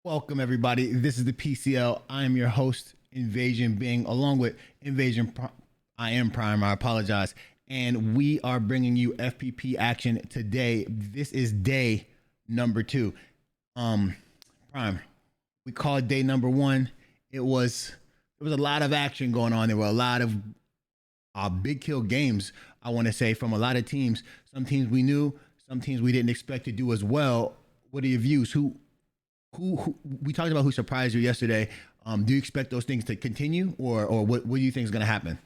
Welcome everybody. This is the PCL. I am your host, Invasion Bing, along with I am Prime. I apologize. And we are bringing you FPP action today. This is day number 2. Prime. We call it day number 1. There was a lot of action going on. There were a lot of big kill games, I want to say, from a lot of teams. Some teams we knew, some teams we didn't expect to do as well. What are your views? Who we talked about who surprised you yesterday. Do you expect those things to continue, or what do you think is going to happen?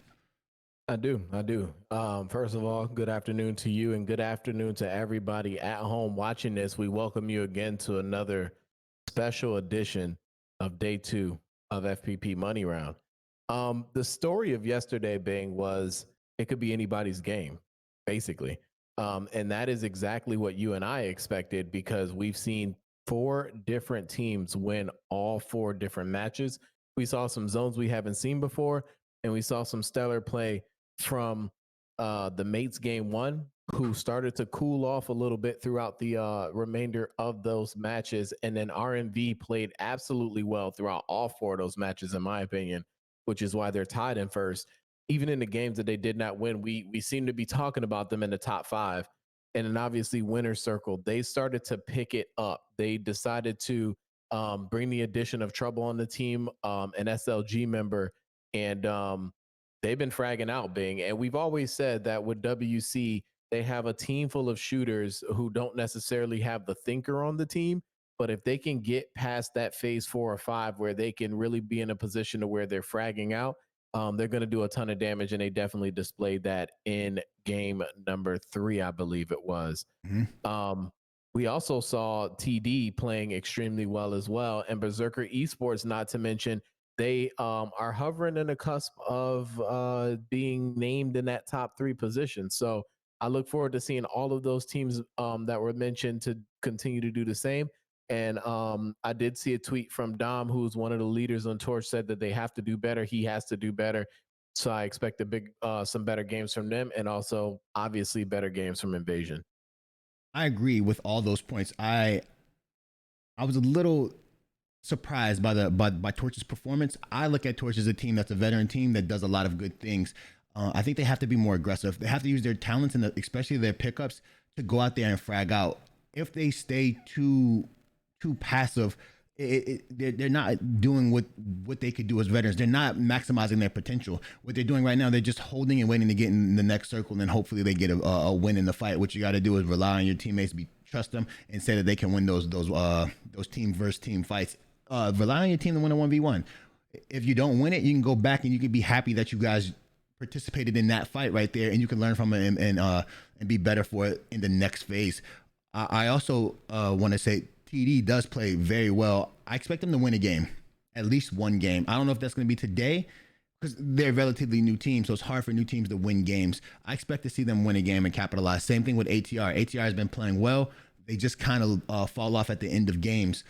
I do. First of all, good afternoon to you and good afternoon to everybody at home watching this. We welcome you again to another special edition of day 2 of FPP Money Round. The story of yesterday, Bing, was it could be anybody's game, basically. And that is exactly what you and I expected, because we've seen 4 different teams win all 4 different matches. We saw some zones we haven't seen before, and we saw some stellar play from the Mates game 1, who started to cool off a little bit throughout the remainder of those matches. And then RMV played absolutely well throughout all 4 of those matches, in my opinion, which is why they're tied in first. Even in the games that they did not win, we seem to be talking about them in the top 5. And then obviously Winner's Circle, they started to pick it up. They decided to bring the addition of Trouble on the team, an SLG member, and they've been fragging out, Bing. And we've always said that with WC, they have a team full of shooters who don't necessarily have the thinker on the team. But if they can get past that phase 4 or 5 where they can really be in a position to where they're fragging out, they're going to do a ton of damage, and they definitely displayed that in game number 3, I believe it was. Mm-hmm. We also saw TD playing extremely well as well, and Berserker Esports, not to mention, they are hovering in the cusp of being named in that top 3 position. So I look forward to seeing all of those teams that were mentioned to continue to do the same. And I did see a tweet from Dom, who's one of the leaders on Torch, said that they have to do better. He has to do better. So I expect some better games from them, and also obviously better games from Invasion. I agree with all those points. I was a little surprised by Torch's performance. I look at Torch as a team that's a veteran team that does a lot of good things. I think they have to be more aggressive. They have to use their talents and especially their pickups to go out there and frag out. If they stay too passive, they're not doing what they could do as veterans. They're not maximizing their potential. What they're doing right now, they're just holding and waiting to get in the next circle, and then hopefully they get a win in the fight. What you got to do is rely on your teammates, trust them, and say that they can win those team versus team fights. Rely on your team to win a 1v1. If you don't win it, you can go back and you can be happy that you guys participated in that fight right there, and you can learn from it and be better for it in the next phase. I also want to say TD does play very well. I expect them to win a game, at least one game. I don't know if that's going to be today, because they're a relatively new team, so it's hard for new teams to win games. I expect to see them win a game and capitalize. Same thing with ATR. ATR has been playing well. They just kind of fall off at the end of games.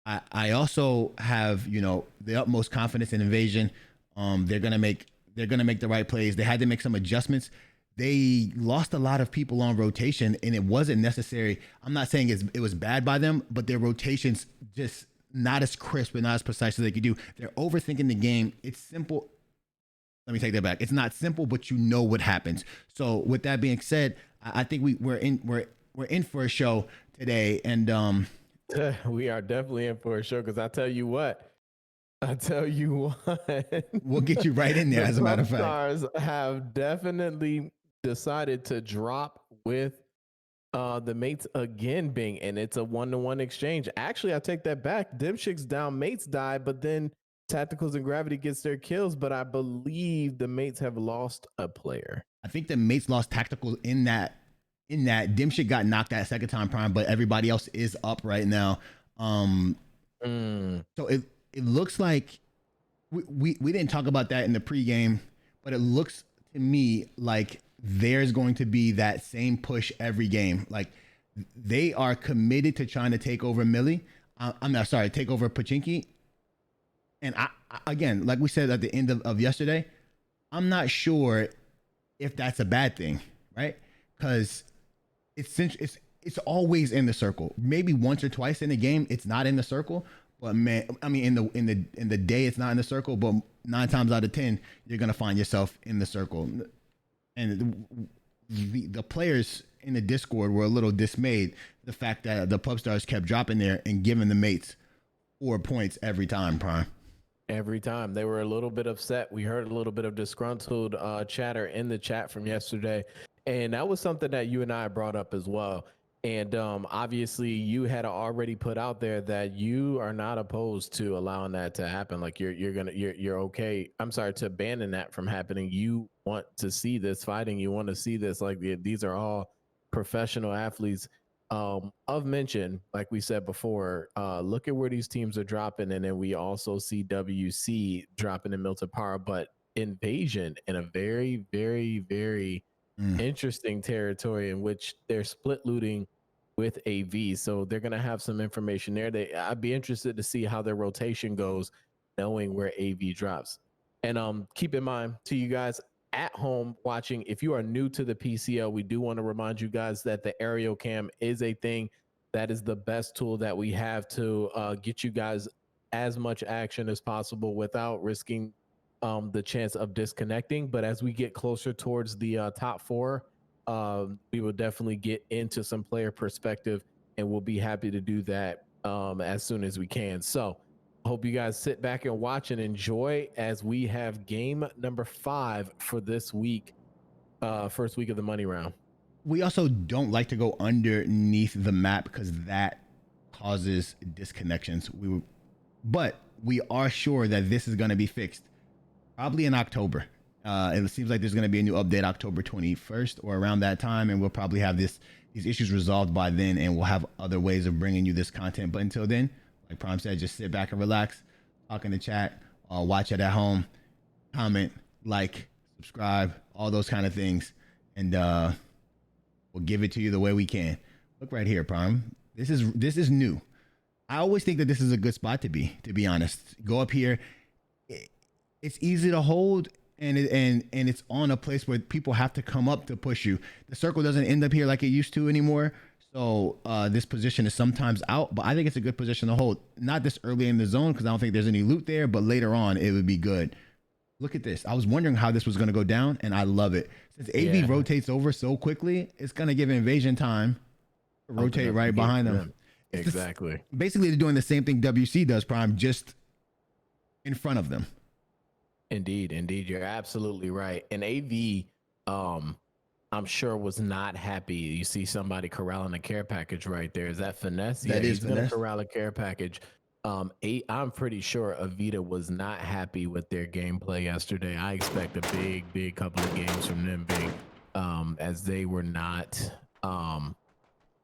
I also have the utmost confidence in Invasion. They're gonna make the right plays. They had to make some adjustments. They lost a lot of people on rotation, and it wasn't necessary. I'm not saying it was bad by them, but their rotations just not as crisp and not as precise as they could do. They're overthinking the game. It's simple. Let me take that back. It's not simple, but you know what happens. So with that being said, I think we're in for a show today, and we are definitely in for a show, because I tell you what, we'll get you right in there. As a matter of fact, stars have definitely decided to drop with the Mates again, Bing, and it's a 1-to-1 exchange. Actually, I take that back. Dimshik's down, Mates die, but then Tacticals and Gravity gets their kills, but I believe the Mates have lost a player. I think the Mates lost Tacticals in that Dimshik got knocked that second time, Prime, but everybody else is up right now. So it looks like we didn't talk about that in the pregame, but it looks to me like there's going to be that same push every game. Like, they are committed to trying to take over Millie. Take over Pachinki. And I again, like we said at the end of yesterday, I'm not sure if that's a bad thing, right? Because it's always in the circle. Maybe once or twice in a game, it's not in the circle, But man, I mean, in the day, it's not in the circle. But 9 times out of 10, you're gonna find yourself in the circle. And the players in the Discord were a little dismayed the fact that the pub stars kept dropping there and giving the mates 4 points every time. Prime. Every time they were a little bit upset. We heard a little bit of disgruntled chatter in the chat from yesterday, and that was something that you and I brought up as well. And obviously, you had already put out there that you are not opposed to allowing that to happen. Like you're okay. I'm sorry, to banning that from happening. You want to see this fighting. You want to see this. Like these are all professional athletes of mention. Like we said before, look at where these teams are dropping, and then we also see WC dropping in Milton Power, but Invasion in a very, very, very interesting territory in which they're split looting with AV. So they're going to have some information there. I'd be interested to see how their rotation goes, knowing where AV drops. And keep in mind, to you guys at home watching, if you are new to the PCL, we do want to remind you guys that the aerial cam is a thing. That is the best tool that we have to get you guys as much action as possible without risking the chance of disconnecting. But as we get closer towards the top four, we will definitely get into some player perspective, and we'll be happy to do that as soon as we can. So hope you guys sit back and watch and enjoy as we have game number 5 for this week, first week of the money round. We also don't like to go underneath the map because that causes disconnections. But we are sure that this is going to be fixed probably in October. It seems like there's going to be a new update October 21st or around that time, and we'll probably have these issues resolved by then, and we'll have other ways of bringing you this content. But until then, like Prime said, just sit back and relax, talk in the chat, watch it at home, comment, like, subscribe, all those kind of things, and we'll give it to you the way we can. Look right here, Prime. This is new. I always think that this is a good spot to be honest. Go up here. It's easy to hold, and it's on a place where people have to come up to push you. The circle doesn't end up here like it used to anymore. So this position is sometimes out, but I think it's a good position to hold. Not this early in the zone because I don't think there's any loot there, but later on it would be good. Look at this. I was wondering how this was going to go down, and I love it. Since AV rotates over so quickly, it's going to give Invasion time to rotate right behind them. Exactly. Basically, they're doing the same thing WC does, Prime, just in front of them. Indeed. You're absolutely right. And AV, I'm sure was not happy. You see somebody corralling a care package right there. Is that Finesse? That is he's going to corral a care package. I'm pretty sure Avita was not happy with their gameplay yesterday. I expect a big couple of games from them, as they were not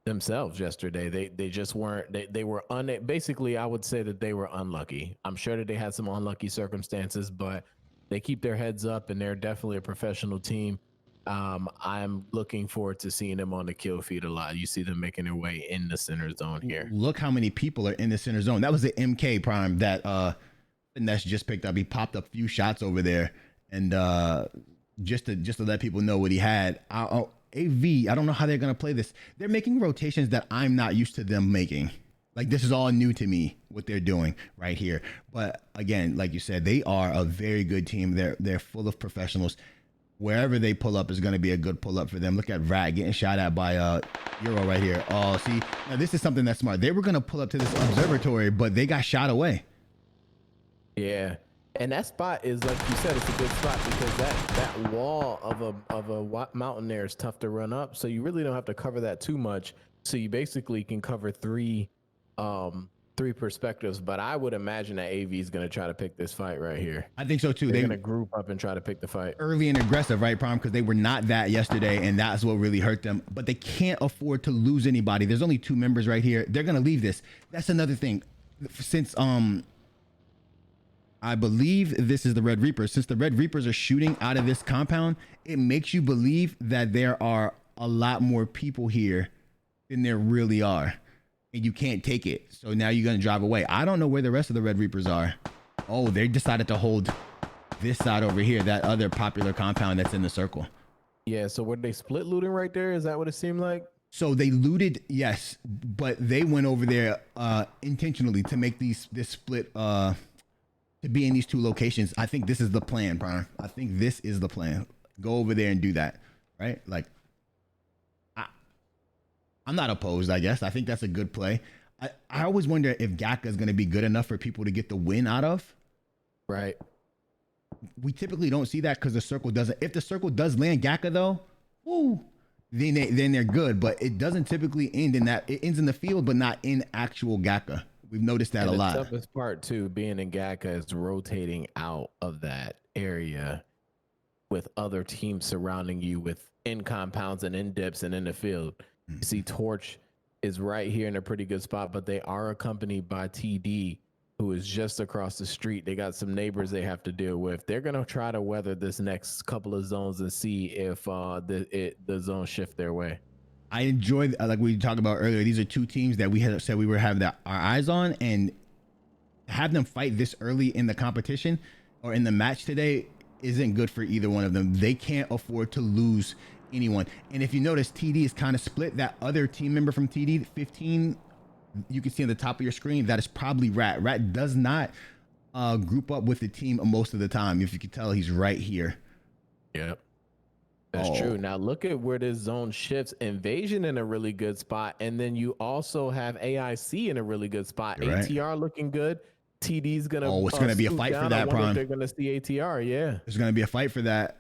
themselves yesterday. They just weren't. They were basically, I would say that they were unlucky. I'm sure that they had some unlucky circumstances, but they keep their heads up, and they're definitely a professional team. I'm looking forward to seeing them on the kill feed a lot. You see them making their way in the center zone here. Look how many people are in the center zone. That was the MK Prime that Finesse just picked up. He popped up a few shots over there, and just to let people know what he had. AV, I don't know how they're gonna play this. They're making rotations that I'm not used to them making. Like, this is all new to me, what they're doing right here. But again, like you said, they are a very good team. They're full of professionals. Wherever they pull up is going to be a good pull up for them. Look at Rat getting shot at by Euro right here. Oh, see, now this is something that's smart. They were going to pull up to this observatory, but they got shot away. Yeah, and that spot is, like you said, it's a good spot because that wall of a mountain there is tough to run up. So you really don't have to cover that too much. So you basically can cover three perspectives, but I would imagine that AV is going to try to pick this fight right here. I think so too. They're going to group up and try to pick the fight early and aggressive, right, Prime? Because they were not that yesterday, and that's what really hurt them. But they can't afford to lose anybody. There's only 2 members right here. They're going to leave this. That's another thing. Since I believe this is the Red Reapers. Since the Red Reapers are shooting out of this compound, it makes you believe that there are a lot more people here than there really are. And you can't take it. So now you're going to drive away. I don't know where the rest of the Red Reapers are. Oh, they decided to hold this side over here, that other popular compound that's in the circle. Yeah, so were they split looting right there? Is that what it seemed like? So they looted, yes, but they went over there intentionally to make this split to be in these two locations. I think this is the plan, Prime. I think this is the plan. Go over there and do that, right? Like, I'm not opposed, I guess. I think that's a good play. I always wonder if Gaka is going to be good enough for people to get the win out of. Right. We typically don't see that because the circle doesn't. If the circle does land Gaka, though, woo, then they're good. But it doesn't typically end in that. It ends in the field, but not in actual Gaka. We've noticed that a lot. The toughest part, too, being in Gaka is rotating out of that area with other teams surrounding you in compounds and in dips and in the field. You see Torch is right here in a pretty good spot, but they are accompanied by TD, who is just across the street. They got some neighbors they have to deal with. They're going to try to weather this next couple of zones and see if the zones shift their way. I enjoyed, like we talked about earlier, these are two teams that we had said we were having our eyes on, and have them fight this early in the competition or in the match today isn't good for either one of them. They can't afford to lose anyone. And if you notice, TD is kind of split. That other team member from TD 15, you can see on the top of your screen, that is probably Rat. Rat does not group up with the team most of the time. If you can tell, he's right here. Yep. That's true. Now look at where this zone shifts. Invasion in a really good spot, and then you also have AIC in a really good spot. You're right. ATR looking good. TD's gonna. It's gonna be a fight for that, Prime. They're gonna see ATR. Yeah. There's gonna be a fight for that.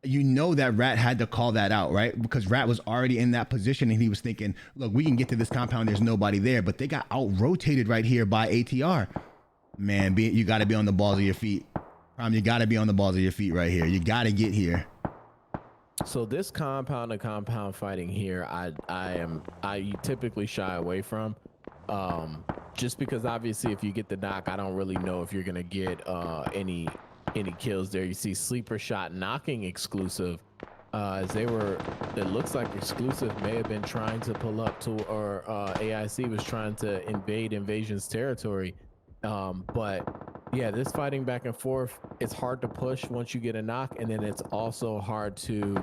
You know that Rat had to call that out, right? Because Rat was already in that position and he was thinking, look, we can get to this compound. There's nobody there, but they got out rotated right here by ATR. Man, you got to be on the balls of your feet. Prime, you got to be on the balls of your feet right here. You got to get here. So this compound to compound fighting here, I typically shy away from, just because obviously if you get the knock, I don't really know if you're gonna get any kills there. You see Sleeper Shot knocking exclusive, as it looks like exclusive may have been trying to pull up to, or AIC was trying to invade Invasion's territory. But yeah, this fighting back and forth, it's hard to push once you get a knock, and then it's also hard to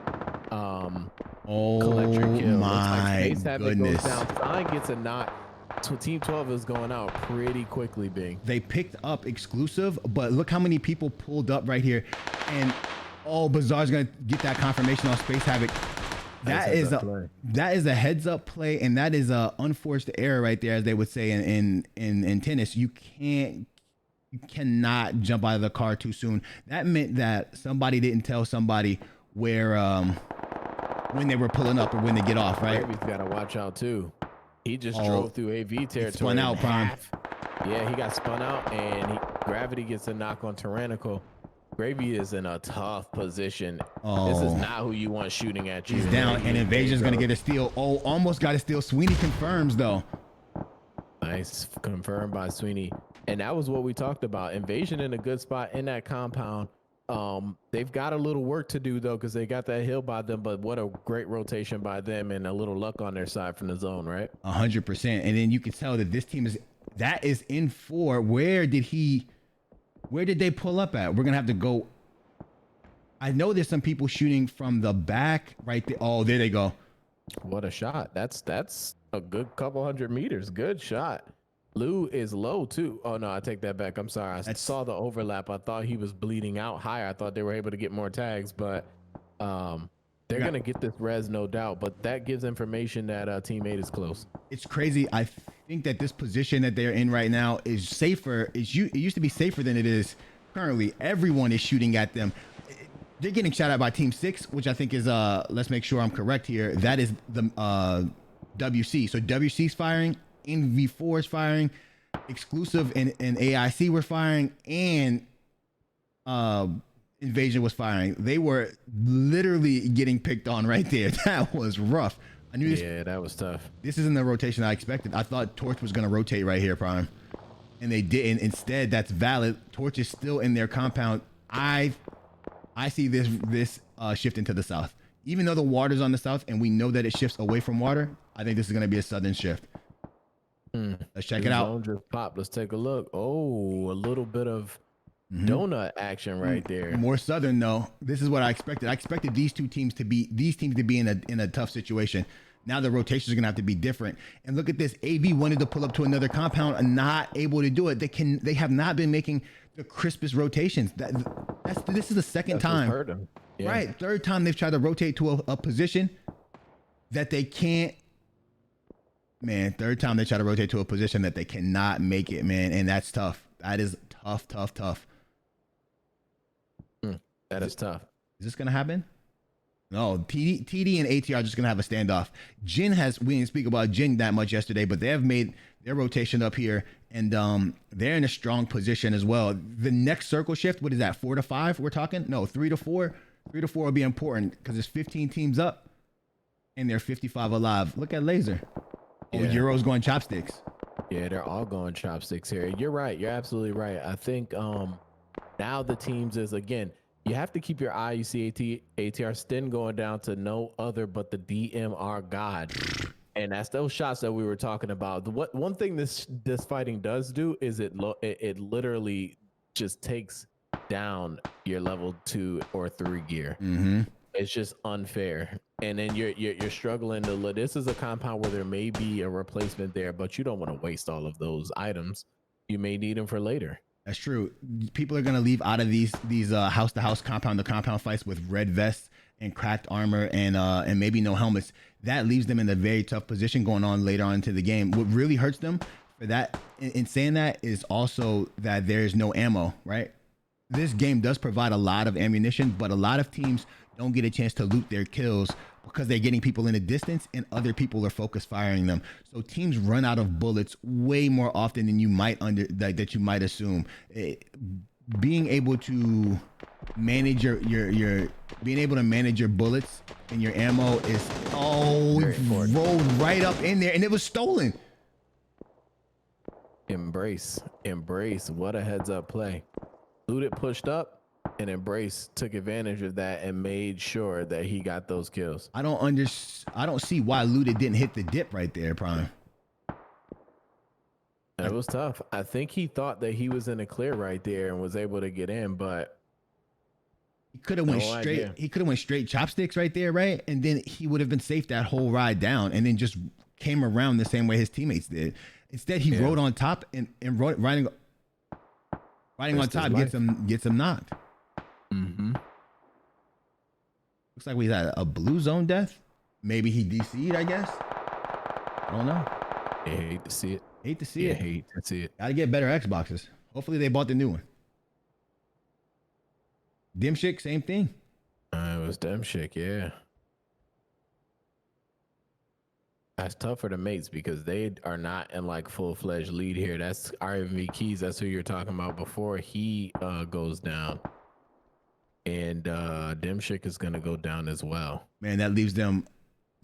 collect your kill. My goodness. Goes down. Sign gets a knock. So Team 12 is going out pretty quickly, Bing. They picked up exclusive, but look how many people pulled up right here. And Bazaar's gonna get that confirmation on Space Havoc. That is a heads up play, and that is a unforced error right there, as they would say in tennis. You cannot jump out of the car too soon. That meant that somebody didn't tell somebody where when they were pulling up or when they get off, right? Gravy's got to watch out too. He just drove through AV territory. Spun out, Prime. Yeah, he got spun out, and Gravity gets a knock on Tyrannical. Gravy is in a tough position. This is not who you want shooting at you. He's down, and Invasion's going to get a steal. Almost got a steal. Sweeney confirms, though. Nice. Confirmed by Sweeney. And that was what we talked about. Invasion in a good spot in that compound. They've got a little work to do, though, because they got that hill by them, but what a great rotation by them and a little luck on their side from the zone, right? 100%. And then you can tell that this team is in 4. Where did they pull up at? We're going to have to go. I know there's some people shooting from the back right there. Oh, there they go. What a shot. That's a good couple 100 meters. Good shot. Lou is low too. Oh no, I take that back. I'm sorry. I saw the overlap. I thought he was bleeding out higher. I thought they were able to get more tags, but they're gonna get this res, no doubt. But that gives information that teammate is close. It's crazy. I think that this position that they're in right now is safer. It used to be safer than it is currently. Everyone is shooting at them. They're getting shot at by Team 6, which I think is let's make sure I'm correct here. That is the WC. So WC's firing. NV4 is firing, exclusive and AIC were firing, and Invasion was firing. They were literally getting picked on right there. That was rough. I knew this. Yeah, that was tough. This isn't the rotation I expected. I thought Torch was going to rotate right here, Prime, and they didn't. Instead, that's valid. Torch is still in their compound. I see this shifting to the south. Even though the water's on the south and we know that it shifts away from water, I think this is going to be a southern shift. Let's check it out. Just pop. Let's take a look. Oh, a little bit of donut action right there. More southern though. This is what I expected. I expected these teams to be in a tough situation. Now the rotations are gonna have to be different. And look at this. AV wanted to pull up to another compound and not able to do it. They have not been making the crispest rotations. This is the second time. Hurt them. Yeah. Right. Third time they've tried to rotate to a position that they can't. Man, third time they try to rotate to a position that they cannot make it, man. And that's tough. That is tough. That is tough. Is this gonna happen? No, TD and ATR are just gonna have a standoff. Jin we didn't speak about Jin that much yesterday, but they have made their rotation up here, and they're in a strong position as well. The next circle shift, what is that? 4 to 5? We're talking? No, 3 to 4. 3 to 4 will be important because there's 15 teams up, and they're 55 alive. Look at Laser. Oh, yeah. Euro's going chopsticks. Yeah, they're all going chopsticks here. You're right. You're absolutely right. I think now the teams is, again, you have to keep your eye. You see ATR Sten going down to no other but the DMR God. And that's those shots that we were talking about. One thing this fighting does do is it literally just takes down your level 2 or 3 gear. Mm-hmm. It's just unfair. And then you're struggling to look. This is a compound where there may be a replacement there, but you don't want to waste all of those items. You may need them for later. That's true. People are gonna leave out of these house to house, compound to compound fights with red vests and cracked armor and maybe no helmets. That leaves them in a very tough position going on later on into the game. What really hurts them for that, in saying that, is also that there's no ammo. Right? This game does provide a lot of ammunition, but a lot of teams don't get a chance to loot their kills because they're getting people in a distance and other people are focus firing them. So teams run out of bullets way more often than you might that you might assume. Being able to manage your bullets and your ammo is rolled right up in there, and it was stolen. Embrace. What a heads up play. Looted pushed up, and Embrace took advantage of that and made sure that he got those kills. I don't see why Looted didn't hit the dip right there, Prime. It was tough. I think he thought that he was in a clear right there and was able to get in, but he could have went straight. Idea. He could have went straight chopsticks right there, right? And then he would have been safe that whole ride down, and then just came around the same way his teammates did. Instead, he rode on top and riding on top gets him knocked. Mm-hmm. Looks like we had a blue zone death. Maybe he DC'd, I guess. I don't know. I hate to see it. Hate to see it. Hate to see it. Gotta get better Xboxes. Hopefully they bought the new one. Dimshik, same thing. It was Dimshik, yeah. That's tough for the mates because they are not in like full-fledged lead here. That's RMV Keys. That's who you're talking about before he goes down. And Dimshik is gonna go down as well. Man, that leaves them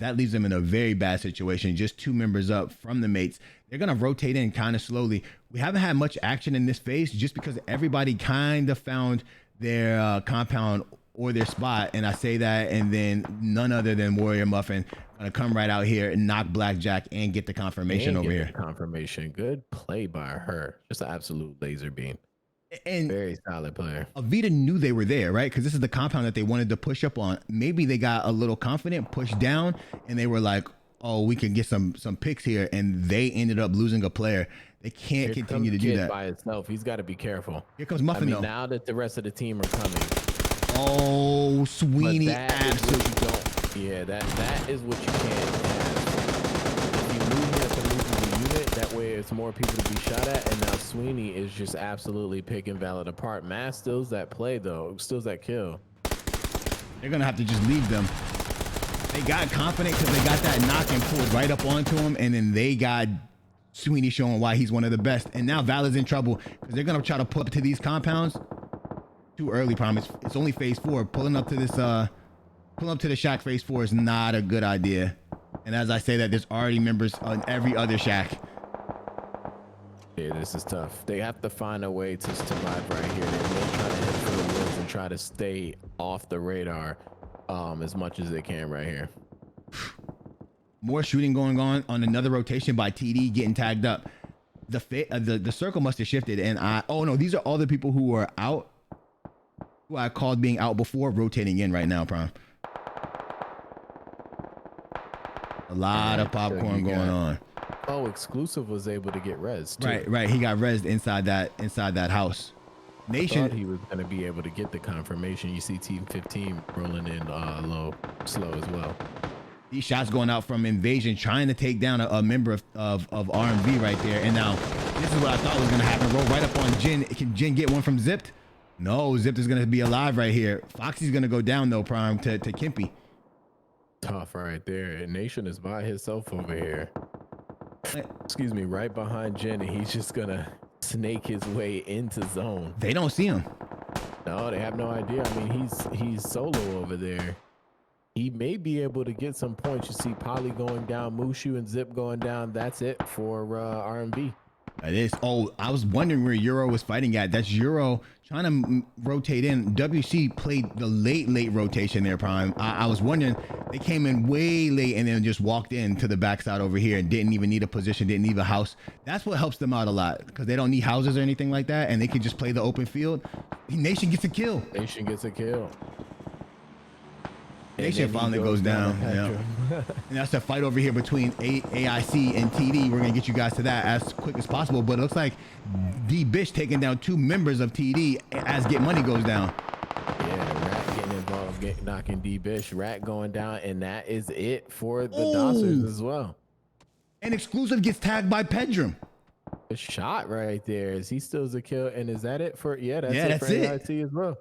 in a very bad situation. Just 2 members up from the mates. They're gonna rotate in kind of slowly. We haven't had much action in this phase just because everybody kind of found their compound or their spot. And I say that, and then none other than Warrior Muffin gonna come right out here and knock Blackjack and get the confirmation over here. Confirmation. Good play by her. Just an absolute laser beam. And very solid player. Avita knew they were there, right? Because this is the compound that they wanted to push up on. Maybe they got a little confident, pushed down, and they were like, "Oh, we can get some picks here," and they ended up losing a player. They can't continue to do that by itself. He's got to be careful. Here comes Muffin. Though. Now that the rest of the team are coming. Oh, Sweeney! Absolutely. Yeah, that is what you can't have. If you move, you have to move the unit. That way, it's more people to be shot at. And now Sweeney is just absolutely picking Valid apart. Mass stills that play though. Stills that kill. They're gonna have to just leave them. They got confident because they got that knock and pulled right up onto him, and then they got Sweeney showing why he's one of the best. And now Valid's in trouble because they're gonna try to pull up to these compounds. Too early, promise. It's only phase 4. Pulling up to the shack phase 4 is not a good idea. And as I say that, there's already members on every other shack. Yeah, this is tough. They have to find a way to survive right here. They're really trying to head for the woods and try to stay off the radar as much as they can right here. More shooting going on another rotation by TD getting tagged up. The circle must have shifted, and these are all the people who are out, who I called being out before, rotating in right now, Prime. A lot of popcorn going on. Oh, Exclusive was able to get res too. Right. He got rezzed inside that house. Nation, I thought he was going to be able to get the confirmation. You see Team 15 rolling in slow as well. These shots going out from Invasion, trying to take down a member of RMV right there. And now this is what I thought was going to happen. Roll right up on Jin. Can Jin get one from Zipped? No, Zipped is going to be alive right here. Foxy's going to go down though, Prime, to Kimpy. Tough right there. Nation is by himself over here. Excuse me, right behind Jin, and he's just going to snake his way into zone. They don't see him. No, they have no idea. I mean, he's solo over there. He may be able to get some points. You see Polly going down, Mushu and Zip going down. That's it for RMB. It is. Oh, I was wondering where Euro was fighting at. That's Euro trying to rotate in. WC played the late rotation there, Prime. I was wondering, they came in way late and then just walked in to the backside over here and didn't even need a position, didn't need a house. That's what helps them out a lot because they don't need houses or anything like that, and they can just play the open field. Nation gets a kill. Nation gets a kill. Nation finally goes down. Yeah. And that's a fight over here between AIC and TD. We're going to get you guys to that as quick as possible. But it looks like D Bish taking down 2 members of TD as Get Money goes down. Yeah, Rat getting involved, knocking D Bish. Rat going down. And that is it for the Dossers as well. And Exclusive gets tagged by Pedram. A shot right there. Is he still a kill? And is that it for? Yeah, that's it for AIC as well.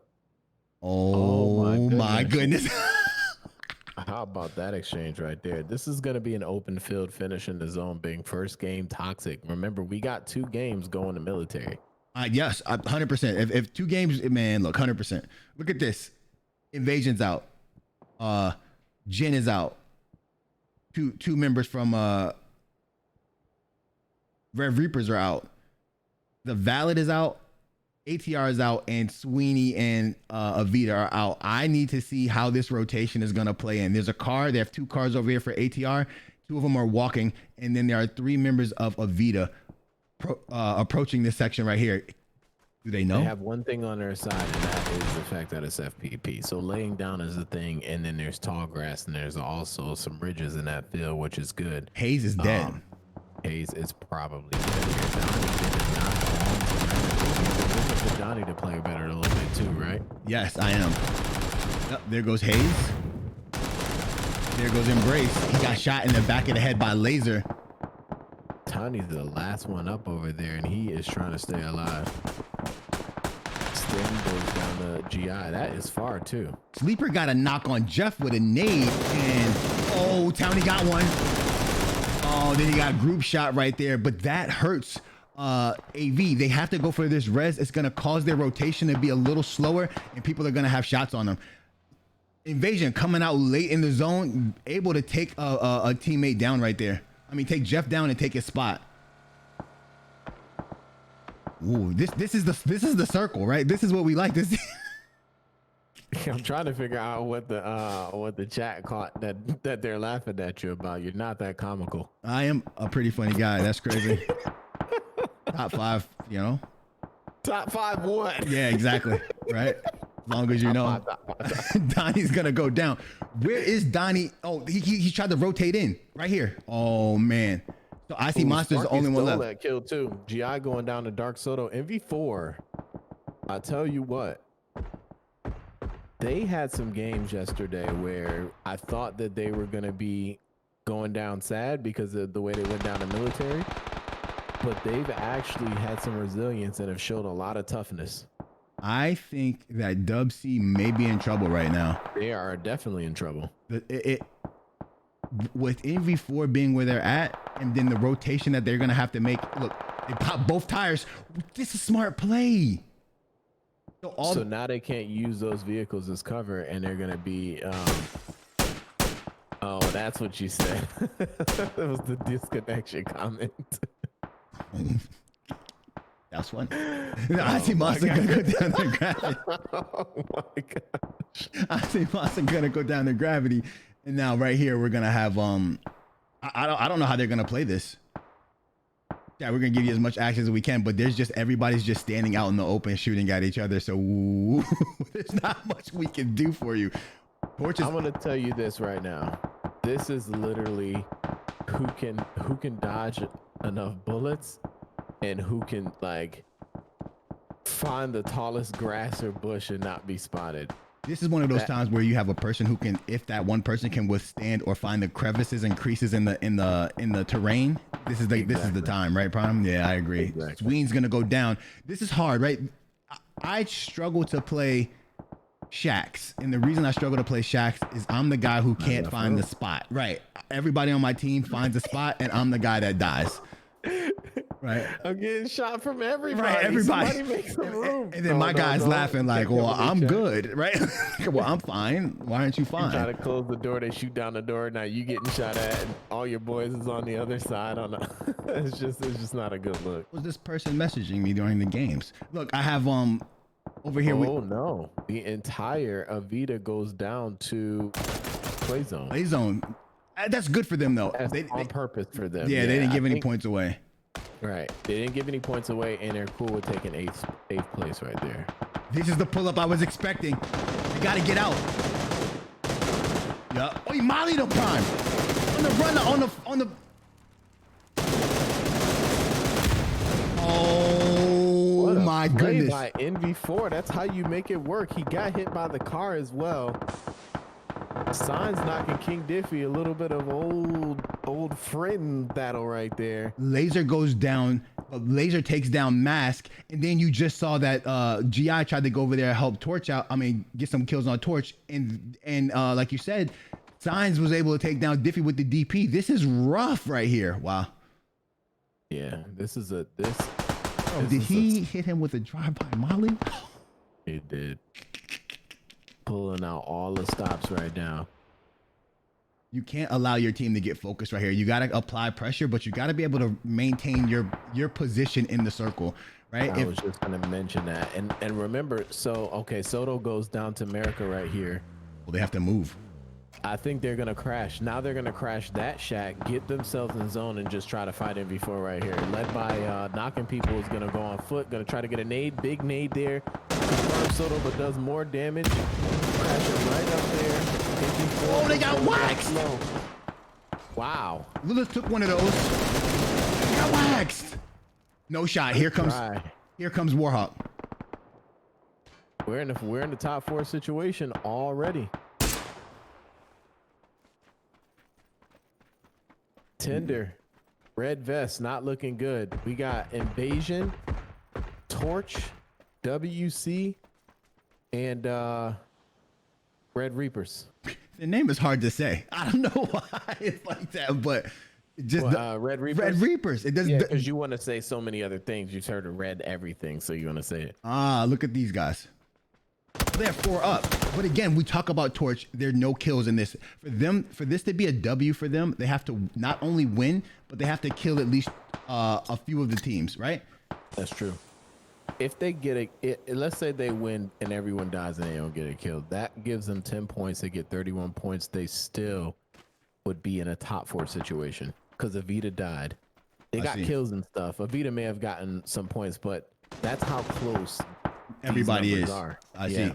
Oh my goodness. How about that exchange right there? This is going to be an open field finish in the zone being first game toxic. Remember, we got 2 games going to military. Yes, 100%. If 2 games, man, look, 100%. Look at this. Invasion's out. Jin is out. Two members from Rev Reapers are out. The Valid is out. ATR is out, and Sweeney and Avita are out. I need to see how this rotation is going to play in. There's a car. They have 2 cars over here for ATR. 2 of them are walking, and then there are 3 members of Avita approaching this section right here. Do they know? They have one thing on their side, and that is the fact that it's FPP. So laying down is a thing, and then there's tall grass, and there's also some ridges in that field, which is good. Hayes is dead. Hayes is probably dead. Johnny to play better a little bit too, right? Yes, I am. Oh, there goes Hayes. There goes Embrace. He got shot in the back of the head by laser. Tony's the last one up over there, and he is trying to stay alive. Stem goes down the GI. That is far too. Sleeper got a knock on Jeff with a nade, and Townie got one. Oh, then he got a group shot right there, but that hurts. AV, they have to go for this res. It's going to cause their rotation to be a little slower, and people are going to have shots on them. Invasion coming out late in the zone, able to take a teammate down right there. I mean, take Jeff down and take his spot. Ooh, this is the circle, right? This is what we like to see. I'm trying to figure out what the chat caught that they're laughing at you about. You're not that comical. I am a pretty funny guy. That's crazy. Top 5, you know. Top 5 what? Yeah, exactly. Right. As long as you know. Donnie's gonna go down. Where is Donnie? Oh, he tried to rotate in right here. Oh man. So I see Monster's the only one left. That kill too. GI going down to Dark Soto. MV4. I tell you what. They had some games yesterday where I thought that they were gonna be going down sad because of the way they went down to military. But they've actually had some resilience and have showed a lot of toughness. I think that Dub C may be in trouble right now. They are definitely in trouble. With MV4 being where they're at, and then the rotation that they're going to have to make. Look, they pop both tires. This is smart play. So now they can't use those vehicles as cover, and they're going to be... oh, that's what you said. That was the disconnection comment. That's one. I see Monster gonna go down the gravity. Oh my gosh. I see Monster gonna go down the gravity, and now right here we're gonna have I don't know how they're gonna play this. Yeah, we're gonna give you as much action as we can, but everybody's just standing out in the open shooting at each other, so there's not much we can do for you. I'm gonna tell you this right now. This is literally who can dodge enough bullets and who can like find the tallest grass or bush and not be spotted. This is one of those times where you have a person who can, if that one person can withstand or find the crevices and creases in the terrain. This is the time, right, Prime? Yeah, I agree. Exactly. Sween's gonna go down. This is hard, right? I struggle to play Shacks, and the reason I struggle to play Shacks is I'm the guy who can't find the spot. Right. Everybody on my team finds a spot, and I'm the guy that dies. Right. I'm getting shot from everybody. Right, everybody. Somebody make some room. And then my guy's laughing like, well, I'm good, right? Well, I'm fine. Why aren't you fine? Try to close the door, they shoot down the door. Now you getting shot at, and all your boys is on the other side. It's just not a good look. Was this person messaging me during the games? Look, I have over here. Oh no, the entire Avita goes down to play zone. Play zone. That's good for them though. That's on purpose for them. Yeah, they didn't give any points away. Right, they didn't give any points away, and they're cool with taking eighth place right there. This is the pull-up I was expecting. You got to get out. Yeah. Oh, he mollied him, Prime. On the run, on the. Oh What a my play goodness. by NV4. That's how you make it work. He got hit by the car as well. Signs knocking King Diffie, a little bit of old friend battle right there. Laser goes down, Laser takes down Mask, and then you just saw that GI tried to go over there and help Torch out. I mean, get some kills on Torch, and like you said, Signs was able to take down Diffie with the DP. This is rough right here. Wow. Yeah, this. Oh, did he hit him with a drive-by molly? He did. Pulling out all the stops right now. You can't allow your team to get focused right here. You got to apply pressure, but you got to be able to maintain your position in the circle, right? I was just going to mention that. And remember, okay, Soto goes down to America right here. Well, they have to move. I think they're going to crash. Now they're going to crash that shack, get themselves in zone, and just try to fight MV4 right here. Led by Knocking People is going to go on foot, going to try to get a nade, big nade there. Confirms Soto, but does more damage. Crashing right up there. MV4 oh, they got waxed. Wow. Lilith took one of those. They got waxed. No shot. Here comes Warhawk. We're in the top 4 situation already. Tinder, red vest, not looking good. We got Invasion, Torch, WC, and Red Reapers. The name is hard to say. I don't know why it's like that, but just Red Reapers. Red Reapers. It doesn't. Yeah, because you want to say so many other things. You've heard of red everything, so you want to say it. Ah, look at these guys. They're 4 up. But again, we talk about Torch. There are no kills in this. For this to be a W for them, they have to not only win, but they have to kill at least a few of the teams, right? That's true. If they get let's say they win and everyone dies and they don't get a kill, that gives them 10 points. They get 31 points. They still would be in a top 4 situation because Avita died. They got kills and stuff. Avita may have gotten some points, but that's how close everybody is. I see. Yeah.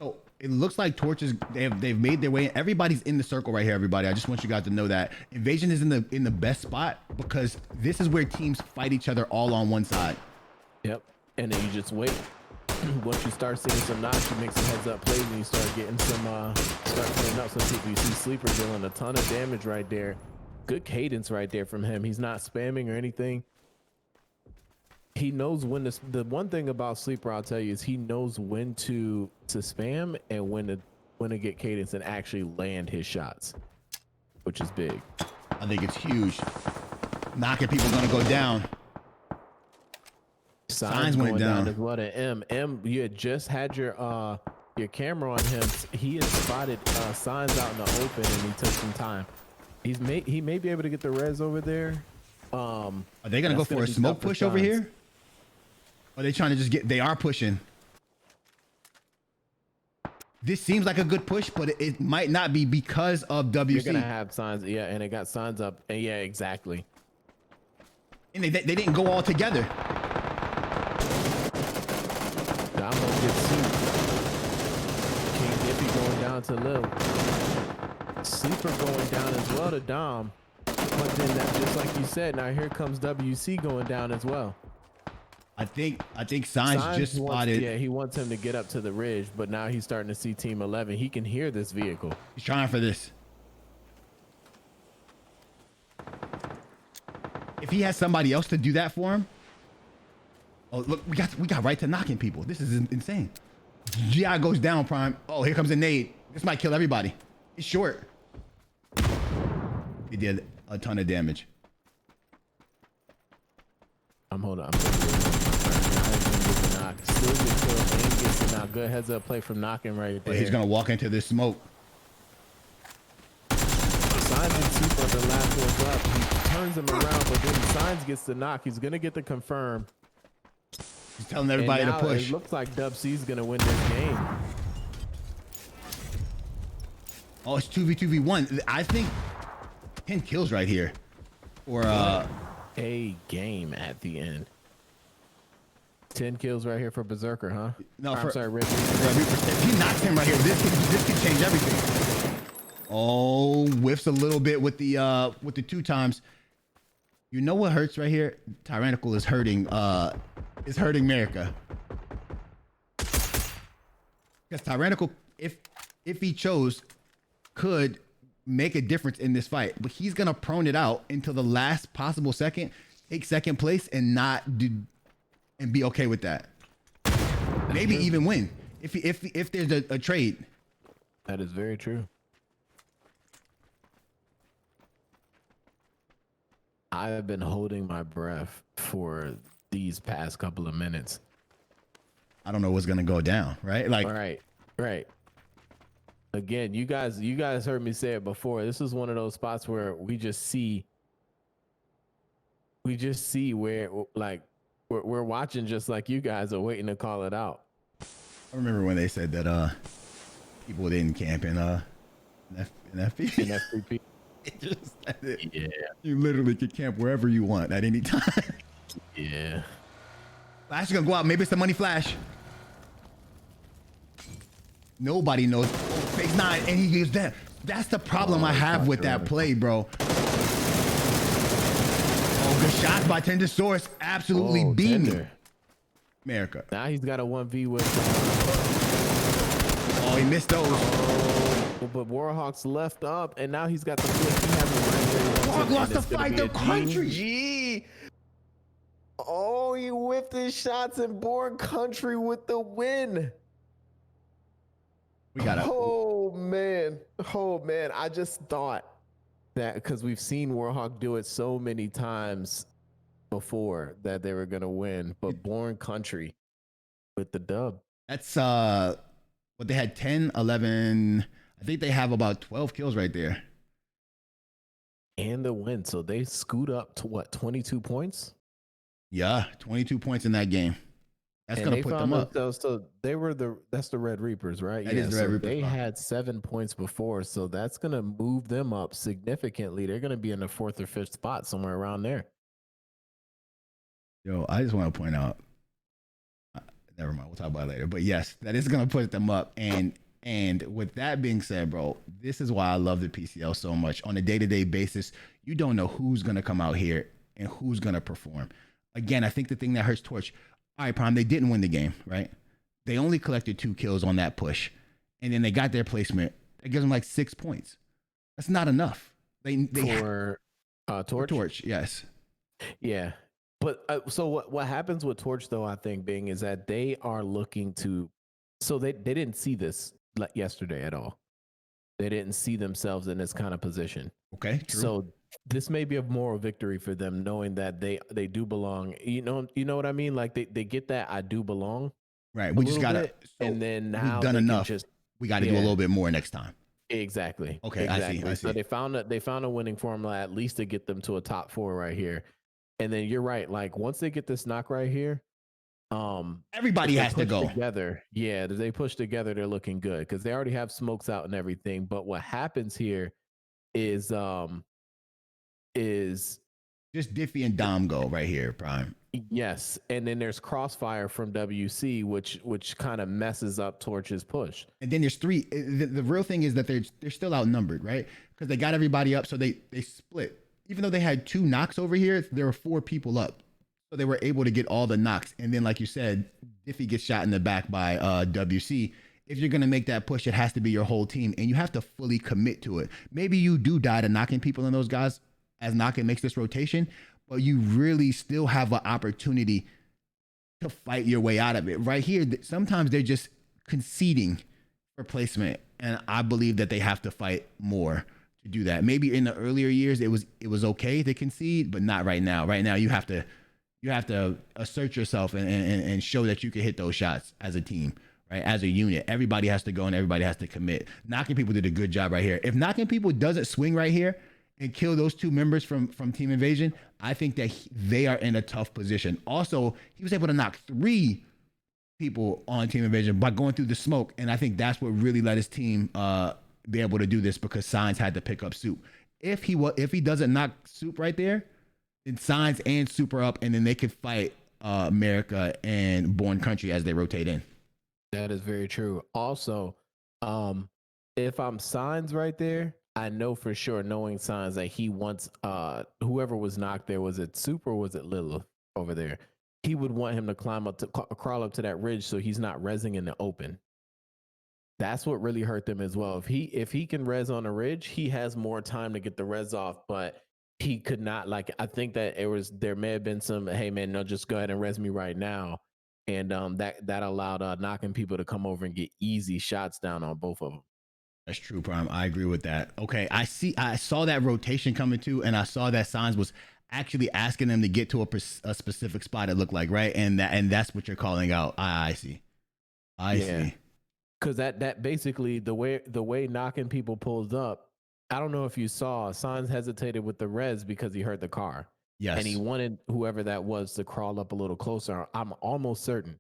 So it looks like Torches, they've made their way. Everybody's in the circle right here, everybody. I just want you guys to know that Invasion is in the best spot because this is where teams fight each other all on one side. Yep. And then you just wait. Once you start seeing some knocks, you make some heads up plays and you start getting some start putting up some people. You see Sleeper dealing a ton of damage right there. Good cadence right there from him. He's not spamming or anything. He knows when to, the one thing about Sleeper I'll tell you is he knows when to spam and when to get cadence and actually land his shots, which is big. I think it's huge. Knocking people gonna go down. Signs went down as well. M, you had just had your camera on him. He had spotted Signs out in the open and he took some time. He may be able to get the res over there. Are they gonna go for a smoke push over here? Or are they trying to just get? They are pushing. This seems like a good push, but it might not be because of WC. You're gonna have Signs, yeah, and it got Signs up, and yeah, exactly. And they didn't go all together. Damo gets sued. King Dippy going down to Lil. Sleeper going down as well to Dom. But then that, just like you said, now here comes WC going down as well. I think Signs just spotted. Yeah, he wants him to get up to the ridge, but now he's starting to see Team 11. He can hear this vehicle. He's trying for this. If he has somebody else to do that for him. Oh, look, we got right to knocking people. This is insane. GI goes down, Prime. Oh, here comes a nade. This might kill everybody. It's short. He did a ton of damage. I'm holding. Still get killed and gets the knock. Good heads up play from knocking right there. He's gonna walk into this smoke. Signs and Super the last one's up. He turns him around, but then Signs gets the knock. He's gonna get the confirm. He's telling everybody to push. It looks like Dub C's gonna win this game. Oh, it's 2v2v1. I think 10 kills right here. Or a game at the end. 10 kills right here for Berserker, huh? No, I'm sorry, Red. If he knocks him right here, this could change everything. Oh, whiffs a little bit with the 2 times. You know what hurts right here? Tyrannical is hurting America. Because Tyrannical, if he chose, could make a difference in this fight, but he's gonna prone it out until the last possible second, take second place, and not do, and be okay with that. Maybe even win if there's a trade. That is very true. I have been holding my breath for these past couple of minutes. I don't know what's gonna go down, right? Like, right. Again, you guys heard me say it before. This is one of those spots where we just see where, like, we're watching just like you guys are waiting to call it out. I remember when they said that people didn't camp in FPP. In FPP. Yeah. You literally can camp wherever you want at any time. Yeah. Flash is gonna go out. Maybe it's the money flash. Nobody knows. Oh, phase 9, and he gives that. That's the problem I have with that play, bro. Oh, good shots by Tender Source. Absolutely beaming America. Now he's got a 1v with. Oh, he missed those. But Warhawk's left up, and now he's got the flick. He has the Warhawk lost the fight. The country. GG. Oh, he whipped his shots in Born Country with the win. We got it. Oh man. I just thought that because we've seen Warhawk do it so many times before that they were gonna win, but Born Country with the dub. That's what they had 10, 11. I think they have about 12 kills right there. And the win. So they scoot up to what, 22 points? Yeah, 22 points in that game. That's going to put them up. So they were that's the Red Reapers, right? That is the Red Reapers. They had 7 points before, so that's going to move them up significantly. They're going to be in the 4th or 5th spot, somewhere around there. Yo, I just want to point out, never mind, we'll talk about it later. But yes, that is going to put them up. And with that being said, bro, this is why I love the PCL so much. On a day-to-day basis, you don't know who's going to come out here and who's going to perform. Again, I think the thing that hurts Torch, all right, Prime, they didn't win the game, right? They only collected 2 kills on that push. And then they got their placement. It gives them like 6 points. That's not enough. For Torch? Torch, yes. Yeah. But so what happens with Torch, though, I think, Bing, is that they are looking to, so they didn't see this yesterday at all. They didn't see themselves in this kind of position. Okay, true. So this may be a moral victory for them, knowing that they do belong. You know what I mean? Like they get that I do belong. Right. We just gotta. And then now we've done enough. We got to do a little bit more next time. Exactly. Okay. Exactly. I see. So they found a winning formula at least to get them to a top 4 right here. And then you're right. Like once they get this knock right here, everybody has to go together. Yeah, they push together. They're looking good because they already have smokes out and everything. But what happens here is just Diffie and Dom go right here, Prime. Yes, and then there's Crossfire from WC, which kind of messes up Torch's push. And then there's three. The real thing is that they're still outnumbered, right? Because they got everybody up, so they split. Even though they had 2 knocks over here, there were 4 people up, so they were able to get all the knocks. And then, like you said, Diffie gets shot in the back by WC. If you're gonna make that push, it has to be your whole team, and you have to fully commit to it. Maybe you do die to knocking people in those guys as knocking makes this rotation, but you really still have an opportunity to fight your way out of it. Right here, sometimes they're just conceding for placement, and I believe that they have to fight more to do that. Maybe in the earlier years it was okay to concede, but not right now. Right now you have to assert yourself and show that you can hit those shots as a team, right? As a unit, everybody has to go and everybody has to commit. Knocking people did a good job right here. If knocking people doesn't swing right here and kill those 2 members from Team Invasion, I think that they are in a tough position. Also, he was able to knock 3 people on Team Invasion by going through the smoke, and I think that's what really let his team be able to do this, because Signs had to pick up Soup. If he doesn't knock Soup right there, then Signs and Soup are up, and then they could fight America and Born Country as they rotate in. That is very true. Also, if I'm Signs right there, I know for sure, knowing Signs, that he wants whoever was knocked there, was it Soup or was it Lilith over there? He would want him to crawl up to that ridge so he's not rezzing in the open. That's what really hurt them as well. If he can res on a ridge, he has more time to get the res off, but he could not. Like, I think that there may have been some, hey man, no, just go ahead and res me right now. And that allowed knocking people to come over and get easy shots down on both of them. That's true, Prime. I agree with that. Okay, I saw that rotation coming too, and I saw that Signs was actually asking them to get to a specific spot. It looked like, right, and that's what you're calling out. I see. I see. Because that basically, the way knocking people pulls up. I don't know if you saw, Signs hesitated with the res because he heard the car. Yes. And he wanted whoever that was to crawl up a little closer. I'm almost certain.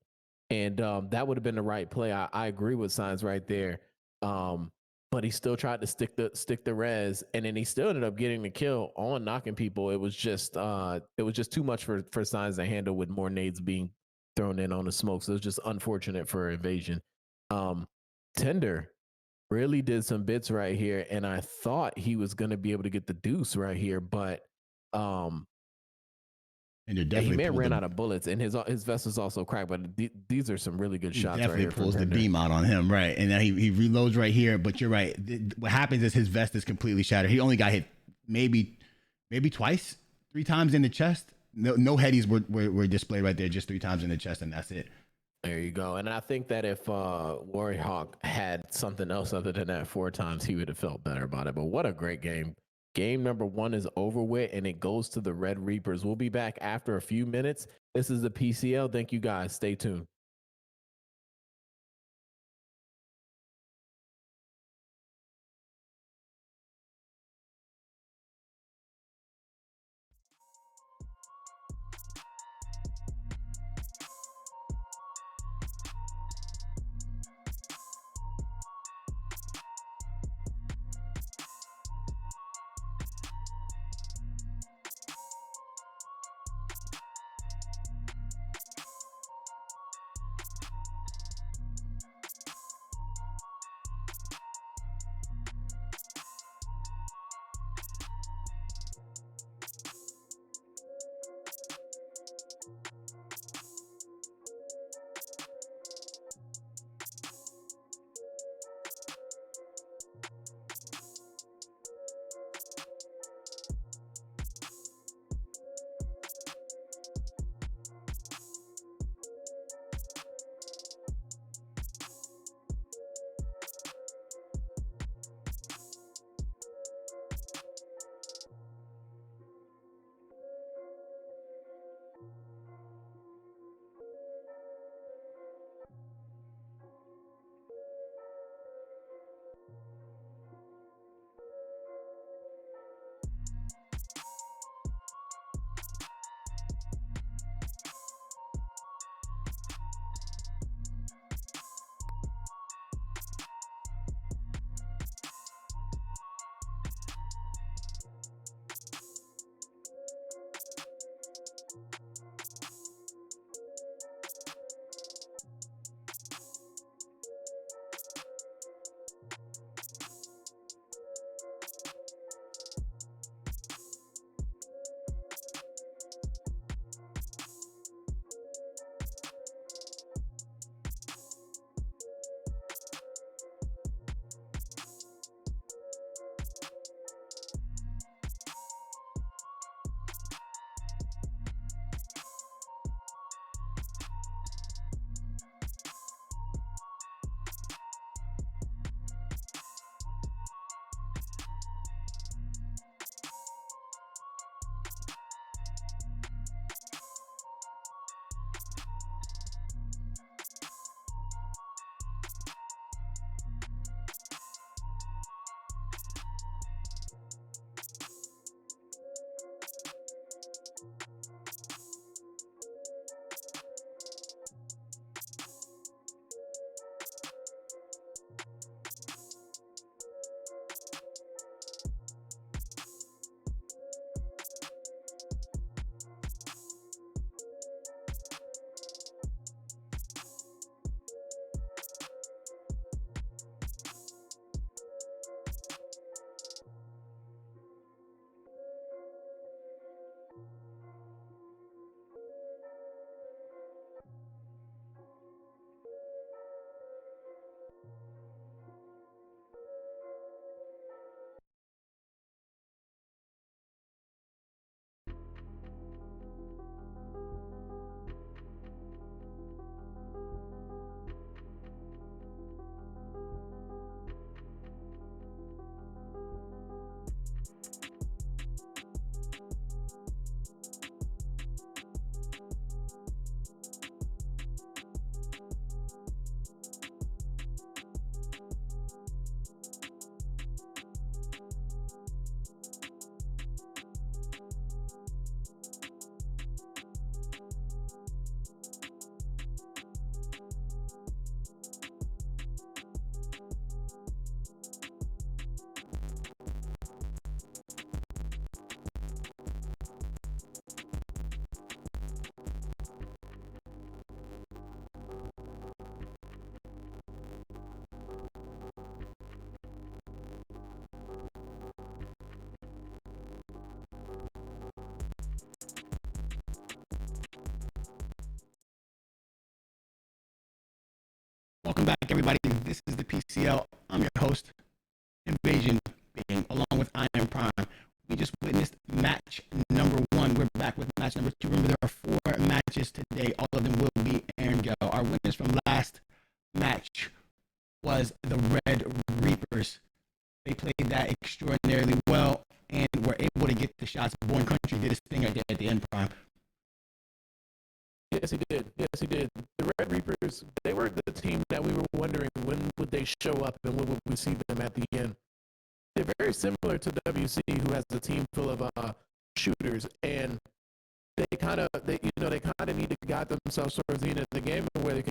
And that would have been the right play. I agree with Signs right there. But he still tried to stick the res, and then he still ended up getting the kill on knocking people. It was just too much for Signs to handle, with more nades being thrown in on the smoke. So it was just unfortunate for Invasion. Tender really did some bits right here, and I thought he was going to be able to get the deuce right here, but and he may have ran out of bullets, and his vest is also cracked. But these are some really good shots. Definitely right here pulls the beam out on him, right? And then he reloads right here. But you're right. What happens is his vest is completely shattered. He only got hit maybe twice, 3 times in the chest. No headies were displayed right there. Just 3 times in the chest, and that's it. There you go. And I think that if Warrior Hawk had something else other than that 4 times, he would have felt better about it. But what a great game. Game number 1 is over with, and it goes to the Red Reapers. We'll be back after a few minutes. This is the PCL. Thank you, guys. Stay tuned. Welcome back, everybody. This is the PCL. I'm your host, Invasion Being, along with I Am Prime. We just witnessed match number 1. We're back with match number 2. Remember, there are 4 matches today. All of them will be Aaron Gale. Our winners from last match was the Red Reapers. They played that extraordinarily well and were able to get the shots. Born Country did his thing right there at the end, Prime. Yes, he did. Yes, he did. The Red Reapers, they were the team that we were wondering when would they show up and when would we see them at the end. They're very similar to WC, who has a team full of shooters, and they kind of need to guide themselves towards the end of the game where they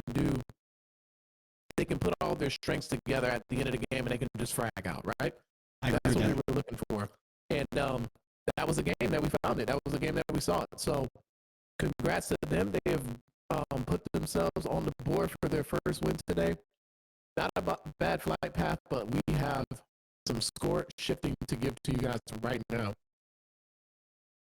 can put all their strengths together at the end of the game and they can just frag out, right? That's what we were looking for. And that was a game that we found it. That was a game that we saw it. So congrats to them. They have put themselves on the board for their first win today. Not a bad flight path, but we have some score shifting to give to you guys right now.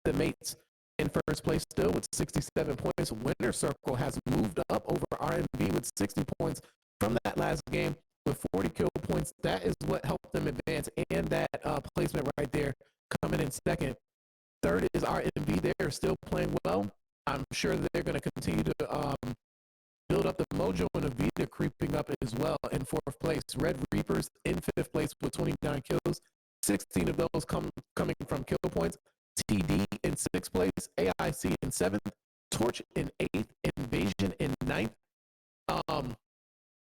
The mates in first place still with 67 points. Winner circle has moved up over RMB with 60 points from that last game with 40 kill points. That is what helped them advance, and that placement right there coming in second. Third is RMB. They're still playing well. I'm sure that they're going to continue to build up the mojo, and Avita creeping up as well in 4th place. Red Reapers in 5th place with 29 kills, 16 of those coming from kill points. TD in 6th place, AIC in 7th, Torch in 8th, Invasion in 9th,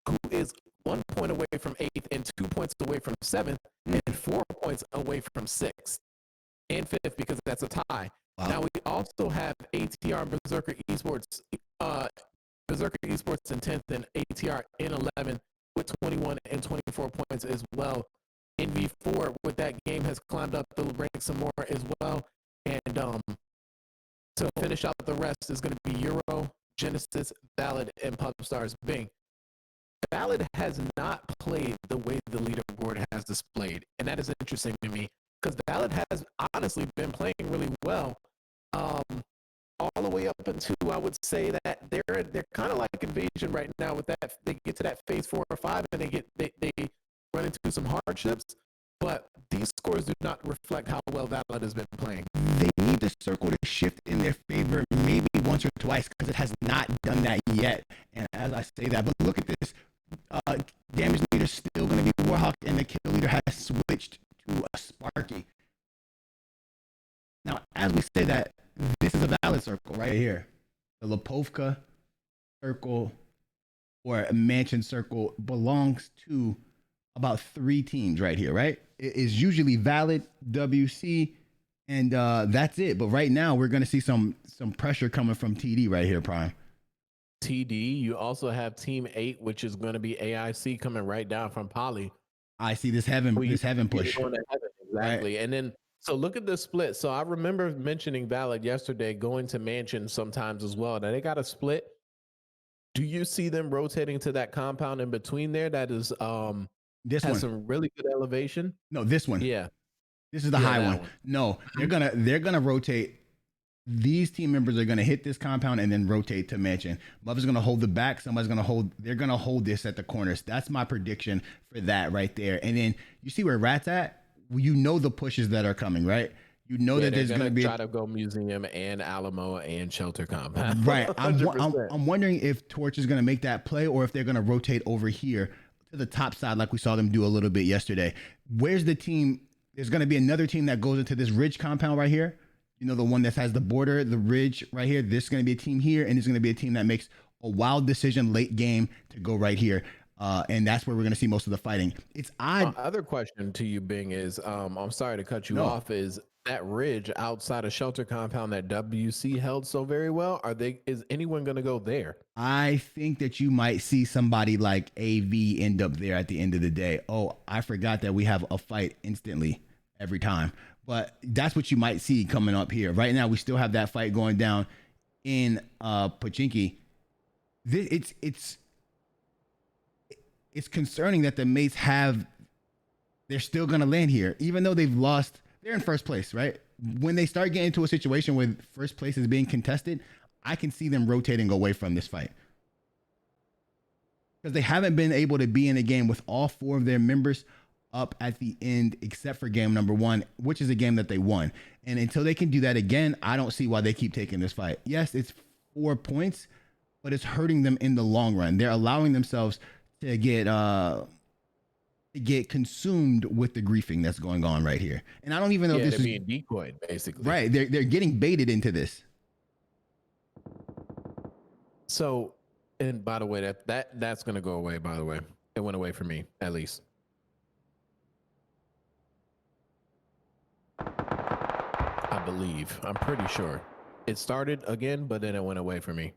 who is 1 point away from 8th and 2 points away from 7th, and 4 points away from 6th and 5th because that's a tie. Wow. Now we also have ATR and Berserker Esports in 10th and ATR in 11th with 21 and 24 points as well. In V4 with that game has climbed up the ranks some more as well. And to finish out the rest is going to be Euro, Genesis, Ballad, and Pubstars Bing. Ballad has not played the way the leaderboard has displayed, and that is interesting to me because Ballad has honestly been playing really well. All the way up until I would say that they're kind of like Invasion right now with that. They get to that phase 4 or 5 and they run into some hardships, but these scores do not reflect how well Valid has been playing. They need the circle to shift in their favor maybe once or twice because it has not done that yet. And as I say that, but look at this. Damage leader is still going to be Warhawk, and the kill leader has switched to a Sparky. Now, as we say that, this is a Valid circle right here. The Lipovka circle or a Mansion circle belongs to about 3 teams right here, right? It is usually Valid, WC, and that's it. But right now, we're going to see some pressure coming from TD right here, Prime. TD, you also have Team 8, which is going to be AIC coming right down from Poly. I see this heaven push. Exactly. Right. And then, so look at the split. So I remember mentioning Valid yesterday, going to Mansion sometimes as well. Now they got a split. Do you see them rotating to that compound in between there? That is, this has one. Some really good elevation. No, this one. Yeah. This is the high one. No, they're gonna rotate. These team members are going to hit this compound and then rotate to Mansion. Love is going to hold the back. Somebody's going to hold. They're going to hold this at the corners. That's my prediction for that right there. And then you see where Rat's at? You know the pushes that are coming, right? You know that there's going to be try to go Museum and Alamo and Shelter compound. Right. I'm wondering if Torch is going to make that play or if they're going to rotate over here to the top side like we saw them do a little bit yesterday. Where's the team? There's going to be another team that goes into this ridge compound right here. You know, the one that has the border, the ridge right here. This is going to be a team here, and it's going to be a team that makes a wild decision late game to go right here. And that's where we're going to see most of the fighting. It's odd. Other question to you, Bing, is I'm sorry to cut you off. Is that ridge outside of Shelter compound that WC held so very well? Is anyone going to go there? I think that you might see somebody like AV end up there at the end of the day. Oh, I forgot that we have a fight instantly every time. But that's what you might see coming up here. Right now, we still have that fight going down in Pochinki. It's concerning that the mates they're still going to land here, even though they've lost. They're in first place, right? When they start getting into a situation where first place is being contested, I can see them rotating away from this fight. because they haven't been able to be in a game with all 4 of their members up at the end, except for game number 1, which is a game that they won. And until they can do that again, I don't see why they keep taking this fight. Yes, it's 4 points, but it's hurting them in the long run. They're allowing themselves to get consumed with the griefing that's going on right here. And I don't even know if this is being decoyed, basically. Right. They're getting baited into this. So, and by the way, that's gonna go away. By the way, it went away for me, at least. I believe. I'm pretty sure it started again, but then it went away for me.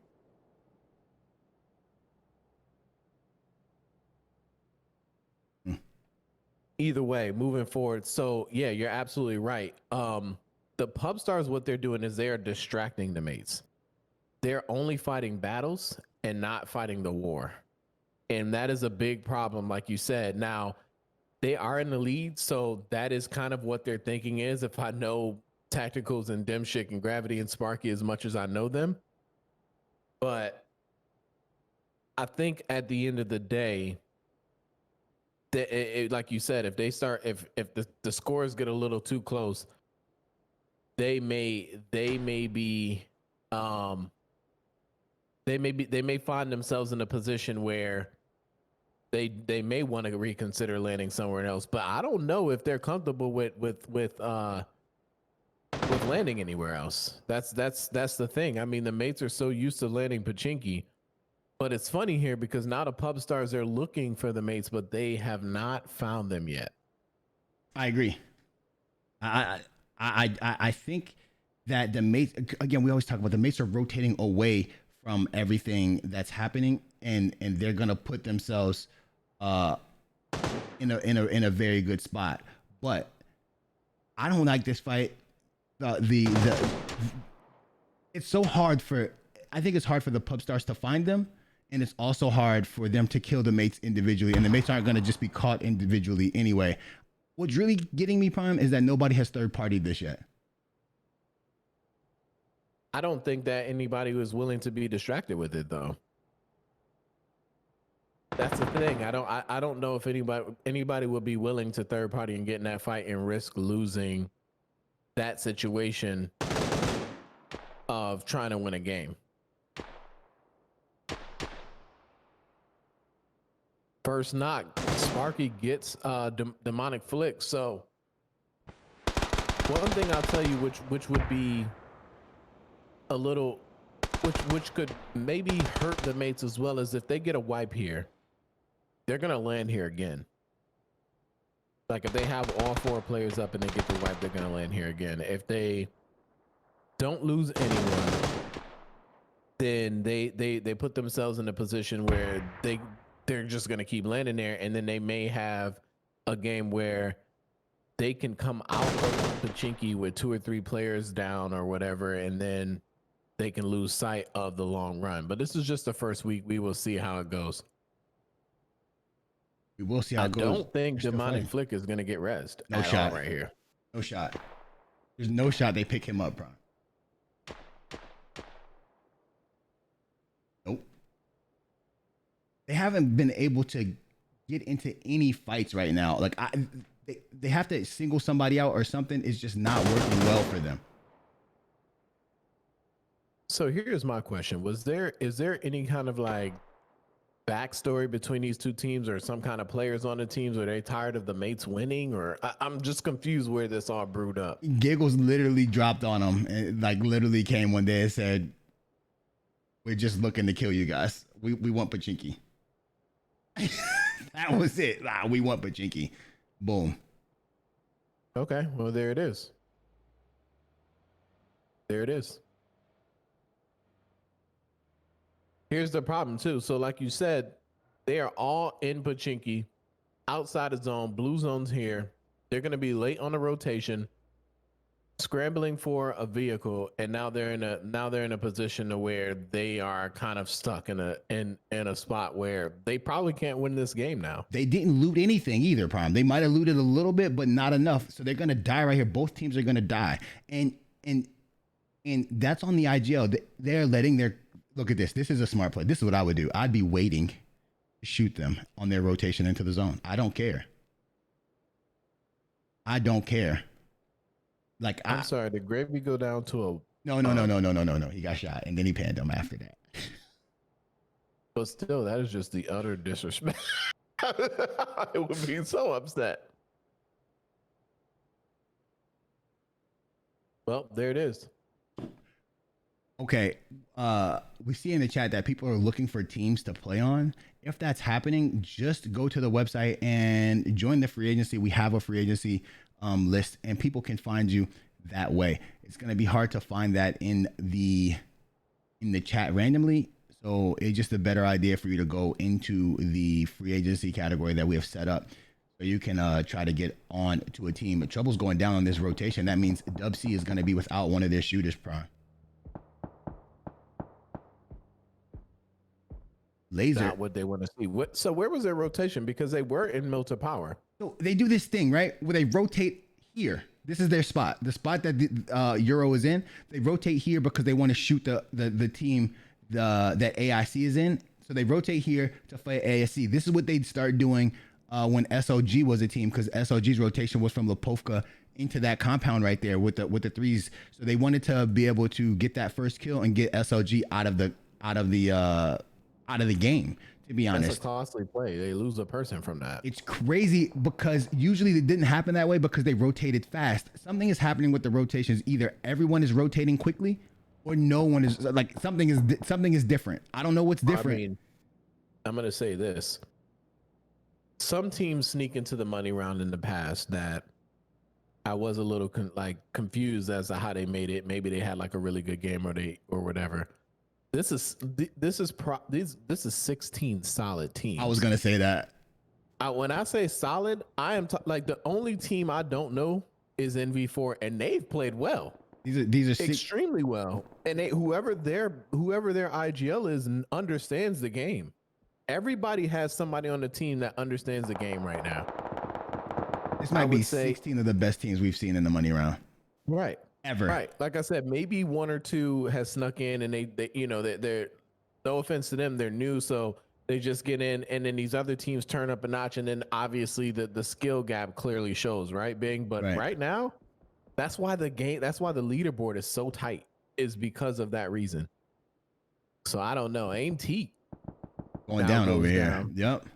Either way, moving forward. So yeah, you're absolutely right. The pub stars, what they're doing is they are distracting the mates. They're only fighting battles and not fighting the war. And that is a big problem, like you said. Now, they are in the lead, so that is kind of what their thinking is. If I know Tacticals and Demshik and Gravity and Sparky as much as I know them. But I think at the end of the day, like you said, if they start, if the scores get a little too close, they may find themselves in a position where they may want to reconsider landing somewhere else. But I don't know if they're comfortable with landing anywhere else. That's the thing. I mean, the mates are so used to landing Pachinki. But it's funny here because now the pub stars are looking for the mates, but they have not found them yet. I agree. I think that the mates, again, we always talk about the mates are rotating away from everything that's happening, and they're gonna put themselves in a very good spot. But I don't like this fight. It's so hard I think it's hard for the pub stars to find them. And it's also hard for them to kill the mates individually. And the mates aren't going to just be caught individually anyway. What's really getting me, Prime, is that nobody has third-partied this yet. I don't think that anybody was willing to be distracted with it, though. That's the thing. I don't know if anybody would be willing to third party and get in that fight and risk losing that situation of trying to win a game. First knock, Sparky gets demonic flick. So one thing I'll tell you, which would be a little, which could maybe hurt the mates as well, as if they get a wipe here, they're gonna land here again. Like if they have all 4 players up and they get the wipe, they're gonna land here again. If they don't lose anyone, then they put themselves in a position where they're just going to keep landing there, and then they may have a game where they can come out of Pachinki with 2 or 3 players down or whatever, and then they can lose sight of the long run. But this is just the first week. We will see how it goes. We will see how it goes. I don't think Demonic Flick is going to get rest. No shot right here. No shot. There's no shot they pick him up, bro. Nope. They haven't been able to get into any fights right now. Like they have to single somebody out or something. It's just not working well for them. So here's my question. Is there any kind of like backstory between these two teams, or some kind of players on the teams? Are they tired of the mates winning, or I'm just confused where this all brewed up? Giggles literally dropped on them and like literally came one day and said, "We're just looking to kill you guys. We want Pachinki." That was it. We want Pachinki. Boom. Okay, well there it is. There it is. Here's the problem too. So like you said, they are all in Pachinki, outside the zone. Blue zone's here. They're going to be late on the rotation, scrambling for a vehicle, and now they're in a position to where they are kind of stuck in a spot where they probably can't win this game now. They didn't loot anything either, Prime. They might have looted a little bit, but not enough. So they're going to die right here. Both teams are going to die. And that's on the IGL. They're letting their... Look at this. This is a smart play. This is what I would do. I'd be waiting shoot them on their rotation into the zone. I don't care. I don't care. Like I'm sorry, did Gravy go down to a no. He got shot and then he panned him after that. but still, that is just the utter disrespect. I would be so upset. Well, there it is. Okay. We see in the chat that people are looking for teams to play on. If that's happening, just go to the website and join the free agency. We have a free agency list and people can find you that way. It's going to be hard to find that in the chat randomly. So it's just a better idea for you to go into the free agency category that we have set up. So you can try to get on to a team. Trouble's going down on this rotation. That means Dub C is going to be without one of their shooters, Prime. Laser. Not what they want to see. So where was their rotation? Because they were in Milton Power. So they do this thing, right? Where they rotate here. This is their spot. The spot that the, Euro is in. They rotate here because they want to shoot the team that AIC is in. So they rotate here to fight ASC. This is what they'd start doing when SOG was a team, because SOG's rotation was from Lipovka into that compound right there with the threes. So they wanted to be able to get that first kill and get SOG out of the game, to be honest. That's a costly play. They lose a person from that. It's crazy because usually it didn't happen that way because they rotated fast. Something is happening with the rotations. Either everyone is rotating quickly or no one is, like, something is different. I don't know what's different. I mean, I'm going to say this. Some teams sneak into the money round in the past that I was a little confused as to how they made it. Maybe they had like a really good game or whatever. This is 16 solid teams. I was gonna say that. When I say solid, I am like the only team I don't know is NV4, and they've played well. These are extremely well, and whoever their IGL is understands the game. Everybody has somebody on the team that understands the game right now. This might be 16 of the best teams we've seen in the money round. Right. Ever. Right. Like I said, maybe one or two has snuck in and they're no offense to them, they're new, so they just get in, and then these other teams turn up a notch, and then obviously the skill gap clearly shows, right, Bing? But right now, that's why the leaderboard is so tight, is because of that reason. So I don't know. Aim T going down over here. Down. Yep.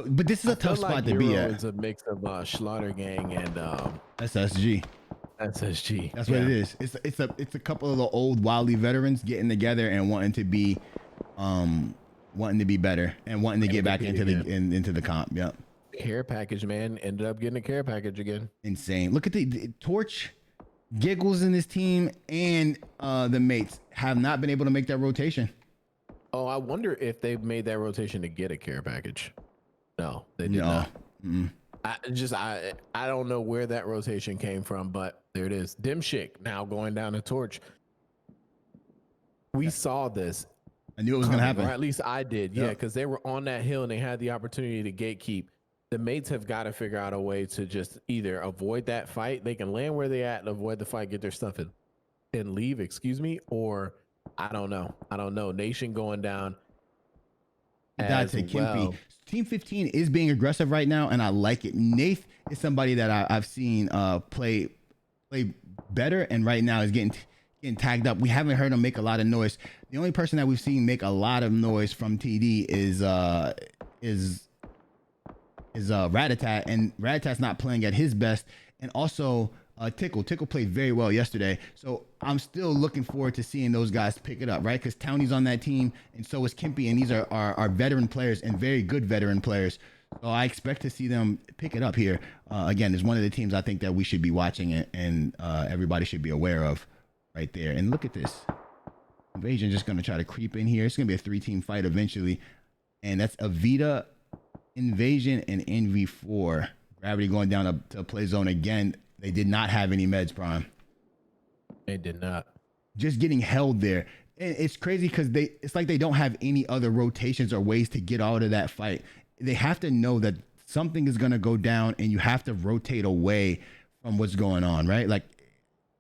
But this is a tough spot to be at. It's a mix of Slaughter Gang and SSG. SSG. That's what it is. It's a couple of the old Wildly veterans getting together and wanting to be better and wanting to get back into the comp. Yep. Care package, man. Ended up getting a care package again. Insane. Look at the Torch, Giggles in this team, and the mates have not been able to make that rotation. Oh, I wonder if they've made that rotation to get a care package. No, they did not. Mm-mm. I don't know where that rotation came from, but there it is. Dimshik now going down the Torch. We saw this. I knew it was going to happen. Or at least I did. Yeah, because they were on that hill and they had the opportunity to gatekeep. The mates have got to figure out a way to just either avoid that fight. They can land where they at and avoid the fight, get their stuff in, and leave, or I don't know. Nation going down. That's a Kimpy. Team 15 is being aggressive right now, and I like it. Nath is somebody that I've seen play better, and right now is getting tagged up. We haven't heard him make a lot of noise. The only person that we've seen make a lot of noise from TD is Ratatat, and Ratatat's not playing at his best, and also Tickle played very well yesterday, so I'm still looking forward to seeing those guys pick it up, right? Because Townie's on that team, and so is Kimpy, and these are veteran players and very good veteran players. So I expect to see them pick it up here. Again, it's one of the teams I think that we should be watching and everybody should be aware of right there. And look at this. Invasion just going to try to creep in here. It's going to be a 3-team fight eventually, and that's Avita, Invasion, and NV4. Gravity going down to play zone again. They did not have any meds, Prime. They did not. Just getting held there. And it's crazy because it's like they don't have any other rotations or ways to get out of that fight. They have to know that something is going to go down and you have to rotate away from what's going on, right? Like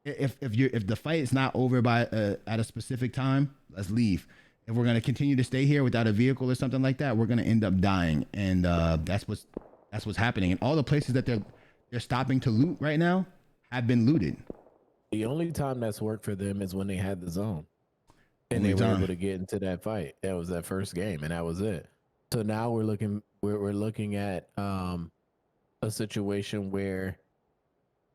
if the fight is not over by at a specific time, let's leave. If we're gonna continue to stay here without a vehicle or something like that, we're gonna end up dying, and that's what's happening. And all the places that they're stopping to loot right now have been looted. The only time that's worked for them is when they had the zone, and Only they were time. able to get into that fight. That was that first game, and that was it. So now we're looking at a situation where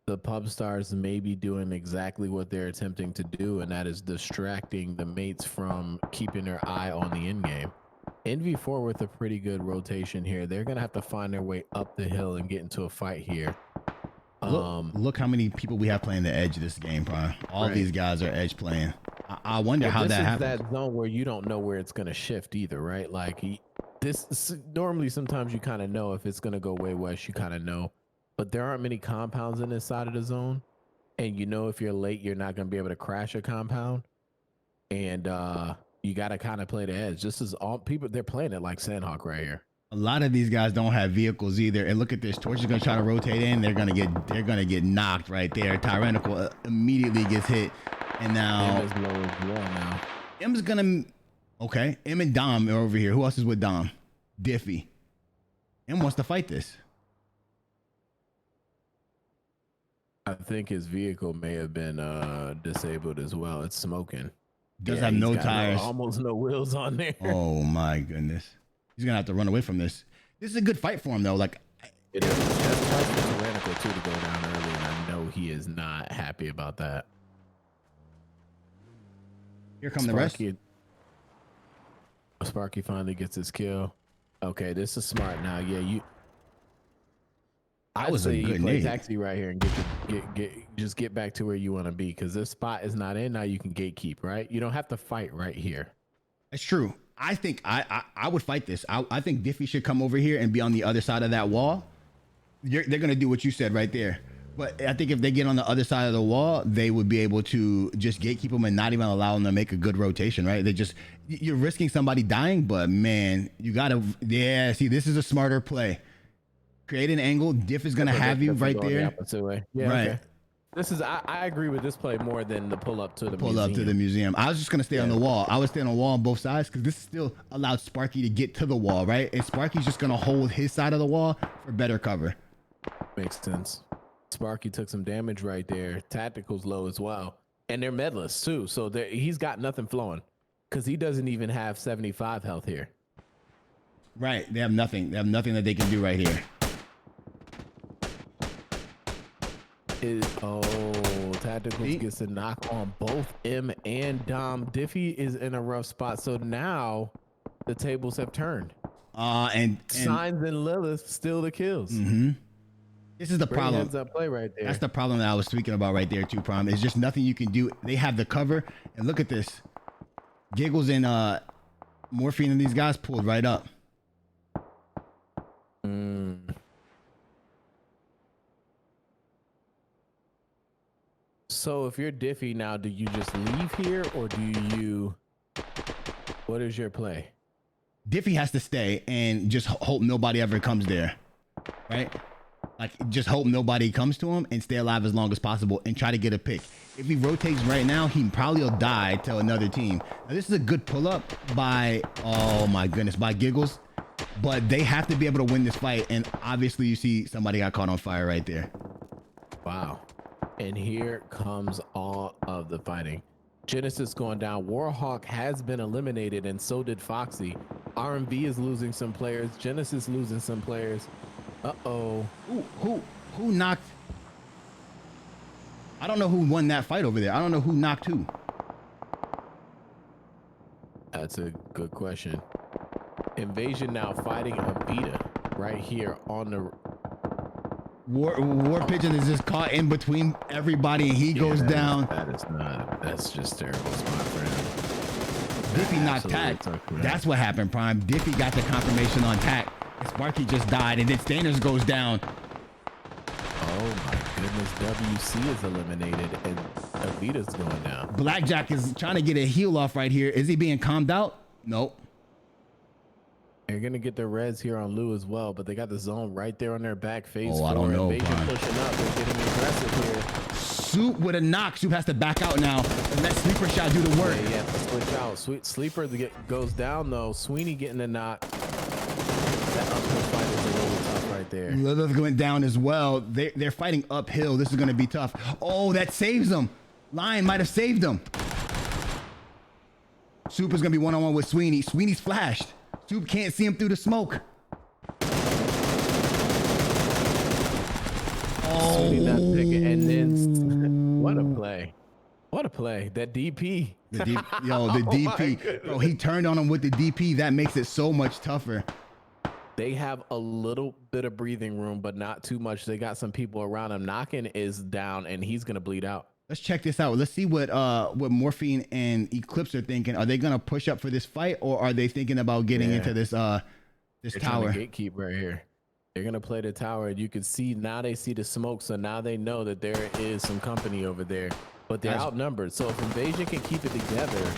the pub stars may be doing exactly what they're attempting to do, and that is distracting the mates from keeping their eye on the end game. NV4 with a pretty good rotation here. They're gonna have to find their way up the hill and get into a fight here. Look how many people we have playing the edge this game, Prime. All Right. these guys are edge playing. I wonder how that happens. This is that zone where you don't know where it's gonna shift either, right? Like normally sometimes you kind of know if it's gonna go way west, you kind of know, but there aren't many compounds in this side of the zone, and you know if you're late, you're not gonna be able to crash a compound, and you got to kind of play the edge. This is all people, they're playing it like Sandhawk right here. A lot of these guys don't have vehicles either. And look at this. Torch is gonna try to rotate in. They're gonna get knocked right there. Tyrannical immediately gets hit. And now M is low as well now. M's gonna okay. M and Dom are over here. Who else is with Dom? Diffie. M wants to fight this. I think his vehicle may have been disabled as well. It's smoking. Does have no he's got tires. almost no wheels on there. Oh my goodness. He's gonna have to run away from this. This is a good fight for him though. Like It is. That's tough for Tyrannical too to go down early, and I know he is not happy about that. here come the rest. Sparky finally gets his kill. Okay, this is smart now. Yeah, I would say you play taxi right here and just get back to where you want to be, because this spot is not in. Now you can gatekeep, right? You don't have to fight right here. It's true. I think I would fight this. I think Diffie should come over here and be on the other side of that wall. They're gonna do what you said right there. But I think if they get on the other side of the wall, they would be able to just gatekeep them and not even allow them to make a good rotation, right? You're risking somebody dying, but man, you gotta, see, this is a smarter play. Create an angle. Diff is gonna have you right there. The opposite way. Yeah, right. Okay. This is, I agree with this play more than the pull up to the museum. I was just gonna stay on the wall. I would stay on the wall on both sides because this still allowed Sparky to get to the wall, right? And Sparky's just gonna hold his side of the wall for better cover. Makes sense. Sparky took some damage right there. Tactical's low as well, and they're medalists too. So he's got nothing flowing because he doesn't even have 75 health here. Right. They have nothing. They have nothing that they can do right here. Tactical gets a knock on both M and Dom. Diffie is in a rough spot. So now the tables have turned. And Signs and Lilith still the kills. Mm-hmm. This is the problem. Heads up play right there. That's the problem that I was speaking about right there too, Prom. It's just nothing you can do. They have the cover, and look at this. Giggles and Morphine and these guys pulled right up. So if you're Diffie now, do you just leave here, or do you? What is your play? Diffie has to stay and just hope nobody ever comes there, right? Like, just hope nobody comes to him and stay alive as long as possible and try to get a pick. If he rotates right now, he probably will die to another team. Now, this is a good pull-up by, oh my goodness, by Giggles. But they have to be able to win this fight. And obviously, you see somebody got caught on fire right there. Wow. And here comes all of the fighting. Genesis going down. Warhawk has been eliminated, and so did Foxy. R&B is losing some players. Genesis losing some players. Uh-oh. Who knocked? I don't know who won that fight over there. I don't know who knocked who. That's a good question. Invasion now fighting Avita right here on the... War Pigeon is just caught in between everybody, and he goes down. That's just terrible spot for him. Diffie knocked Tack. That's what happened, Prime. Diffie got the confirmation on Tack. Sparky just died, and then Stainers goes down. Oh my goodness, WC is eliminated, and Avita's going down. Blackjack is trying to get a heal off right here. Is he being calmed out? Nope. They're gonna get their reds here on Lou as well, but they got the zone right there on their back face. Oh, I don't know, Invasion Brian. pushing up. They're getting aggressive here. Soup with a knock. Soup has to back out now and let Sleeper Shot do the work. Yeah, switch out. Sleeper goes down though. Sweeney getting the knock. That uphill fight is a little tough right there. Lilith went down as well. They're fighting uphill. This is going to be tough. Oh, that saves them. Lion might have saved them. Soup is going to be one-on-one with Sweeney. Sweeney's flashed. Soup can't see him through the smoke. Oh. Sweeney not picking. And then, what a play. What a play. That DP. The DP. Bro, he turned on him with the DP. That makes it so much tougher. They have a little bit of breathing room, but not too much. They got some people around him. Knocking is down, and he's going to bleed out. Let's check this out. Let's see what Morphine and Eclipse are thinking. Are they gonna push up for this fight, or are they thinking about getting into this this tower? Gatekeep right here. They're gonna play the tower, and you can see now they see the smoke, so now they know that there is some company over there. But they're outnumbered, so if Invasion can keep it together,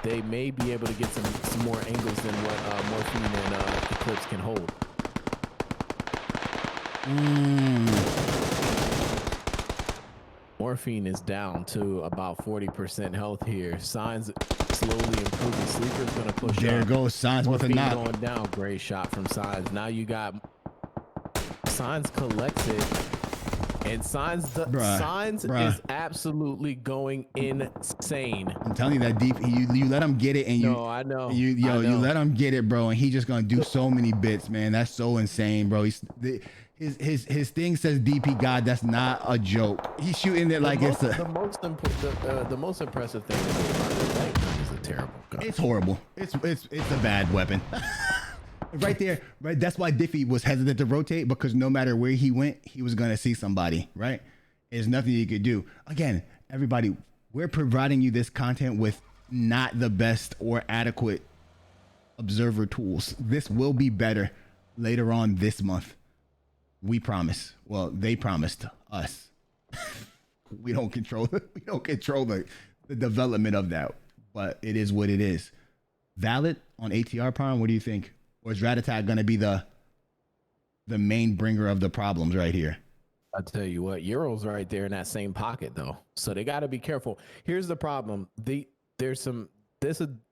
they may be able to get some more angles than what Morphine and Eclipse can hold. Morphine is down to about 40% health here. Signs slowly improving. Sleeper's gonna push There up. goes Signs with a knock. Going down. Great shot from Signs. Now you got Signs collected, and Signs is absolutely going insane. I'm telling you that deep. You let him get it, and you. No, I know. You let him get it, bro, and he's just gonna do so many bits, man. That's so insane, bro. His thing says DP God. That's not a joke. He's shooting it like it's the most impressive thing about this is a terrible gun. It's horrible. It's a bad weapon. Right there, right. That's why Diffie was hesitant to rotate, because no matter where he went, he was gonna see somebody. Right? There's nothing you could do. Again, everybody, we're providing you this content with not the best or adequate observer tools. This will be better later on this month. We promise. Well, they promised us. We don't control the development of that, but it is what it is. Valid on ATR Prime. What do you think? Or is Ratatat going to be the main bringer of the problems right here? I tell you what, Euro's right there in that same pocket though, so they got to be careful. Here's the problem: this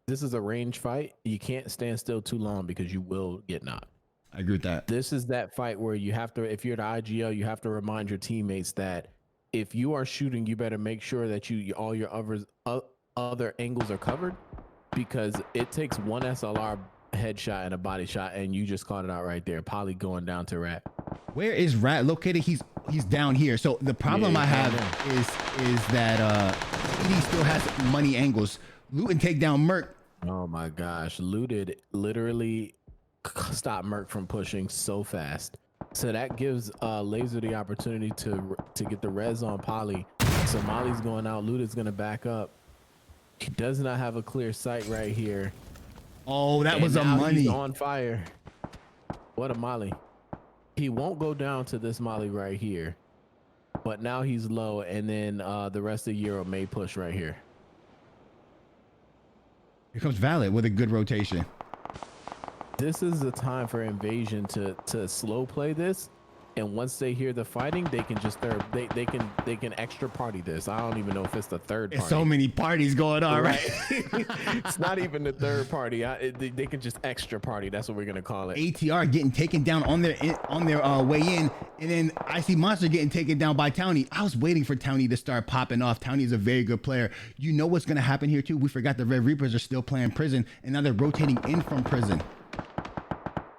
is a range fight. You can't stand still too long because you will get knocked. I agree with that. This is that fight where you have to, if you're the IGL, you have to remind your teammates that if you are shooting, you better make sure that all your other angles are covered, because it takes one SLR headshot and a body shot, and you just called it out right there. Poly going down to Rat. Where is Rat located? He's down here. So the problem I have is that he still has money angles. Loot and take down Merc. Oh my gosh, Looted literally stop Merc from pushing so fast, so that gives Laser the opportunity to get the res on Poly. So Molly's going out. Looted's gonna back up. He does not have a clear sight right here. Oh, that was a money. He's on fire. What a Molly. He won't go down to this Molly right here, but now he's low, and then the rest of Euro may push right here. Here comes Valid with a good rotation. This is the time for Invasion to slow play this, and once they hear the fighting, they can just they can extra party this. I don't even know if it's the third party. There's so many parties going on, right? It's not even the third party. They can just extra party. That's what we're gonna call it. ATR getting taken down on their way in, and then I see Monster getting taken down by Townie. I was waiting for Townie to start popping off. Townie is a very good player. You know what's gonna happen here too? We forgot the Red Reapers are still playing prison, and now they're rotating in from prison.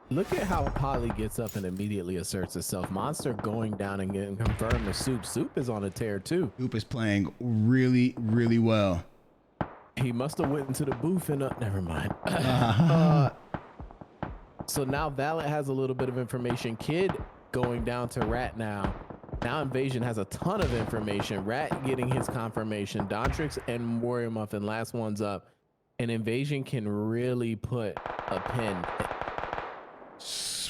Look at how Poly gets up and immediately asserts itself. Monster going down and getting confirmed to Soup. Soup is on a tear too. Soup is playing really, really well. He must have went into the booth and never mind. So now Valid has a little bit of information. Kid going down to Rat now. Now Invasion has a ton of information. Rat getting his confirmation. Dontrix and Warrior Muffin, last one's up. And Invasion can really put a pin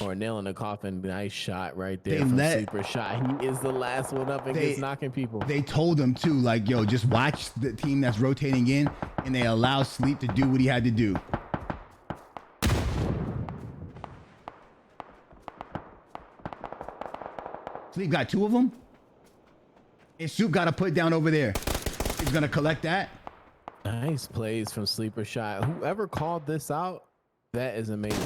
or a nail in the coffin. Nice shot right there from Sleeper Shot. He is the last one up and gets knocking people. They told him too, like, yo, just watch the team that's rotating in, and they allow Sleep to do what he had to do. Sleep got 2 of them. And Soup got to put down over there. He's going to collect that. Nice plays from Sleeper Shot. Whoever called this out, that is amazing.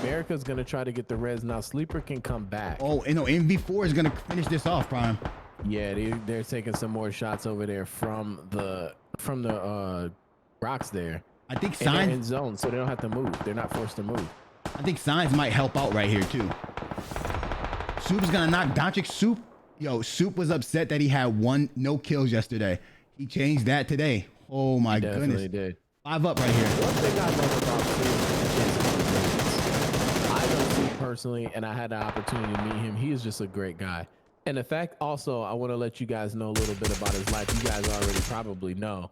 America's going to try to get the res. Now Sleeper can come back. Oh, and no, MV4 is going to finish this off, Prime. Yeah, they're taking some more shots over there from the rocks there. I think and they're in Signs zone, so they don't have to move. They're not forced to move. I think Signs might help out right here too. Soup is gonna knock Doncic. Soup was upset that he had no kills yesterday. He changed that today. Oh my goodness. Did. 5 up right here. One thing I love about Soup is I know Soup personally, and I had the opportunity to meet him. He is just a great guy. And the fact also, I want to let you guys know a little bit about his life. You guys already probably know.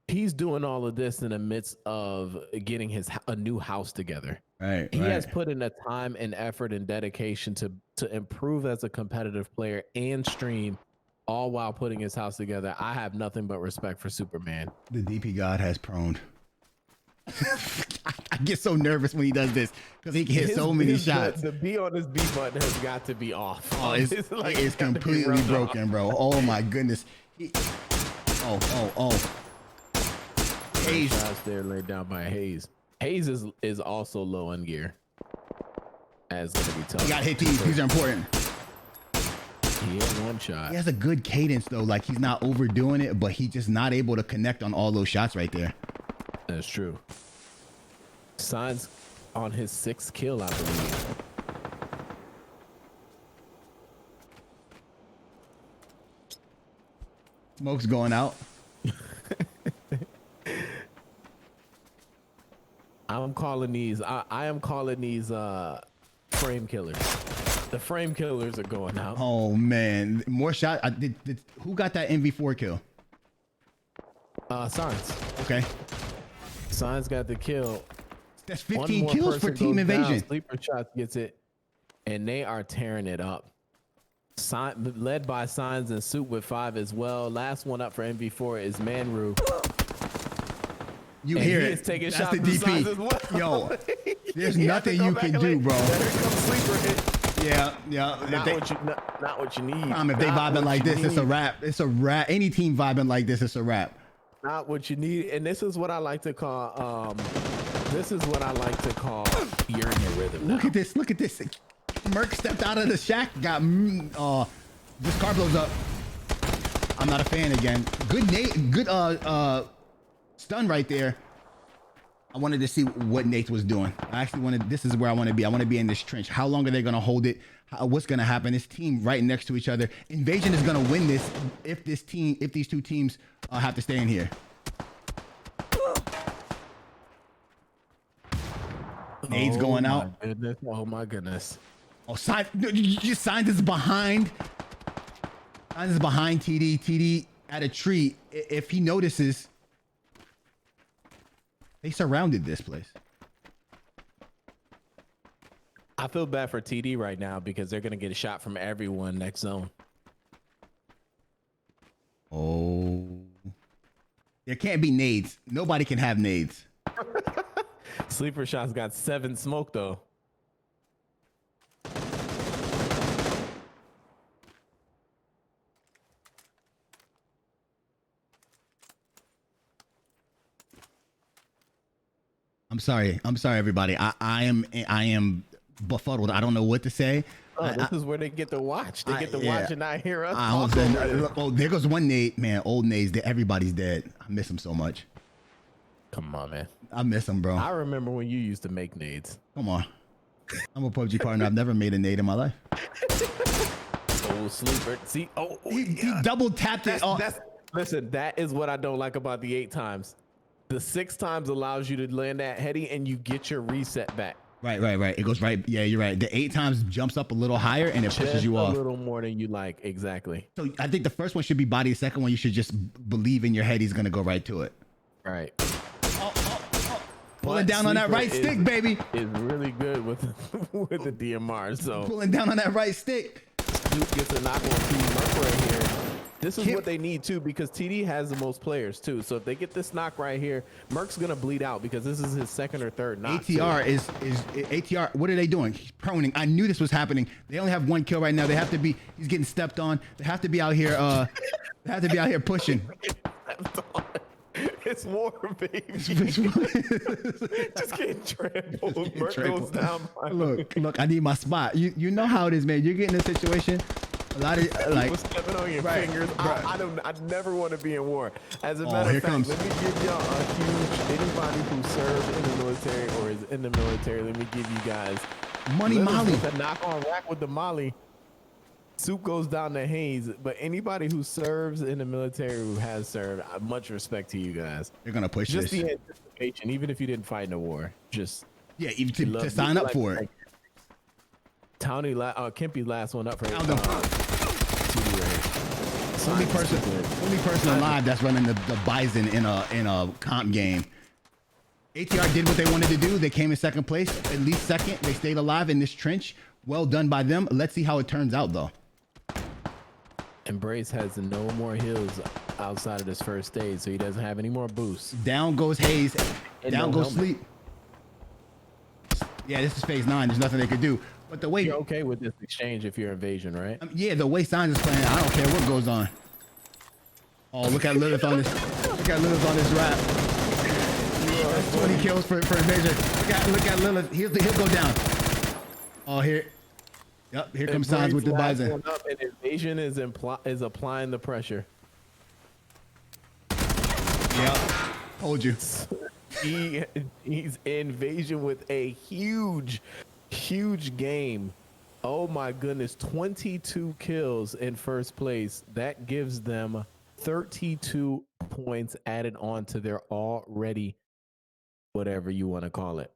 He's doing all of this in the midst of getting a new house together. Right. He has put in the time and effort and dedication to improve as a competitive player and stream, all while putting his house together. I have nothing but respect for Superman. The DP God has proned. I get so nervous when he does this because he can hit so many shots. The B on his B button has got to be off. Oh, it's completely broken, bro. Oh my goodness. Hayes. Shots there laid down by Hayes. Hayes is also low on gear. That's gonna be tough. You got hit these. These are important. He had 1 shot. He has a good cadence though. Like he's not overdoing it, but he's just not able to connect on all those shots right there. That's true. Signs on his 6th kill, I believe. Smoke's going out. I'm calling these. I am calling these frame killers. The frame killers are going out. Oh man, more shot. Who got that MV4 kill? Signs. Okay. Signs got the kill. That's 15 kills for Team Invasion. Sleeper Shots gets it, and they are tearing it up. Led by Signs and Soup with 5 as well. Last one up for MV4 is Manru. You hear it. Taking That's shots the DP. as well. Yo, there's nothing you can do, bro. Yeah. Not what you need. If they vibing like this, it's a wrap. It's a wrap. Any team vibing like this, it's a wrap. Not what you need. And this is what I like to call you're in your rhythm now. Look at this. Look at this. Merc stepped out of the shack. Got this car blows up. I'm not a fan again. Good stun right there. I wanted to see what Nate was doing. I actually wanted. This is where I want to be. I want to be in this trench. How long are they gonna hold it? What's gonna happen? This team right next to each other. Invasion is gonna win this if these 2 teams have to stay in here. Nade's going out. Oh my goodness. Oh, Signs is behind. Signs is behind TD. TD at a tree. If he notices, they surrounded this place. I feel bad for TD right now because they're gonna get a shot from everyone next zone. Oh, there can't be nades. Nobody can have nades. Sleeper Shots got 7 smoke though. I'm sorry, everybody. I am befuddled. I don't know what to say. This is where they get to watch. They get to watch and not hear us. Oh, there goes one nade, man. Old nades. Everybody's dead. I miss him so much. Come on, man. I miss him, bro. I remember when you used to make nades. Come on. I'm a PUBG partner. I've never made a nade in my life. Oh, Sleeper. See, he double tapped it. Listen, that is what I don't like about the 8 times. The 6 times allows you to land that heady and you get your reset back. Right. It goes right. Yeah, you're right. The 8 times jumps up a little higher and it pushes you off. A little more than you like. Exactly. So I think the first one should be body. The second one, you should just believe in your head he's going to go right to it. Right. Pulling down on that right stick, baby. Is really good with the DMR. So pulling down on that right stick. Snoop gets a knock on Team Merc right here. This is what they need too, because TD has the most players too. So if they get this knock right here, Merc's gonna bleed out because this is his second or third knock. ATR is ATR. What are they doing? He's proning. I knew this was happening. They only have one kill right now. They have to be. He's getting stepped on. They have to be out here. They have to be out here pushing. It's war, baby. Just getting trampled. Merc goes down. Look. I need my spot. You know how it is, man. You're getting in a situation. A lot of like stepping on your fingers. I never want to be in war. As a matter of fact, comes. let me give y'all a huge, anybody who served in the military or is in the military, let me give you guys money Molly. The knock on rack with the Molly. Soup goes down to Hayes, but anybody who serves in the military, who has served, much respect to you guys. They're gonna push just this. The anticipation, even if you didn't fight in the war, just even to sign up for it. Tony, Kempy's last one up for only person alive that's running the Bison in a comp game. ATR did what they wanted to do. They came in second place, at least second. They stayed alive in this trench. Well done by them. Let's see how it turns out though. Embrace has no more heals outside of this first stage, so he doesn't have any more boosts. Down goes Hayes. Down goes Sleep. Yeah, this is phase 9. There's nothing they could do. But the way you're okay with this exchange if you're Invasion, right? Yeah, the way Signs is playing, I don't care what goes on. Oh, look at Lilith on this. Look at Lilith on this rap. That's 20 kills for Invasion. Look at Lilith. He'll go down. Oh, here. Yep, here comes Signs with the Bison. And Invasion is applying the pressure. Yep. Told you. He's Invasion with a huge game. Oh my goodness, 22 kills in first place. That gives them 32 points added on to their already whatever you want to call it.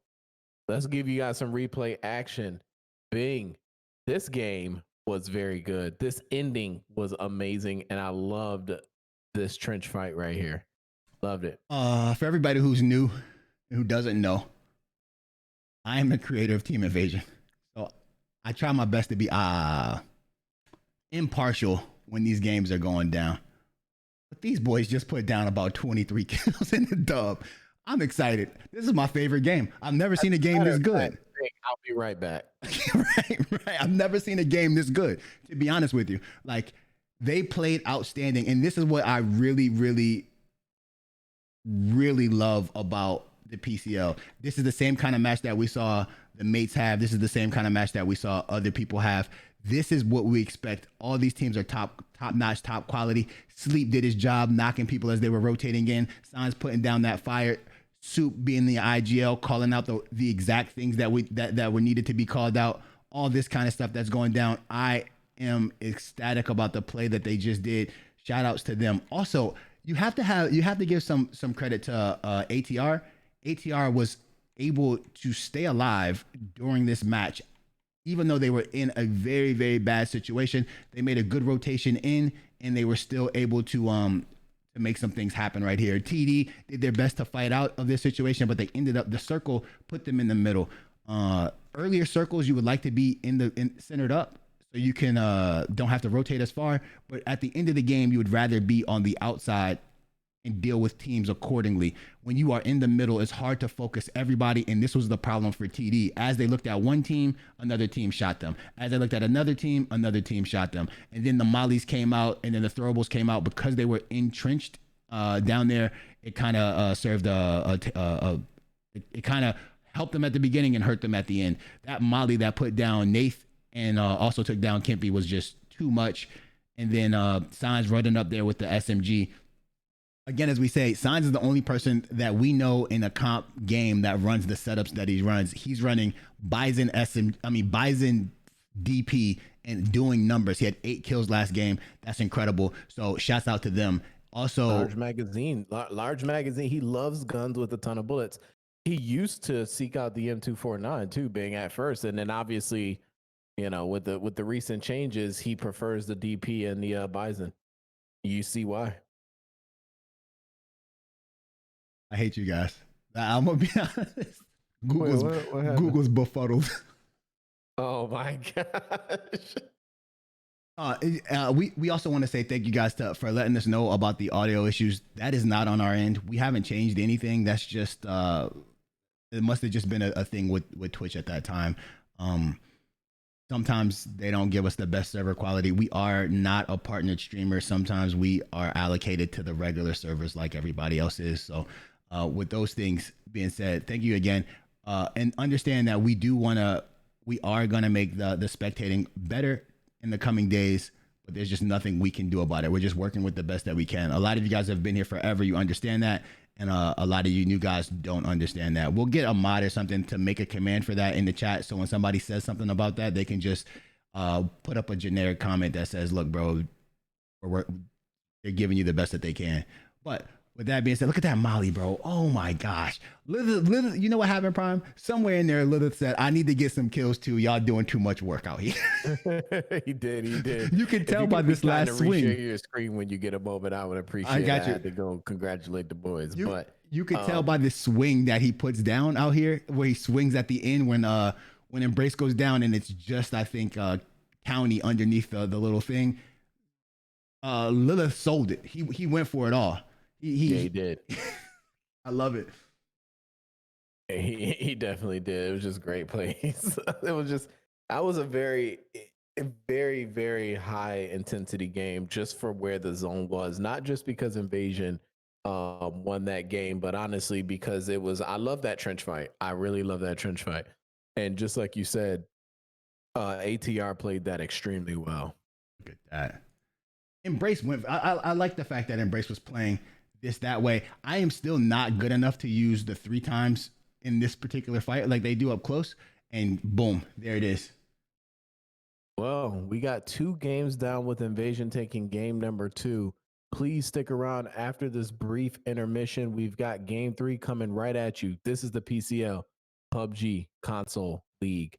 Let's give you guys some replay action. Bing. This game was very good. This ending was amazing, and I loved this trench fight right here. Loved it. For everybody who's new, who doesn't know, I am the creator of Team Invasion. So I try my best to be impartial when these games are going down. But these boys just put down about 23 kills in the dub. I'm excited. This is my favorite game. I've never seen a game this good. I'll be right back. right. I've never seen a game this good, to be honest with you. Like, they played outstanding. And this is what I really, really, really love about the PCL. This is the same kind of match that we saw the mates have. This is the same kind of match that we saw other people have. This is what we expect. All these teams are top notch, top quality. Sleep did his job, knocking people as they were rotating in. Signs putting down that fire. Soup being the IGL, calling out the exact things that were needed to be called out. All this kind of stuff that's going down. I am ecstatic about the play that they just did. Shout outs to them. Also, you have to give some credit to ATR. ATR was able to stay alive during this match, even though they were in a very, very bad situation. They made a good rotation in, and they were still able to make some things happen right here. TD did their best to fight out of this situation, but they ended up, the circle put them in the middle. Earlier circles, you would like to be centered up so you can don't have to rotate as far. But at the end of the game, you would rather be on the outside and deal with teams accordingly. When you are in the middle, it's hard to focus everybody, and this was the problem for TD. As they looked at one team, another team shot them. As they looked at another team shot them. And then the mollies came out, and then the throwables came out. Because they were entrenched down there, it kind of served it kind of helped them at the beginning and hurt them at the end. That molly that put down Nath and also took down Kempy was just too much. And then Signs running up there with the SMG. Again, as we say, Signs is the only person that we know in a comp game that runs the setups that he runs. He's running Bison DP and doing numbers. He had 8 kills last game. That's incredible. So shouts out to them. Also, large magazine. He loves guns with a ton of bullets. He used to seek out the M249 too, being at first, and then obviously, with the recent changes, he prefers the DP and the Bison. You see why? I hate you guys. I'm gonna be honest. Google's befuddled. Oh my gosh. We also want to say thank you guys for letting us know about the audio issues. That is not on our end. We haven't changed anything. That's just it must have just been a thing with Twitch at that time. Um, Sometimes they don't give us the best server quality. We are not a partnered streamer. Sometimes we are allocated to the regular servers like everybody else is. So, with those things being said, thank you again, and understand that we are gonna make the spectating better in the coming days. But there's just nothing we can do about it. We're just working with the best that we can. A lot of you guys have been here forever. You understand that. And a lot of you new guys don't understand that. We'll get a mod or something to make a command for that in the chat. So when somebody says something about that, they can just put up a generic comment that says, look, bro, they're giving you the best that they can. But with that being said, look at that Molly, bro. Oh my gosh. Lilith, you know what happened, Prime? Somewhere in there, Lilith said, I need to get some kills too. Y'all doing too much work out here. He did. You can tell by this last swing. Share your screen when you get a moment. I would appreciate it. I had to go congratulate the boys. But you could tell by the swing that he puts down out here, where he swings at the end when Embrace goes down, and it's just, I think, County underneath the little thing. Lilith sold it. He went for it all. He did. I love it. He definitely did. It was just great plays. That was a very, very high intensity game just for where the zone was. Not just because Invasion won that game, but honestly because I love that trench fight. I really love that trench fight. And just like you said, ATR played that extremely well. Look at that. Embrace went. I like the fact that Embrace was playing this that way. I am still not good enough to use the 3 times in this particular fight like they do up close, and boom, there it is. Well, we got 2 games down with Invasion taking game number 2. Please stick around after this brief intermission. We've got game 3 coming right at you. This is the PCL PUBG Console League.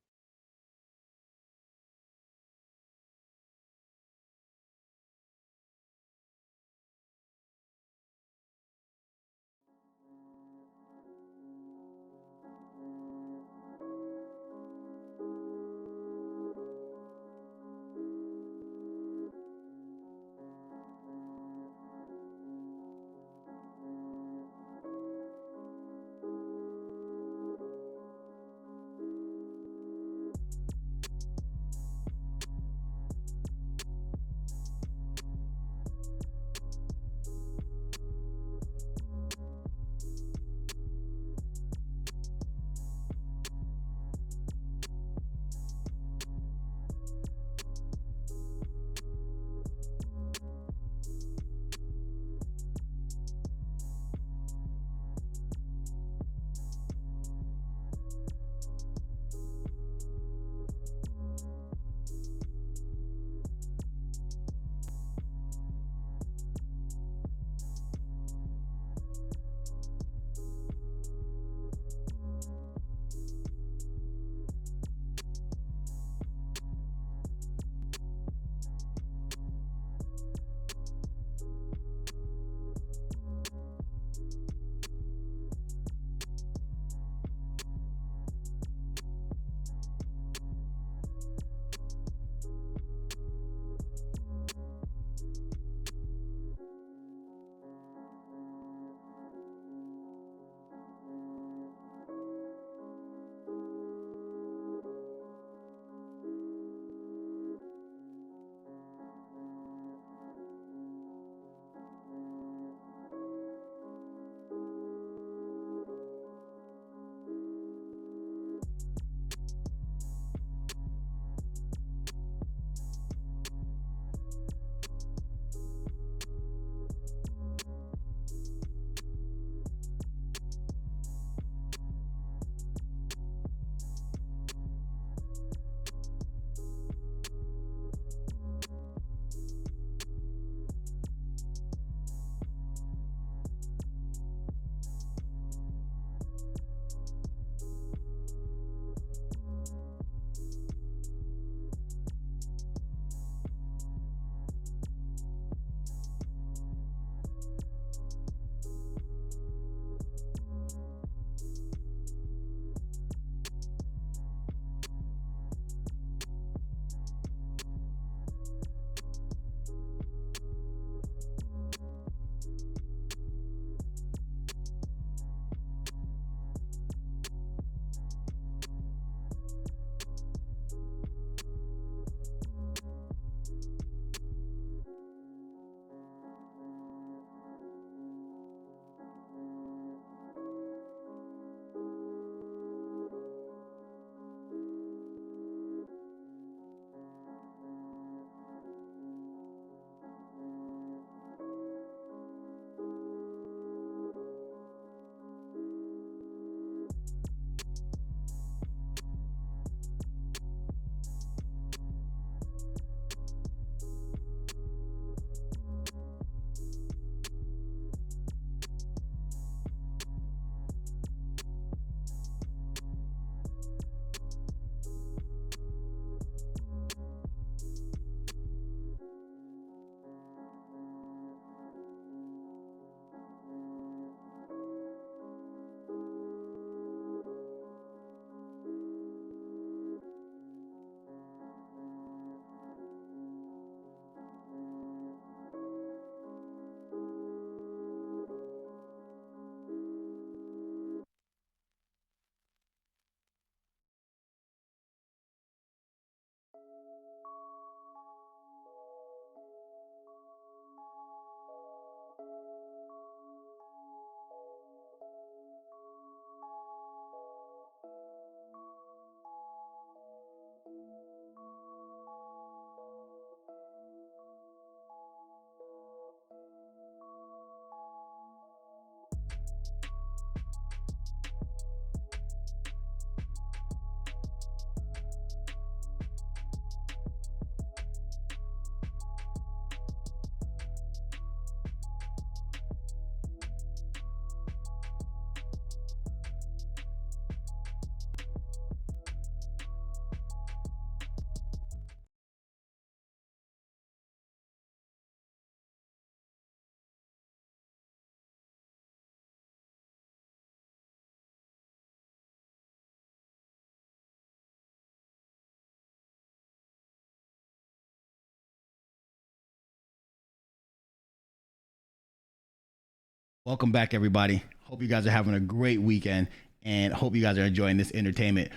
Welcome back, everybody. Hope you guys are having a great weekend and hope you guys are enjoying this entertainment.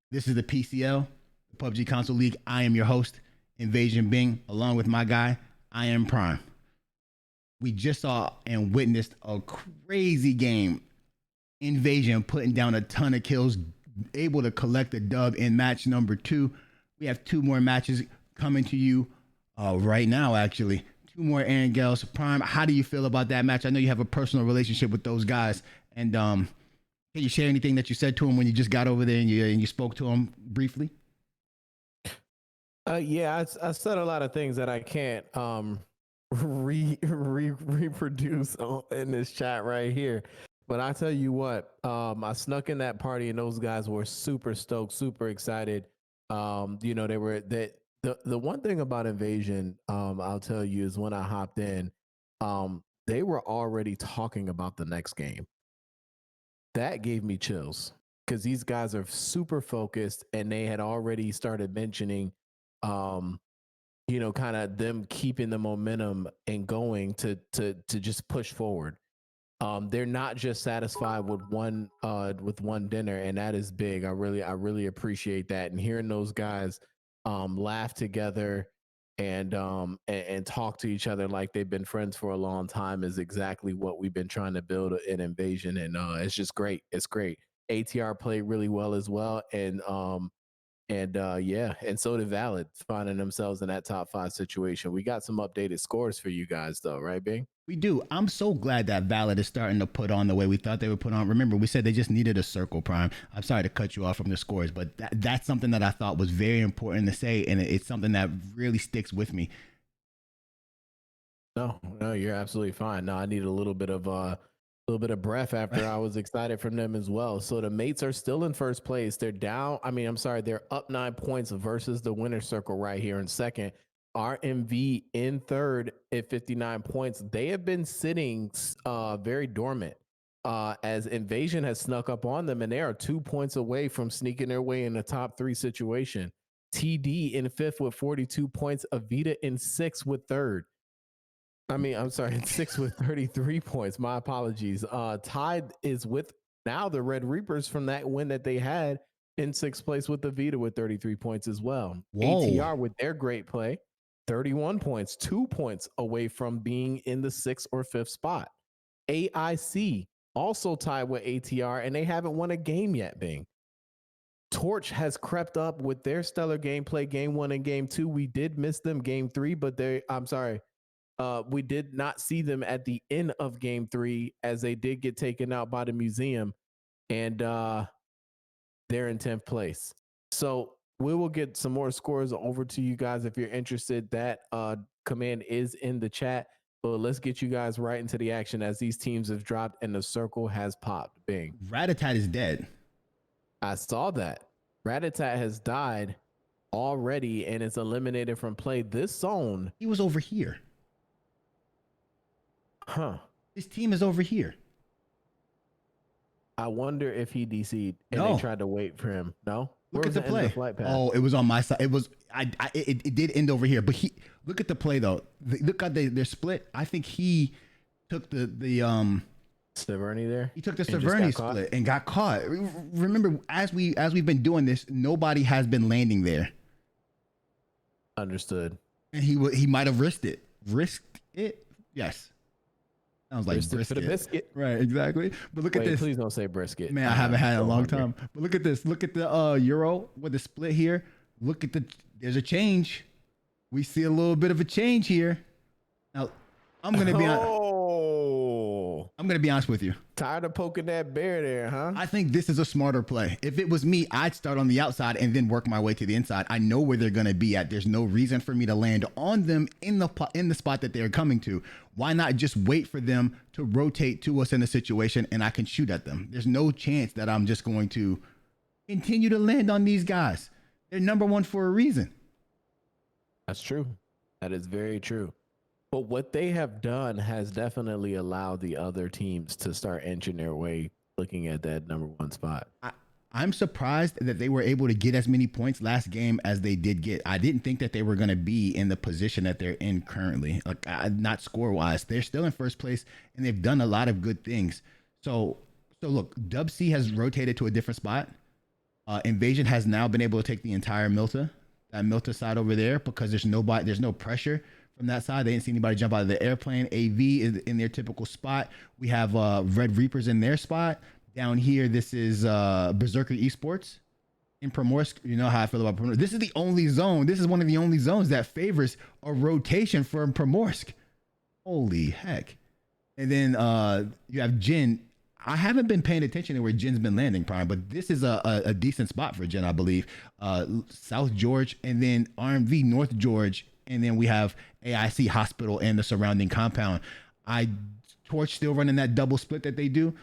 This is the PCL, the PUBG Console League. I am your host, Invasion Bing, along with my guy, I Am Prime. We just saw and witnessed a crazy game. Invasion putting down a ton of kills, able to collect a dub in match number 2. We have 2 more matches coming to you right now, actually. 2 more Angels. Prime, how do you feel about that match? I know you have a personal relationship with those guys. And can you share anything that you said to him when you just got over there and you spoke to him briefly? Yeah, I said a lot of things that I can't reproduce in this chat right here. But I tell you what, I snuck in that party and those guys were super stoked, super excited. You know, the one thing about Invasion, I'll tell you, is when I hopped in, they were already talking about the next game. That gave me chills because these guys are super focused and they had already started mentioning, you know, kind of them keeping the momentum and going to just push forward. They're not just satisfied with one dinner, and that is big. I really appreciate that. And hearing those guys laugh together and talk to each other like they've been friends for a long time is exactly what we've been trying to build in Invasion. And it's just great. It's great. ATR played really well as well, and yeah, and so did Valid, finding themselves in that top 5 situation. We got some updated scores for you guys though, right, Bing? We do. I'm so glad that Valid is starting to put on the way we thought they would put on. Remember, we said they just needed a circle, Prime. I'm sorry to cut you off from the scores, but that's something that I thought was very important to say, and it's something that really sticks with me. No, you're absolutely fine. No, I need a little bit of breath after I was excited from them as well. So the mates are still in first place. They're down. I mean, I'm sorry, they're up 9 points versus the winner circle right here in second. RMV in third at 59 points. They have been sitting very dormant as Invasion has snuck up on them, and they are 2 points away from sneaking their way in the top 3 situation. TD in fifth with 42 points. Avita in sixth with third. I mean, I'm sorry, in sixth with 33 points. My apologies. Tied is with now the Red Reapers from that win that they had in 6th place with Avita with 33 points as well. Whoa. ATR with their great play, 31 points, 2 points away from being in the 6th or 5th spot. AIC also tied with ATR, and they haven't won a game yet, Bing. Torch has crept up with their stellar gameplay, game 1 and game 2. We did miss them game 3, but we did not see them at the end of game 3 as they did get taken out by the museum, and they're in 10th place. So we will get some more scores over to you guys if you're interested. That command is in the chat, but let's get you guys right into the action as these teams have dropped and the circle has popped. Bing. Ratatat is dead. I saw that. Ratatat has died already and is eliminated from play. This zone. He was over here. Huh. His team is over here. I wonder if he DC'd and they tried to wait for him. No? Look at the play. Oh, it was on my side. It was it did end over here, but look at the play though. Look how they're split. I think he took the Severny there. He took the Severny split and got caught. Remember, as we've been doing this, nobody has been landing there. Understood. And he might have risked it. Risked it? Yes. Sounds like Brisket for the biscuit. Right, exactly. But look at this. Please don't say brisket. Man, I haven't had it in a long time. But look at this. Look at the Euro with the split here. Look at there's a change. We see a little bit of a change here. Now, I'm gonna be I'm gonna be honest with you. Tired of poking that bear there, huh? I think this is a smarter play. If it was me, I'd start on the outside and then work my way to the inside. I know where they're gonna be at. There's no reason for me to land on them in the spot that they're coming to. Why not just wait for them to rotate to us in a situation and I can shoot at them? There's no chance that I'm just going to continue to land on these guys. They're number one for a reason. That's true. That is very true. But what they have done has definitely allowed the other teams to start inching their way, looking at that number one spot. I'm surprised that they were able to get as many points last game as they did get. I didn't think that they were going to be in the position that they're in currently, like not score wise. They're still in first place and they've done a lot of good things. So look, Dub C has rotated to a different spot. Invasion has now been able to take the entire Milta side over there because there's no pressure from that side. They didn't see anybody jump out of the airplane. AV is in their typical spot. We have Red Reapers in their spot. Down here, this is Berserker Esports in Primorsk. You know how I feel about Primorsk. This is the only zone. This is one of the only zones that favors a rotation from Primorsk. Holy heck. And then you have Jin. I haven't been paying attention to where Jin's been landing, Prime, but this is a decent spot for Jin, I believe. South George, and then RMV North George, and then we have AIC Hospital and the surrounding compound. Torch still running that double split that they do.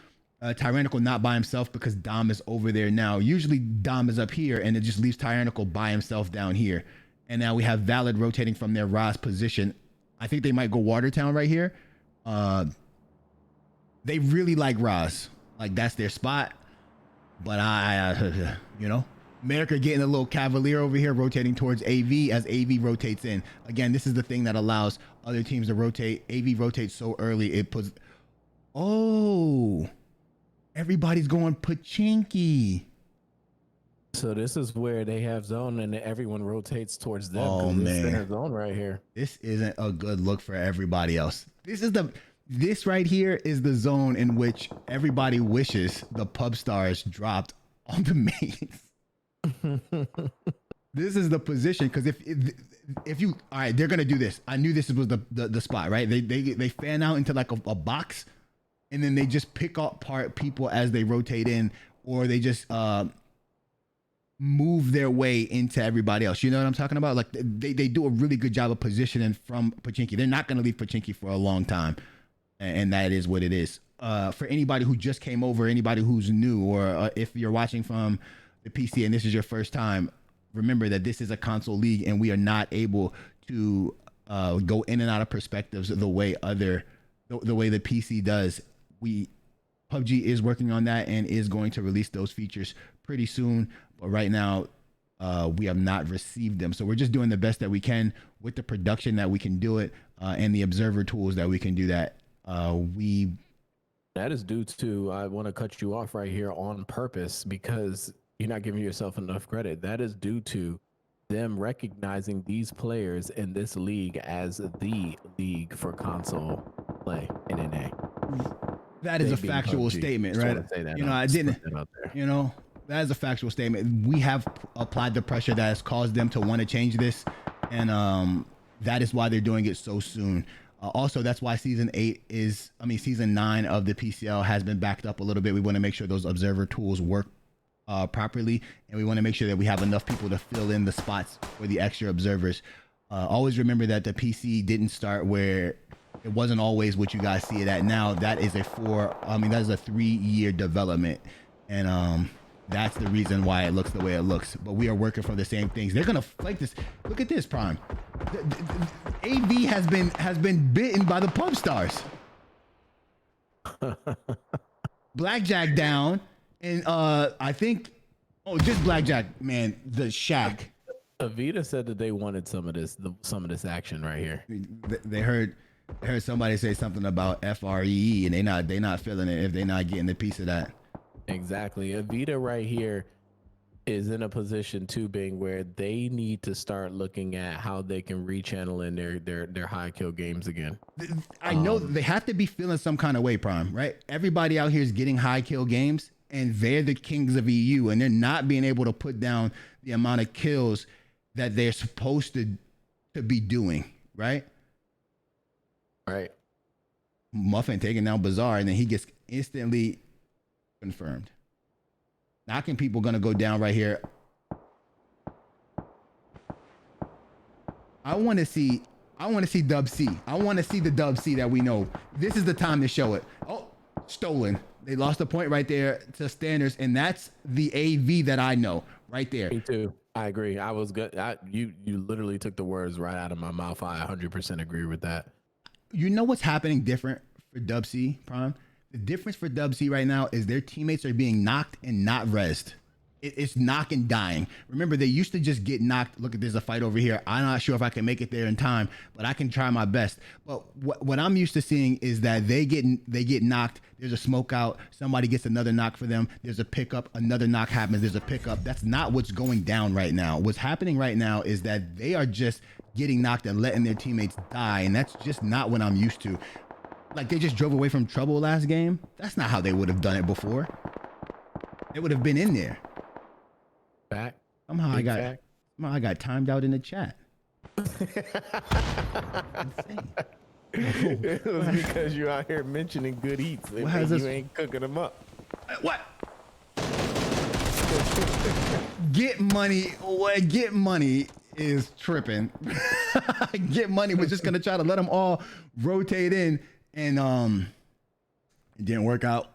Tyrannical not by himself because Dom is over there now. Usually Dom is up here, and it just leaves Tyrannical by himself down here. And now we have Valid rotating from their Roz position. I think they might go Watertown right here. They really like Roz. Like, that's their spot. But America getting a little cavalier over here, rotating towards AV as AV rotates in. Again, this is the thing that allows other teams to rotate. AV rotates so early, it puts... Oh, everybody's going Pachinki. So this is where they have zone and everyone rotates towards them. Oh, man. This zone right here. This isn't a good look for everybody else. This right here is the zone in which everybody wishes the pub stars dropped on the mains. This is the position, because if you, all right, they're gonna do this. I knew this was the spot, right? They fan out into like a box, and then they just pick apart people as they rotate in, or they just move their way into everybody else. You know what I'm talking about? Like they do a really good job of positioning from Pachinki. They're not gonna leave Pachinki for a long time. And that is what it is. For anybody who just came over, anybody who's new, or if you're watching from the PC and this is your first time, remember that this is a console league and we are not able to go in and out of perspectives the way the PC does. PUBG is working on that and is going to release those features pretty soon. But right now, we have not received them. So we're just doing the best that we can with the production that we can do it and the observer tools that we can do that. That is due to, I want to cut you off right here on purpose because you're not giving yourself enough credit. That is due to them recognizing these players in this league as the league for console play in NA. That is a factual statement, right? I didn't, that is a factual statement. We have applied the pressure that has caused them to want to change this. And that is why they're doing it so soon. Also, that's why season 9 of the PCL has been backed up a little bit. We want to make sure those observer tools work properly, and we want to make sure that we have enough people to fill in the spots for the extra observers. Always remember that the PC didn't start where it wasn't always what you guys see it at now. That is a 3-year development, and that's the reason why it looks the way it looks. But we are working for the same things. They're gonna like this. Look at this, Prime. AV has been bitten by the pub stars. Blackjack down, and I think just Blackjack, man. The Shack. Avita said that they wanted some of this action right here. They heard somebody say something about FREE, and they not feeling it if they not getting a piece of that. Exactly. Avita right here is in a position too, being where they need to start looking at how they can rechannel in their high kill games again. I know they have to be feeling some kind of way, Prime, right? Everybody out here is getting high kill games, and they're the kings of EU, and they're not being able to put down the amount of kills that they're supposed to be doing, right? Right. Muffin taking down Bazaar, and then he gets instantly confirmed. Knocking people gonna go down right here. I want to see Dub C. I want to see the Dub C that we know. This is the time to show it. Oh, stolen. They lost a point right there to Standards, and that's the AV that I know right there. Me too. I agree. I was good. You literally took the words right out of my mouth. I 100% agree with that. You know what's happening different for Dub C, Prime? The difference for Dub C right now is their teammates are being knocked and not rezzed. It's knock and dying. Remember, they used to just get knocked. Look, there's a fight over here. I'm not sure if I can make it there in time, but I can try my best. But what I'm used to seeing is that they get knocked. There's a smoke out. Somebody gets another knock for them. There's a pickup. Another knock happens. There's a pickup. That's not what's going down right now. What's happening right now is that they are just getting knocked and letting their teammates die, and that's just not what I'm used to. Like, they just drove away from trouble last game. That's not how they would have done it before. They would have been in there. Back. Somehow I got timed out in the chat. Insane. It was because you're out here mentioning good eats. You ain't cooking them up. What? Get money. What? Get money is tripping. Get money was just gonna try to let them all rotate in, and it didn't work out.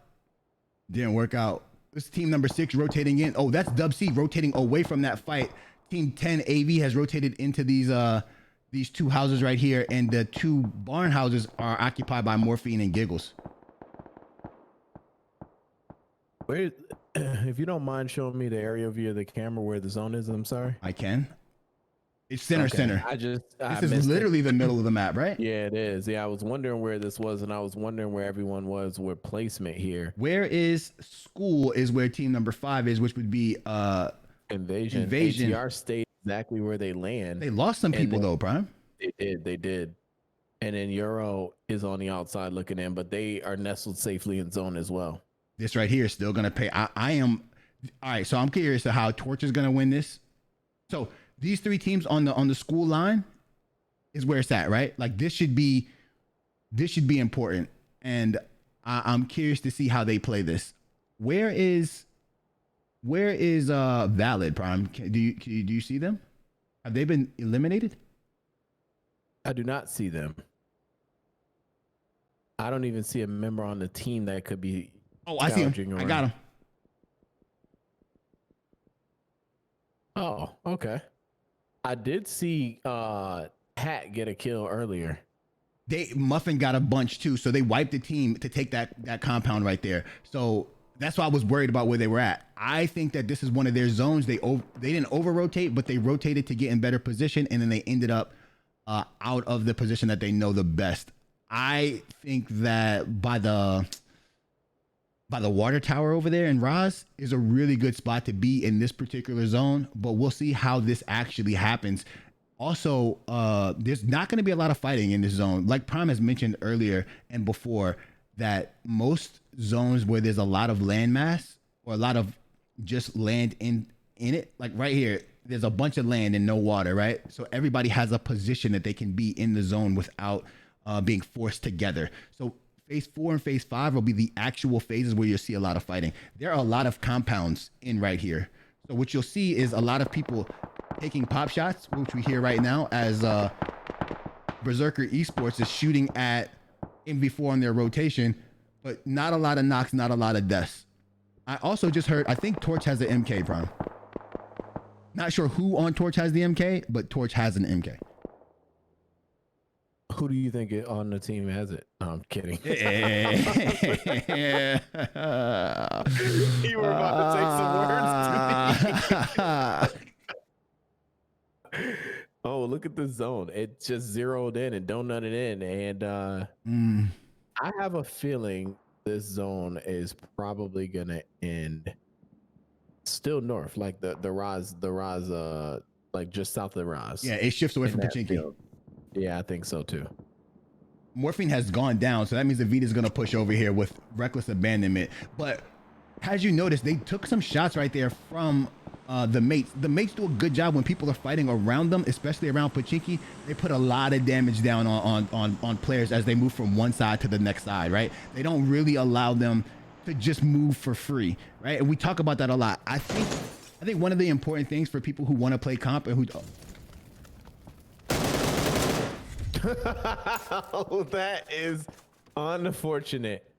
Didn't work out. This is team number 6 rotating in. Oh, that's Dub C rotating away from that fight. Team 10 AV has rotated into these two houses right here, and the 2 barn houses are occupied by Morphine and Giggles. Where, if you don't mind showing me the area view of the camera where the zone is, I'm sorry. I can. It's center. This is literally the middle of the map, right? Yeah, it is. Yeah, I was wondering where this was, and I was wondering where everyone was with placement here. Where is school is where team number 5 is, which would be Invasion. ATR stayed exactly where they land. They lost some people though, Prime. They did. And then Euro is on the outside looking in, but they are nestled safely in zone as well. This right here is still gonna pay. I am all right. So I'm curious to how Torch is gonna win this. So these 3 teams on the school line is where it's at, right? Like this should be important, and I'm curious to see how they play this. Where is Valid, Prime? Do you see them? Have they been eliminated? I do not see them. I don't even see a member on the team that could be. Oh, I see him. I got him. Oh, okay. I did see Hat get a kill earlier. Muffin got a bunch too, so they wiped the team to take that compound right there. So that's why I was worried about where they were at. I think that this is one of their zones. They didn't over rotate, but they rotated to get in better position, and then they ended up out of the position that they know the best. I think that by the water tower over there in Raz is a really good spot to be in this particular zone, but we'll see how this actually happens. Also, there's not going to be a lot of fighting in this zone. Like Prime has mentioned earlier and before, that most zones where there's a lot of land mass or a lot of just land in it, like right here, there's a bunch of land and no water, right? So everybody has a position that they can be in the zone without being forced together. So phase 4 and phase 5 will be the actual phases where you'll see a lot of fighting. There are a lot of compounds in right here. So what you'll see is a lot of people taking pop shots, which we hear right now as Berserker Esports is shooting at MV4 on their rotation, but not a lot of knocks, not a lot of deaths. I also just heard, I think Torch has an MK, Prime. Not sure who on Torch has the MK, but Torch has an MK. Who do you think on the team has it? No, I'm kidding. You were about to take some words to me. Oh, look at the zone. It just zeroed in and donutted in. And I have a feeling this zone is probably going to end Still north, like the Raz, like just south of the Raz. Yeah, it shifts away in from that Pachinki. field. Yeah, I think so too. Morphine has gone down, so that means the Vita's gonna push over here with reckless abandonment. But as you notice, they took some shots right there from the mates. The mates do a good job when people are fighting around them, especially around Pachinki. They put a lot of damage down on players as they move from one side to the next side, right? They don't really allow them to just move for free, right? And we talk about that a lot. I think one of the important things for people who want to play comp and who Oh, that is unfortunate.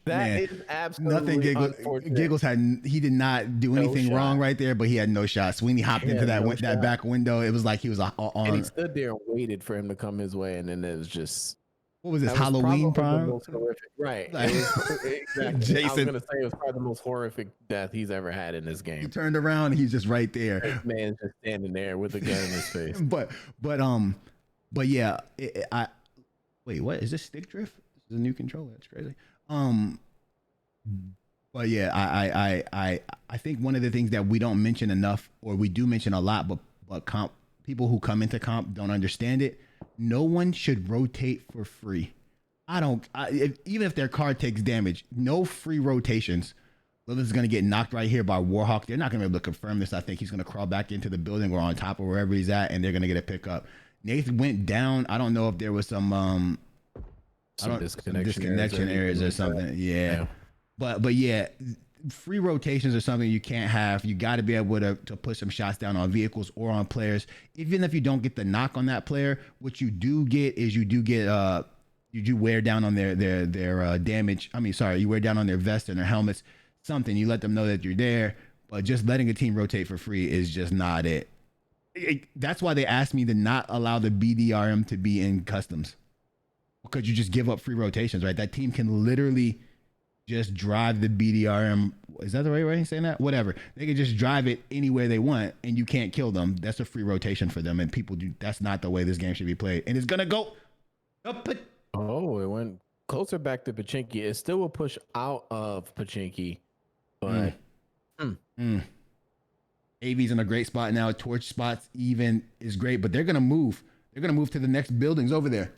That Man, is absolutely unfortunate. Giggles he did not do anything wrong right there, but he had no shot. Sweeney hopped into that back window. It was like he was on. And he stood there and waited for him to come his way, and then it was just. What was this, Halloween Prime? Right. Like, exactly. Jason. I was gonna say it was probably the most horrific death he's ever had in this game. He turned around and he's just right there. This man's just standing there with a gun in his face. But yeah, wait, what is this? Stick drift? This is a new controller. That's crazy. But yeah, I think one of the things that we don't mention enough, or we do mention a lot, but people who come into comp don't understand it. No one should rotate for free. Even if their card takes damage, no free rotations. Lilith's going to get knocked right here by Warhawk. They're not going to be able to confirm this. I think he's going to crawl back into the building or on top of wherever he's at, and they're going to get a pickup. Nathan went down. I don't know if there was some disconnection areas or something. Yeah. But yeah, free rotations are something you can't have. You got to be able to put some shots down on vehicles or on players. Even if you don't get the knock on that player, what you do get is you do wear down on their damage. You wear down on their vest and their helmets. Something you let them know that you're there. But just letting a team rotate for free is just not it. That's why they asked me to not allow the BDRM to be in customs, because you just give up free rotations, right? That team can literally just drive the BDRM. Is that the right way of saying that? Whatever. They can just drive it anywhere they want and you can't kill them. That's a free rotation for them. And people do. That's not the way this game should be played. And it's going to go up. Oh, it went closer back to Pachinki. It still will push out of Pachinki, but AV's in a great spot now. Torch spots even is great, but they're going to move. They're going to move to the next buildings over there.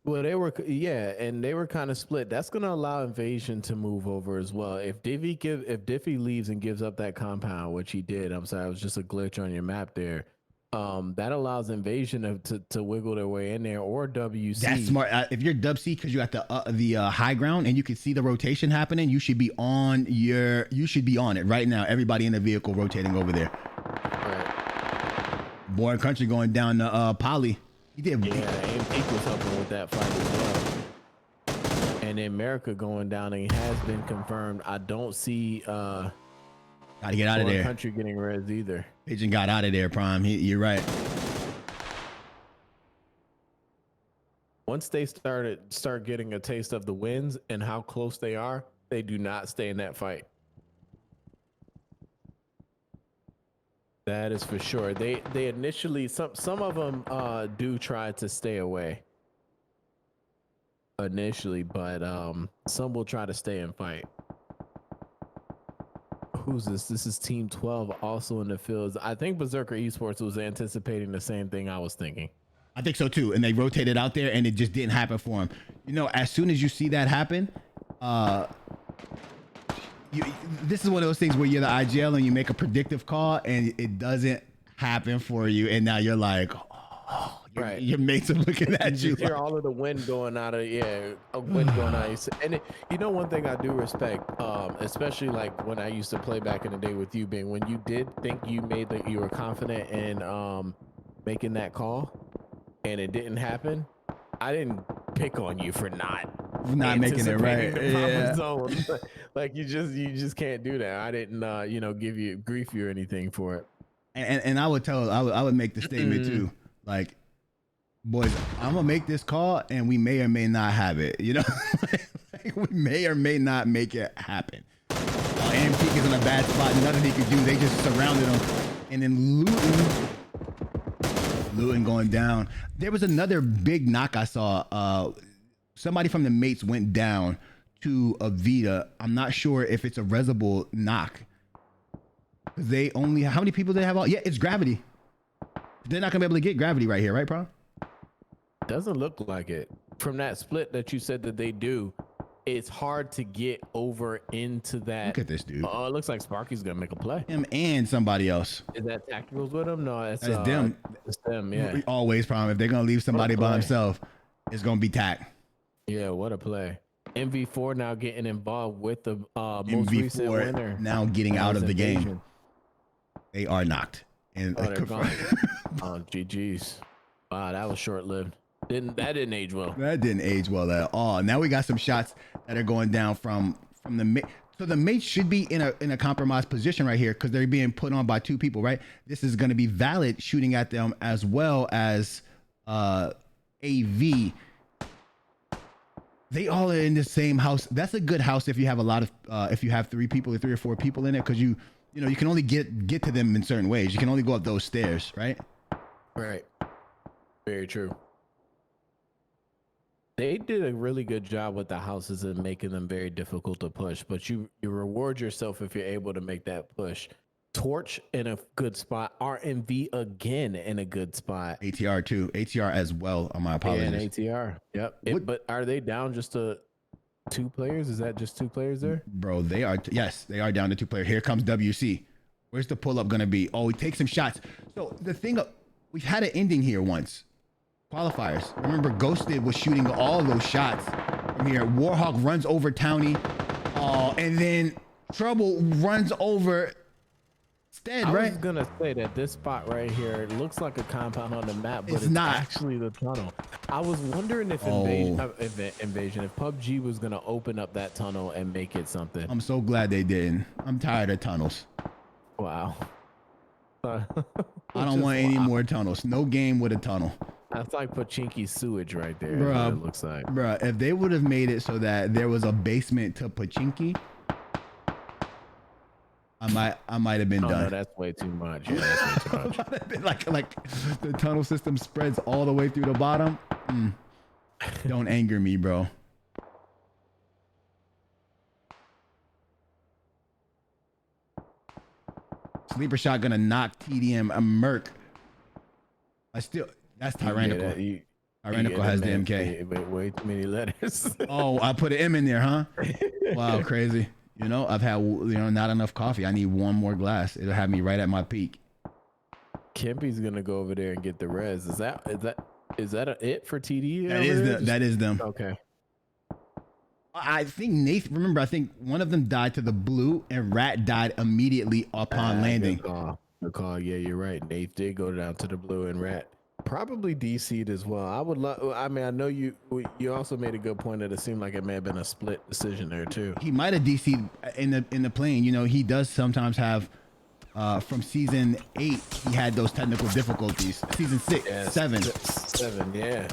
Well, they were kind of split. That's going to allow Invasion to move over as well. If Diffie leaves and gives up that compound, which he did, I'm sorry, it was just a glitch on your map there. That allows Invasion to wiggle their way in there, or WC. That's smart. If you're WC, because you're at the high ground and you can see the rotation happening, you should be on it right now. Everybody in the vehicle rotating over there. Right. Born Country going down to Poly. He did. Yeah, AMP was helping with that fight as well. And then America going down, and he has been confirmed. I don't see gotta get out of there. Country getting res either. Pigeon got out of there, Prime. You're right. Once they start getting a taste of the wins and how close they are, they do not stay in that fight. That is for sure. They initially, some of them do try to stay away initially, but some will try to stay and fight. Who's this? This is Team 12, also in the fields. I think Berserker Esports was anticipating the same thing I was thinking. I think so too. And they rotated out there and it just didn't happen for him. You know, as soon as you see that happen, this is one of those things where you're the IGL and you make a predictive call and it doesn't happen for you. And now you're like, oh, right. Your mates are looking at you. You hear all of the wind going out of, wind going out. And you know, one thing I do respect, especially like when I used to play back in the day with you, being when you did think you were confident in making that call and it didn't happen, I didn't pick on you for not making it right. Yeah. Zone. Like you just can't do that. I didn't give you grief you or anything for it. And I would make the statement too, like, boys, I'm gonna make this call and we may or may not have it, you know. Like, we may or may not make it happen. AMP is in a bad spot, nothing he could do. They just surrounded him. And then Luton going down. There was another big knock I saw. Somebody from the mates went down to Avita. I'm not sure if it's a resible knock. They only, how many people do they have all? Yeah, it's Gravity. They're not gonna be able to get Gravity right here, right, bro? Doesn't look like it. From that split that you said that they do, it's hard to get over into that. Look at this dude. Oh, it looks like Sparky's gonna make a play. Him and somebody else. Is that Tacticals with him? No, that's them. It's them, yeah. Always, problem. If they're gonna leave somebody by himself, it's gonna be Tac. Yeah, what a play. MV4 now getting involved with the most MV4 recent winner. now getting out of the game. They are knocked. And they're gone. Oh, GG's. Wow, that was short-lived. That didn't age well. That didn't age well at all. Now we got some shots that are going down from the mate. So the mate should be in a compromised position right here because they're being put on by two people, right? This is going to be Valid shooting at them as well as AV. They all are in the same house. That's a good house if you have a lot of if you have three or four people in it, because you can only get to them in certain ways. You can only go up those stairs, right? Right. Very true. They did a really good job with the houses and making them very difficult to push, but you reward yourself if you're able to make that push. Torch in a good spot. RMV again in a good spot. ATR too. ATR as well. My apologies. Yeah, and ATR. Yep. But are they down just to 2 players? Is that just 2 players there? Bro, they are. Yes, they are down to 2 players. Here comes WC. Where's the pull up going to be? Oh, he takes some shots. So the thing, we've had an ending here once. Qualifiers. Remember, Ghosted was shooting all those shots from here. Warhawk runs over Townie. And then Trouble runs over Stead, right? I was going to say that this spot right here, it looks like a compound on the map, but it's not actually the tunnel. I was wondering if Invasion, if PUBG was going to open up that tunnel and make it something. I'm so glad they didn't. I'm tired of tunnels. Wow. I don't want any more tunnels. No game with a tunnel. That's like Pachinki's sewage right there. Bruh, it looks like. Bruh, if they would have made it so that there was a basement to Pachinki, I might have been done. No, that's way too much. Yeah, that's way too much. like the tunnel system spreads all the way through the bottom. Don't anger me, bro. Sleeper shot gonna knock TDM a Merc. That's Tyrannical. Tyrannical has the MK. Way too many letters. Oh, I put an M in there, huh? Wow, crazy. I've had not enough coffee. I need one more glass. It'll have me right at my peak. Kempy's gonna go over there and get the res. Is that it for TD? That is them. Okay. I think Nathan. Remember, I think one of them died to the blue, and Rat died immediately upon landing. Good call. Yeah, you're right. Nate did go down to the blue, and Rat probably DC'd as well. I would love. I mean, I know you also made a good point that it seemed like it may have been a split decision there too. He might have DC'd in the plane. He does sometimes have. From season 8, he had those technical difficulties. Season 6, 7, yeah.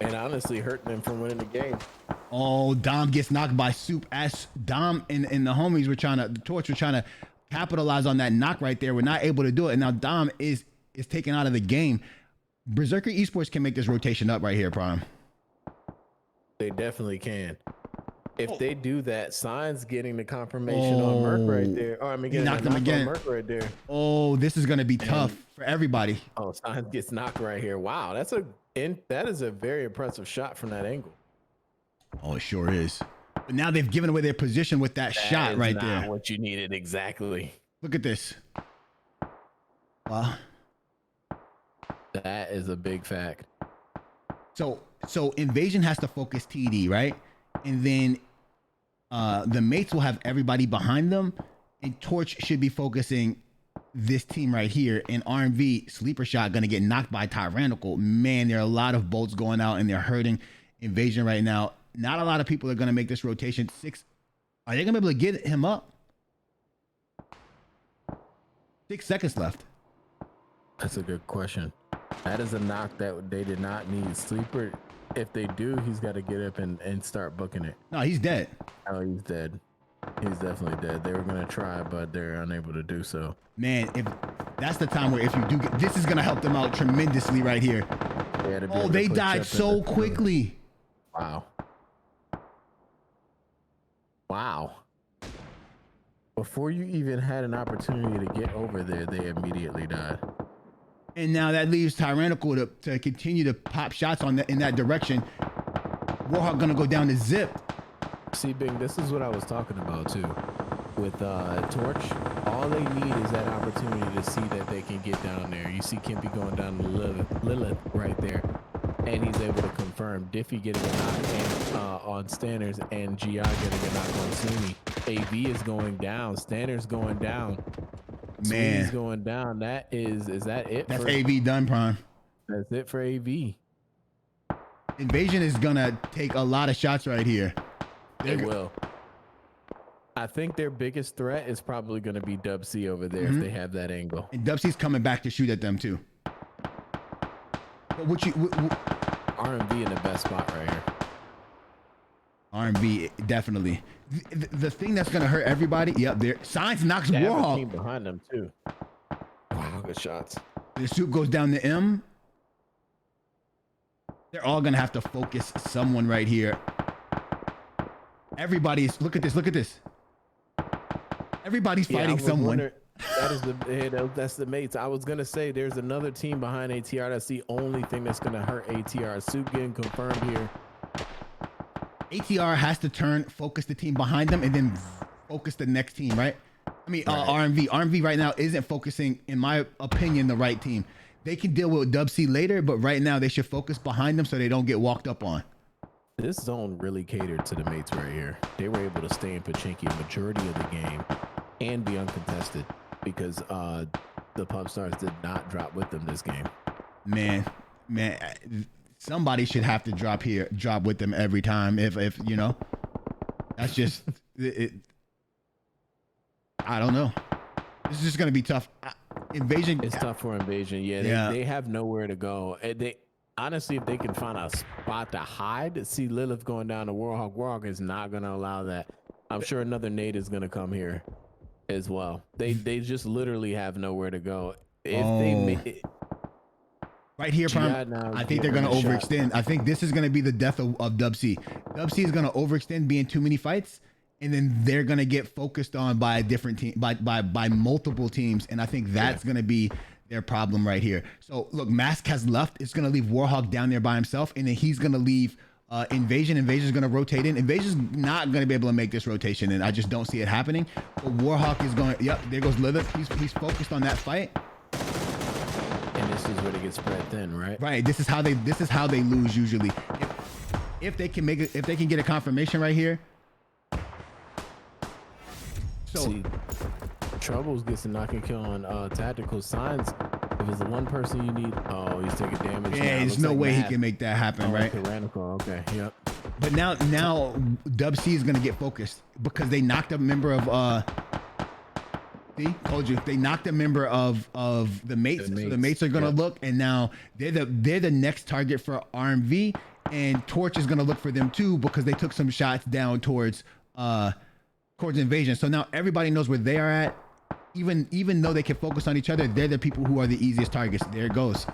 And honestly, hurting him from winning the game. Oh, Dom gets knocked by Soup. As Dom and the homies the Torch were trying to capitalize on that knock right there. We're not able to do it. And now Dom is taken out of the game. Berserker Esports can make this rotation up right here, Prime. They definitely can. If they do that, Sign's getting the confirmation on Merc right there. Or he knocked him again. Merc right there. Oh, this is going to be tough for everybody. Oh, Sign gets knocked right here. Wow, that is a very impressive shot from that angle. Oh, it sure is. But now they've given away their position with that shot right there. Not what you needed exactly. Look at this. Wow. That is a big fact. So Invasion has to focus TD, right? And then the mates will have everybody behind them, and Torch should be focusing this team right here. And RMV Sleeper Shot gonna get knocked by Tyrannical. Man, there are a lot of bolts going out, and they're hurting Invasion right now. Not a lot of people are gonna make this rotation. 6. Are they gonna be able to get him up? 6 seconds left. That's a good question. That is a knock that they did not need. Sleeper, if they do, he's got to get up and start booking it. No, he's dead. Oh, he's dead. He's definitely dead. They were going to try, but they're unable to do so. Man, if that's the time where if you do this is going to help them out tremendously right here. Oh, they died so quickly. Wow. Wow. Before you even had an opportunity to get over there, they immediately died. And now that leaves Tyrannical to continue to pop shots in that direction. Warhawk gonna go down to Zip. See, Bing, this is what I was talking about too. With Torch, all they need is that opportunity to see that they can get down there. You see Kimpy going down to Lilith right there, and he's able to confirm Diffie getting a knock on Stanners and GI getting a knock on Sumi. AV is going down. Stanners going down. Man, Sumi's going down. Is that it? That's AV done, Prime. That's it for AV. Invasion is gonna take a lot of shots right here. They will. I think their biggest threat is probably going to be Dub C over there if they have that angle. And Dub C's coming back to shoot at them too. But R&B in the best spot right here. R&B definitely. The thing that's gonna hurt everybody. Yep, there. Science knocks Warhawk. Team behind them too. Wow, good shots. The soup goes down to M. They're all gonna have to focus someone right here. Everybody's look at this. Look at this. Everybody's fighting someone. That's the mates. I was gonna say there's another team behind ATR. That's the only thing that's gonna hurt ATR. Soup getting confirmed here. ATR has to focus the team behind them, and then focus the next team, right? I mean, right. RMV right now isn't focusing, in my opinion, the right team. They can deal with Dub C later, but right now they should focus behind them so they don't get walked up on. This zone really catered to the mates right here. They were able to stay in Pachinki a majority of the game and be uncontested because the Pub Stars did not drop with them this game. Man, somebody should have to drop with them every time. If you know, that's just it. I don't know. This is just gonna be tough. Invasion. It's tough for Invasion. Yeah, they have nowhere to go. They honestly, if they can find a spot to hide, see Lilith going down to Warhawk. Warhawk is not gonna allow that. I'm sure another nade is gonna come here as well. They just literally have nowhere to go. Right here, Prime, I think they're going to overextend. I think this is going to be the death of Dub C. Dub C is going to overextend, be in too many fights, and then they're going to get focused on by a different team, by multiple teams, and I think that's going to be their problem right here. So, look, Mask has left. It's going to leave Warhawk down there by himself, and then he's going to leave Invasion. Invasion's going to rotate in. Invasion's not going to be able to make this rotation, and I just don't see it happening. But Warhawk is going, yep, there goes Lilith. He's focused on that fight. And this is where they get spread thin, right? Right. This is how they lose usually. If they can get a confirmation right here. So see, Troubles gets a knock and kill on Tactical Signs. If it's the one person you need, he's taking damage. Yeah, there's no way he can make that happen, right? Tyrannical. Okay, yep. But now Dub C is gonna get focused because they knocked a member of see, told you they knocked a member of the mates. So the mates are gonna look, and now they're the next target for RMV, and Torch is gonna look for them too because they took some shots down towards Invasion. So now everybody knows where they are at. Even though they can focus on each other, they're the people who are the easiest targets. There it goes.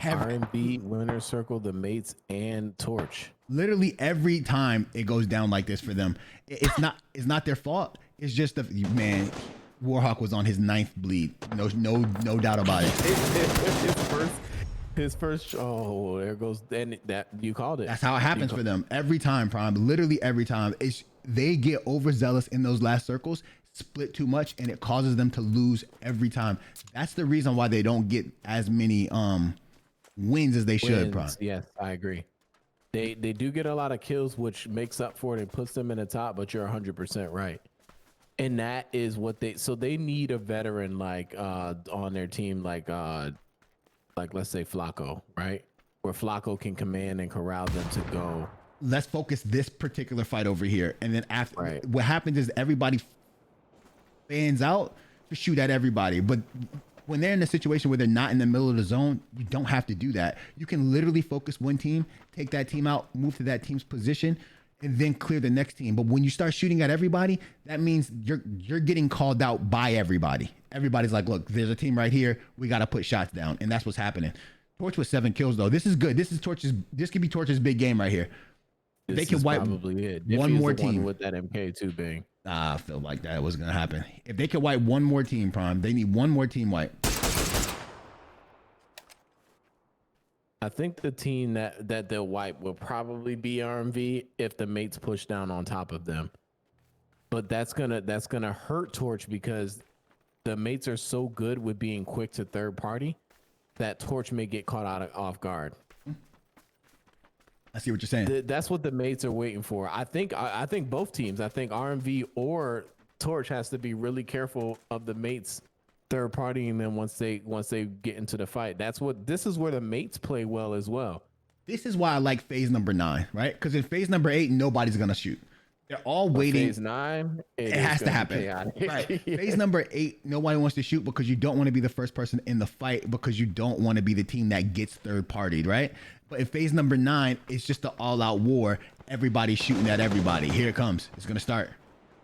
R&B, Winner Circle, the mates, and Torch. Literally every time it goes down like this for them, it's not their fault. It's just Warhawk was on his 9th bleed. No doubt about it. His first. Oh, there goes. Then that you called it. That's how it happens for them every time, Prime. Literally every time. They get overzealous in those last circles, split too much, and it causes them to lose every time. That's the reason why they don't get as many wins as they should, Prime. Yes, I agree. They do get a lot of kills, which makes up for it and puts them in the top. But you're 100% right. And that is what they need a veteran like on their team, like let's say Flacco, right? Where Flacco can command and corral them to go. Let's focus this particular fight over here. And then after what happens is everybody fans out to shoot at everybody. But when they're in a situation where they're not in the middle of the zone, you don't have to do that. You can literally focus one team, take that team out, move to that team's position, and then clear the next team. But when you start shooting at everybody, that means you're getting called out by everybody. Everybody's like, look, there's a team right here. We got to put shots down. And that's what's happening. Torch with 7 kills, though. This is good. This could be Torch's big game right here. If they This can is wipe probably it. one Diffie is more the one team, with that MK2 bang. I feel like that was gonna happen. If they could wipe one more team, Prime, they need one more team wipe. I think the team that they'll wipe will probably be RMV if the mates push down on top of them. But that's gonna hurt Torch because the mates are so good with being quick to third party that Torch may get caught off guard. I see what you're saying. That's what the mates are waiting for. I think both teams. I think RMV or Torch has to be really careful of the mates third partying them once they get into the fight. This is where the mates play well as well. This is why I like phase number 9, right? Because in phase number 8, nobody's gonna shoot. They're all waiting. Phase 9, it has to happen. Right. Yeah. Phase number 8, nobody wants to shoot because you don't want to be the first person in the fight because you don't want to be the team that gets third partied, right? But in phase number 9, it's just an all-out war. Everybody's shooting at everybody. Here it comes. It's gonna start.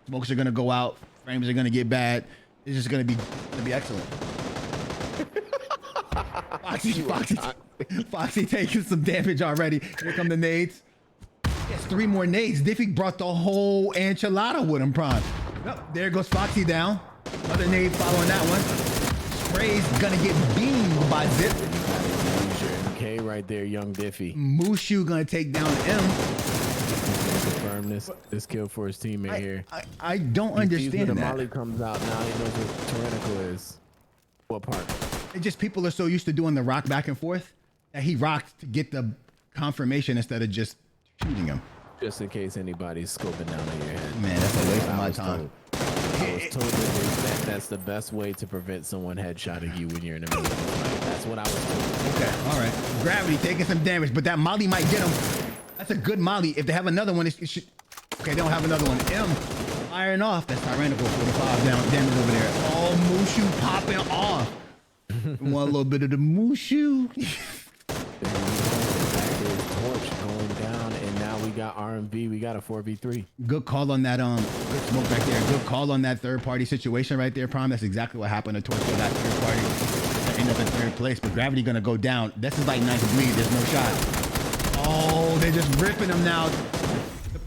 Smokes are gonna go out. Frames are gonna get bad. It's just gonna be excellent. Foxy taking some damage already. Here come the nades. Yes, 3 more nades. Diffie brought the whole enchilada with him, Prime. Oh, there goes Foxy down. Another nade following that one. Spray's gonna get beamed by Zip. MK right there, young Diffie. Mushu gonna take down M. Confirm this kill for his teammate here. I don't understand that. The Molly comes out now. He knows what Tyrannical is. What part? It's just people are so used to doing the rock back and forth that he rocked to get the confirmation instead of just shooting him. Just in case anybody's scoping down on your head. Man, that's a waste of my time. I was told that that's the best way to prevent someone headshotting you when you're in the middle of the fight. That's what I was told. Okay, all right. Gravity taking some damage, but that molly might get him. That's a good molly. If they have another one, it should... Okay, they don't have another one. M firing off. That's Tyrannical 45 down damage over there. Oh, Mushu popping off. Want a little bit of the Mushu. Torch going down, and now we got RMV. We got a 4v3. Good call on that. Good smoke back there. Good call on that third party situation right there, Prime. That's exactly what happened to Torch for that third party. They end up in third place, but Gravity gonna go down. This is like ninth bleed. There's no shot. Oh, they're just ripping him now.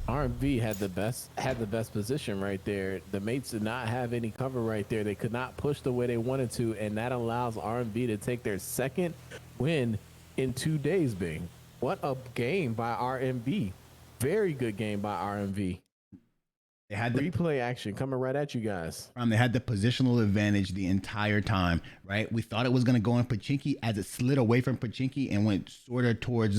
RMV had the best position right there. The mates did not have any cover right there. They could not push the way they wanted to, and that allows RMV to take their second win in 2 days, Bing. What a game by RMV. Very good game by RMV. They had the replay action coming right at you guys. They had the positional advantage the entire time, right? We thought it was going to go on Pachinki as it slid away from Pachinki and went sort of towards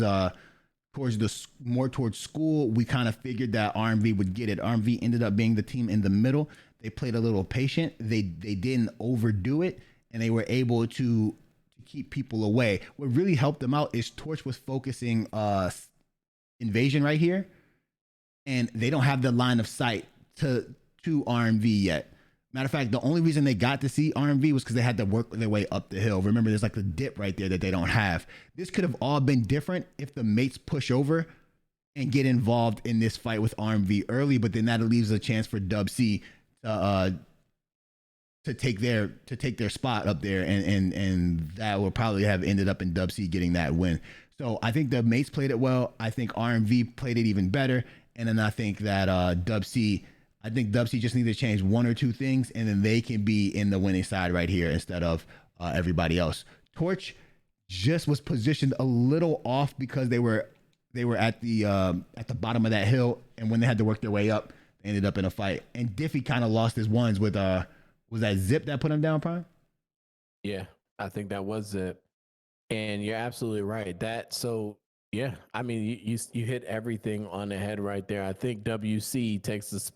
school. We kind of figured that RMV would get it. RMV ended up being the team in the middle. They played a little patient. They didn't overdo it, and they were able to keep people away. What really helped them out is Torch was focusing invasion right here, and they don't have the line of sight to RMV yet. Matter of fact, the only reason they got to see RMV was because they had to work their way up the hill. Remember, there's like a dip right there that they don't have. This could have all been different if the mates push over and get involved in this fight with RMV early, but then that leaves a chance for Dub C to take their spot up there, and that will probably have ended up in Dub C getting that win. So I think the mates played it well. I think RMV played it even better, and then I think that Dub C just needs to change 1 or 2 things, and then they can be in the winning side right here instead of everybody else. Torch just was positioned a little off because they were at the bottom of that hill, and when they had to work their way up, they ended up in a fight. And Diffie kind of lost his ones with was that Zip that put him down, Prime? Yeah, I think that was Zip. And you're absolutely right. Yeah, I mean, you hit everything on the head right there. I think WC takes this.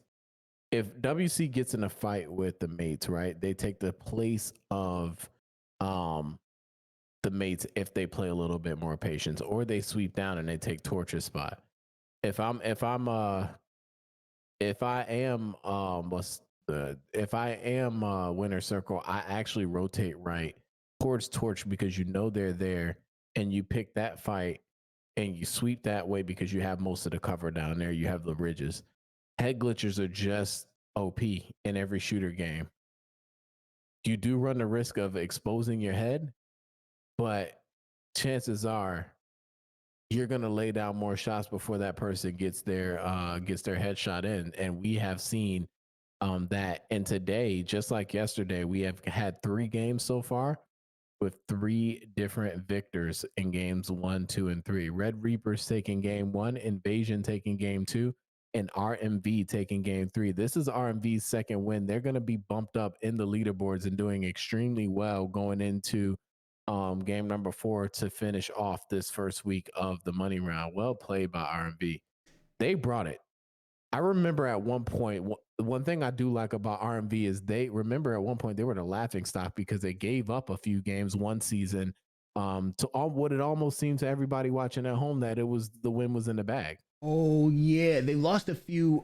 If WC gets in a fight with the mates, right, they take the place of the mates if they play a little bit more patience, or they sweep down and they take Torch's spot. If I am winner circle, I actually rotate right towards Torch because you know they're there, and you pick that fight and you sweep that way because you have most of the cover down there. You have the ridges. Head glitchers are just OP in every shooter game. You do run the risk of exposing your head, but chances are you're gonna lay down more shots before that person gets their headshot in. And we have seen that. And today, just like yesterday, we have had 3 games so far with 3 different victors in games 1, 2, and 3. Red Reapers taking game 1, Invasion taking game 2, and RMV taking game 3. This is RMV's second win. They're going to be bumped up in the leaderboards and doing extremely well going into game number 4 to finish off this first week of the money round. Well played by RMV. They brought it. I remember at one point, one thing I do like about RMV is they remember at one point they were the laughing stock because they gave up a few games one season to all what it almost seemed to everybody watching at home that it was the win was in the bag. Oh yeah, they lost a few.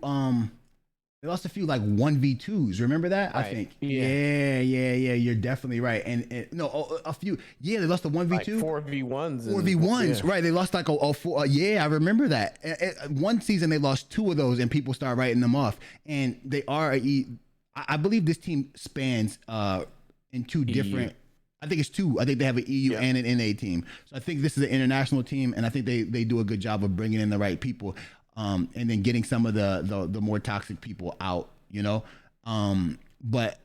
They lost a few like 1v2s. Remember that? Right. I think. Yeah. Yeah. You're definitely right. And no, a few. Yeah, they lost a 1v2. Like 4v1s. 4v1s. Right. They lost like a 4. Yeah, I remember that. One season they lost 2 of those, and people start writing them off. And they are. I believe this team spans in 2 different. I think it's 2. I think they have an EU and an NA team. So I think this is an international team, and I think they do a good job of bringing in the right people. And then getting some of the more toxic people out, you know. But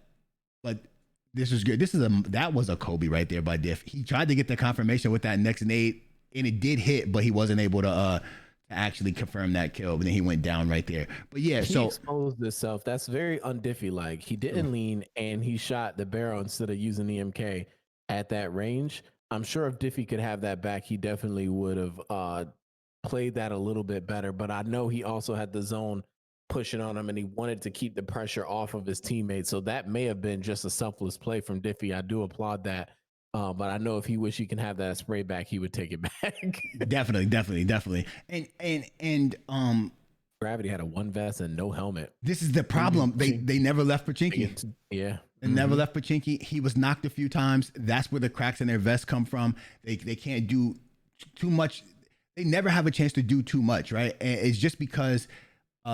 this is good. That was a Kobe right there by Diff. He tried to get the confirmation with that next nade, and it did hit, but he wasn't able to actually confirm that kill. But then he went down right there. But yeah, he exposed himself. That's very undiffy. Like he didn't lean, and he shot the barrel instead of using the MK at that range. I'm sure if Diffie could have that back, he definitely would have played that a little bit better, but I know he also had the zone pushing on him and he wanted to keep the pressure off of his teammates. So that may have been just a selfless play from Diffie. I do applaud that. But I know if he wish he can have that spray back, he would take it back. Definitely. And Gravity had a 1 vest and no helmet. This is the problem. They never left Pachinki. Yeah. They never left Pachinki. He was knocked a few times. That's where the cracks in their vest come from. They can't do too much. They never have a chance to do too much, right? And it's just because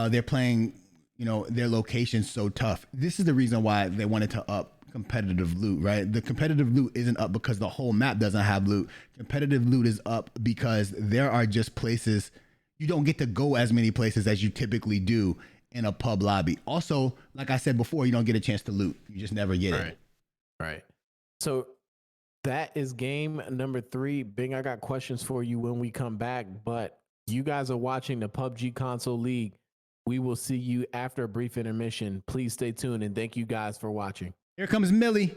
they're playing, you know, their location's so tough. This is the reason why they wanted to up competitive loot, right? The competitive loot isn't up because the whole map doesn't have loot. Competitive loot is up because there are just places you don't get to go as many places as you typically do in a pub lobby. Also, like I said before, you don't get a chance to loot. You just never get it. Right. So that is game number 3. Bing, I got questions for you when we come back, but you guys are watching the PUBG Console League. We will see you after a brief intermission. Please stay tuned and thank you guys for watching. Here comes Millie.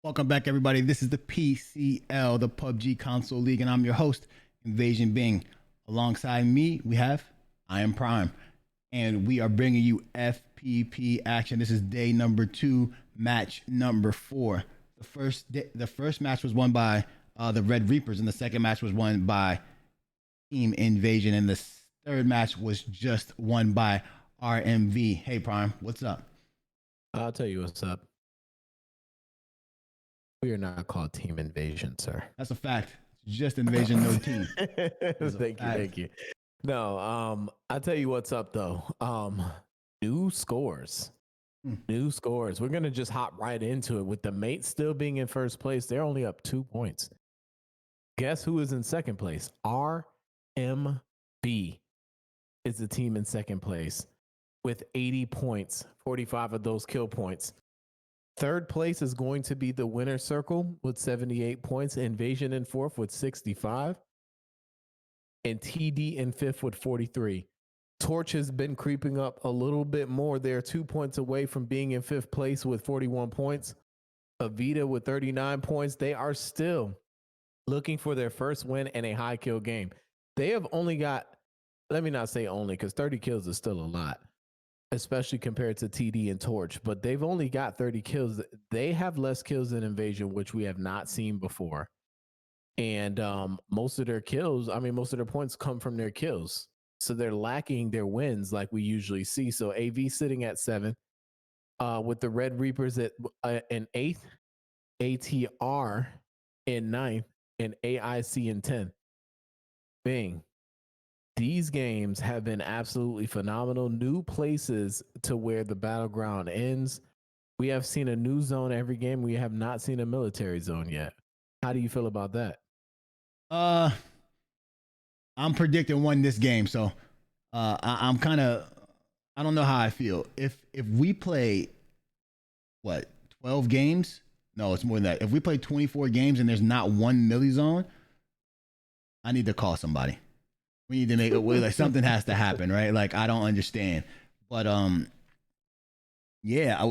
Welcome back, everybody. This is the PCL, the PUBG Console League, and I'm your host, Invasion Bing. Alongside me, we have I Am Prime, and we are bringing you FPP action. This is day number 2, match number 4. The first match was won by the Red Reapers, and the second match was won by Team Invasion, and the third match was just won by RMV. Hey, Prime, what's up? I'll tell you what's up. We are not called Team Invasion, sir. That's a fact. It's just Invasion, no team. Thank you. No, I'll tell you what's up though. New scores. New scores. We're gonna just hop right into it. With the mates still being in first place, they're only up 2 points. Guess who is in second place? RMB is the team in second place with 80 points, 45 of those kill points. Third place is going to be the winner circle with 78 points. Invasion in fourth with 65. And TD in fifth with 43. Torch has been creeping up a little bit more. They're 2 points away from being in fifth place with 41 points. Avita with 39 points. They are still looking for their first win in a high kill game. They have only got, let me not say only, because 30 kills is still a lot, especially compared to TD and Torch, but they've only got 30 kills. They have less kills than Invasion, which we have not seen before. And most of their kills, most of their points come from their kills. So they're lacking their wins like we usually see. So AV sitting at 7, with the Red Reapers at in 8th, ATR in 9th, and AIC in 10th. Bing. These games have been absolutely phenomenal. New places to where the battleground ends. We have seen a new zone every game. We have not seen a military zone yet. How do you feel about that? I'm predicting one this game, so I'm kind of, I don't know how I feel. If we play 12 games? No, it's more than that. If we play 24 games and there's not one milli zone, I need to call somebody. We need to make it like something has to happen, right? Like, I don't understand, but yeah,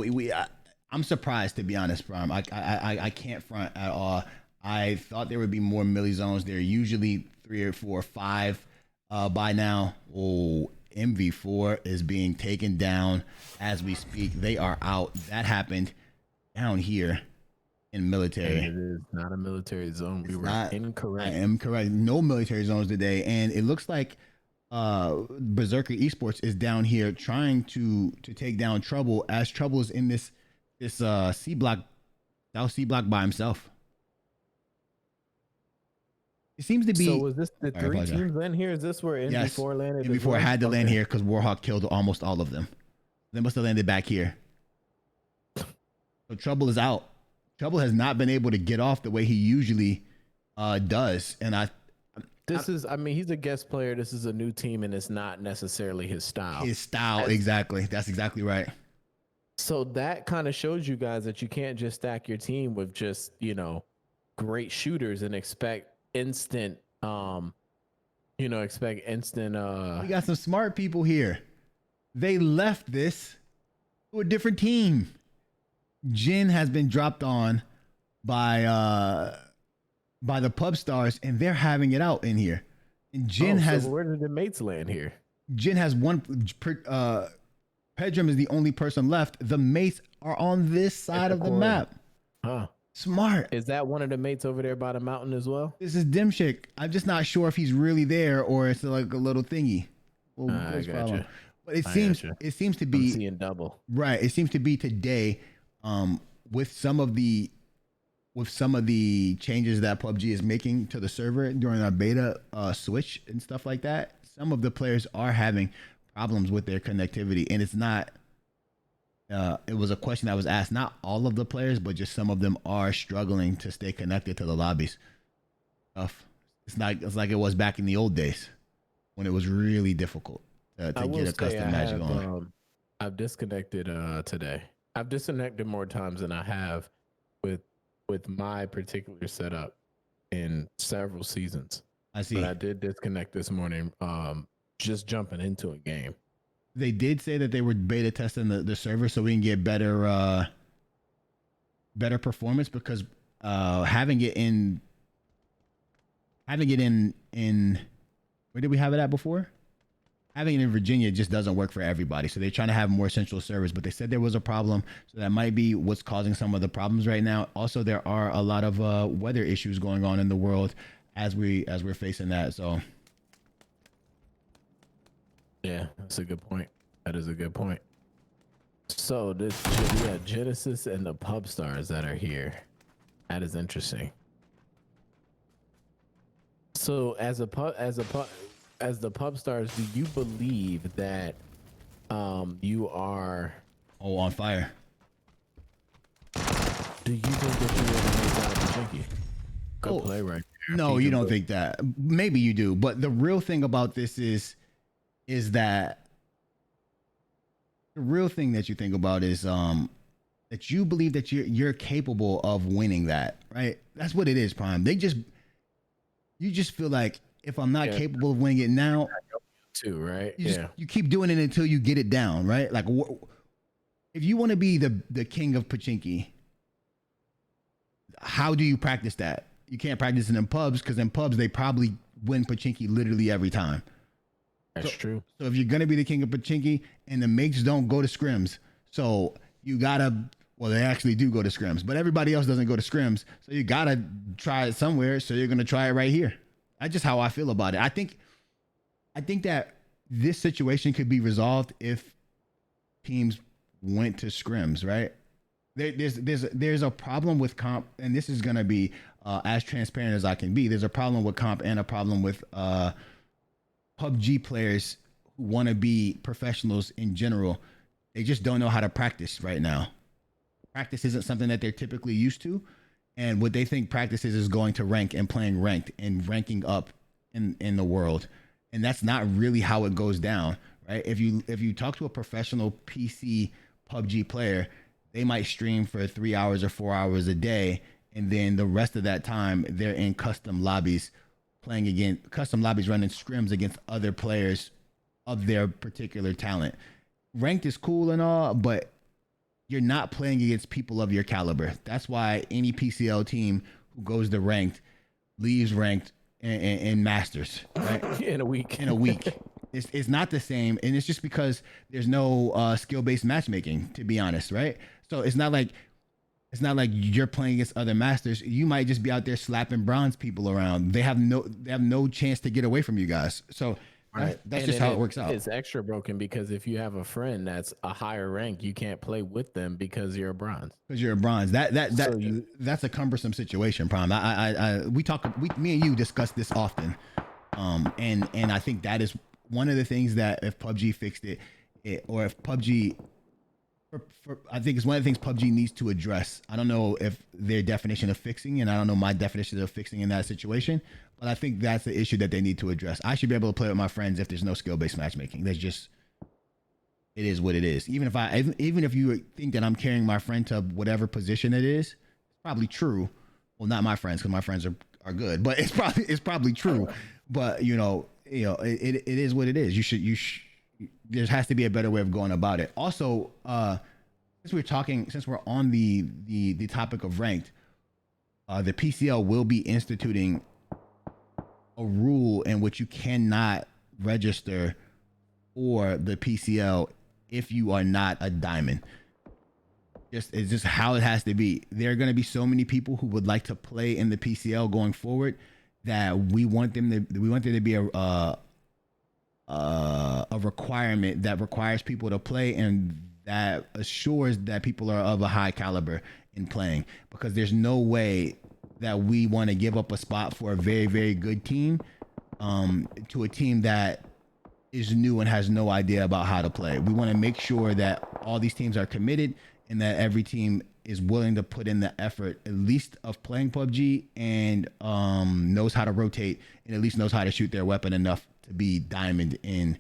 I'm surprised, to be honest, Prime. I can't front at all. I thought there would be more milli zones. There are usually 3 or 4 or 5 by now. Oh, MV4 is being taken down as we speak. They are out. That happened down here in military. And it is not a military zone. We were incorrect. I am correct. No military zones today, and it looks like Berserker Esports is down here trying to take down Trouble, as Trouble is in this C block, South C block by himself. It seems to be. So was this the 3 teams land here? Is this where MV4 landed? MV4 had to land here because Warhawk killed almost all of them. They must have landed back here. So Trouble is out. Trouble has not been able to get off the way he usually does, and he's a guest player. This is a new team, and it's not necessarily his style. Exactly. That's exactly right. So that kind of shows you guys that you can't just stack your team with just, great shooters and expect instant. We got some smart people here. They left this to a different team. Jin has been dropped on by the Pub Stars, and they're having it out in here. And Oh, so where did the mates land here? Jin has one. Pedram is the only person left. The mates are on this side of the map. Huh. Smart. Is that one of the mates over there by the mountain as well? This is Dimshik. I'm just not sure if he's really there or it's like a little thingy. I gotcha. But it seems to be I'm seeing double. Right. It seems to be today, with some of the changes that PUBG is making to the server during our beta switch and stuff like that. Some of the players are having problems with their connectivity, and it's not. It was a question that was asked. Not all of the players, but just some of them are struggling to stay connected to the lobbies. Tough. It's like it was back in the old days when it was really difficult to get a custom match going. I've disconnected today. I've disconnected more times than I have with my particular setup in several seasons. I see. But I did disconnect this morning, just jumping into a game. They did say that they were beta testing the server so we can get better performance, because having it in where did we have it at before? Having it in Virginia just doesn't work for everybody. So they're trying to have more central servers, but they said there was a problem. So that might be what's causing some of the problems right now. Also, there are a lot of weather issues going on in the world as we're facing that. So yeah, that's a good point. That is a good point. So we have Genesis and the Pub Stars that are here. That is interesting. So as the Pub Stars, do you believe that you are on fire? Do you think that you will make out of Pachinki? Good play right there. No, you don't think that. Maybe you do, but the real thing about this is that the real thing that you think about is that you believe that you're capable of winning that, right? That's what it is, Prime. You just feel like, if I'm not capable of winning it now, too, right? You keep doing it until you get it down, right? Like, if you want to be the king of Pachinki, how do you practice that? You can't practice it in pubs, because in pubs they probably win Pachinki literally every time. That's true. So if you're gonna be the king of Pachinki, and the mates don't go to scrims, so you gotta. Well, they actually do go to scrims, but everybody else doesn't go to scrims, so you gotta try it somewhere. So you're gonna try it right here. That's just how I feel about it. I think that this situation could be resolved if teams went to scrims, right? There's a problem with comp, and this is gonna be as transparent as I can be. There's a problem with comp and a problem with PUBG players who want to be professionals in general. They just don't know how to practice right now. Practice isn't something that they're typically used to. And what they think practice is going to rank and playing ranked and ranking up in the world. And that's not really how it goes down, right? If you talk to a professional PC PUBG player, they might stream for 3 hours or 4 hours a day. And then the rest of that time, they're in custom lobbies running scrims against other players of their particular talent. Ranked is cool and all, but you're not playing against people of your caliber. That's why any PCL team who goes to ranked leaves ranked in masters, right? In a week. It's not the same, and it's just because there's no skill-based matchmaking, to be honest, right? So it's not like you're playing against other masters. You might just be out there slapping bronze people around. They have no chance to get away from you guys. So right. That's just how it works out. It's extra broken because if you have a friend that's a higher rank, you can't play with them because you're a bronze. That's a cumbersome situation, Prime. Me and you discuss this often, and I think that is one of the things that if PUBG fixed it, or if PUBG, I think it's one of the things PUBG needs to address. I don't know if their definition of fixing, and I don't know my definition of fixing in that situation, but I think that's the issue that they need to address. I should be able to play with my friends if there's no skill-based matchmaking. It is what it is. Even if you think that I'm carrying my friend to whatever position it is, it's probably true. Well, not my friends, because my friends are good, but it's probably true. But it is what it is. There has to be a better way of going about it. Also, since we're on the topic of ranked, the PCL will be instituting a rule in which you cannot register for the PCL if you are not a diamond. It's just how it has to be. There are going to be so many people who would like to play in the PCL going forward that we want there to be a requirement that requires people to play, and that assures that people are of a high caliber in playing, because there's no way that we want to give up a spot for a very, very good team to a team that is new and has no idea about how to play. We want to make sure that all these teams are committed and that every team is willing to put in the effort, at least of playing PUBG, and knows how to rotate, and at least knows how to shoot their weapon enough to be diamond in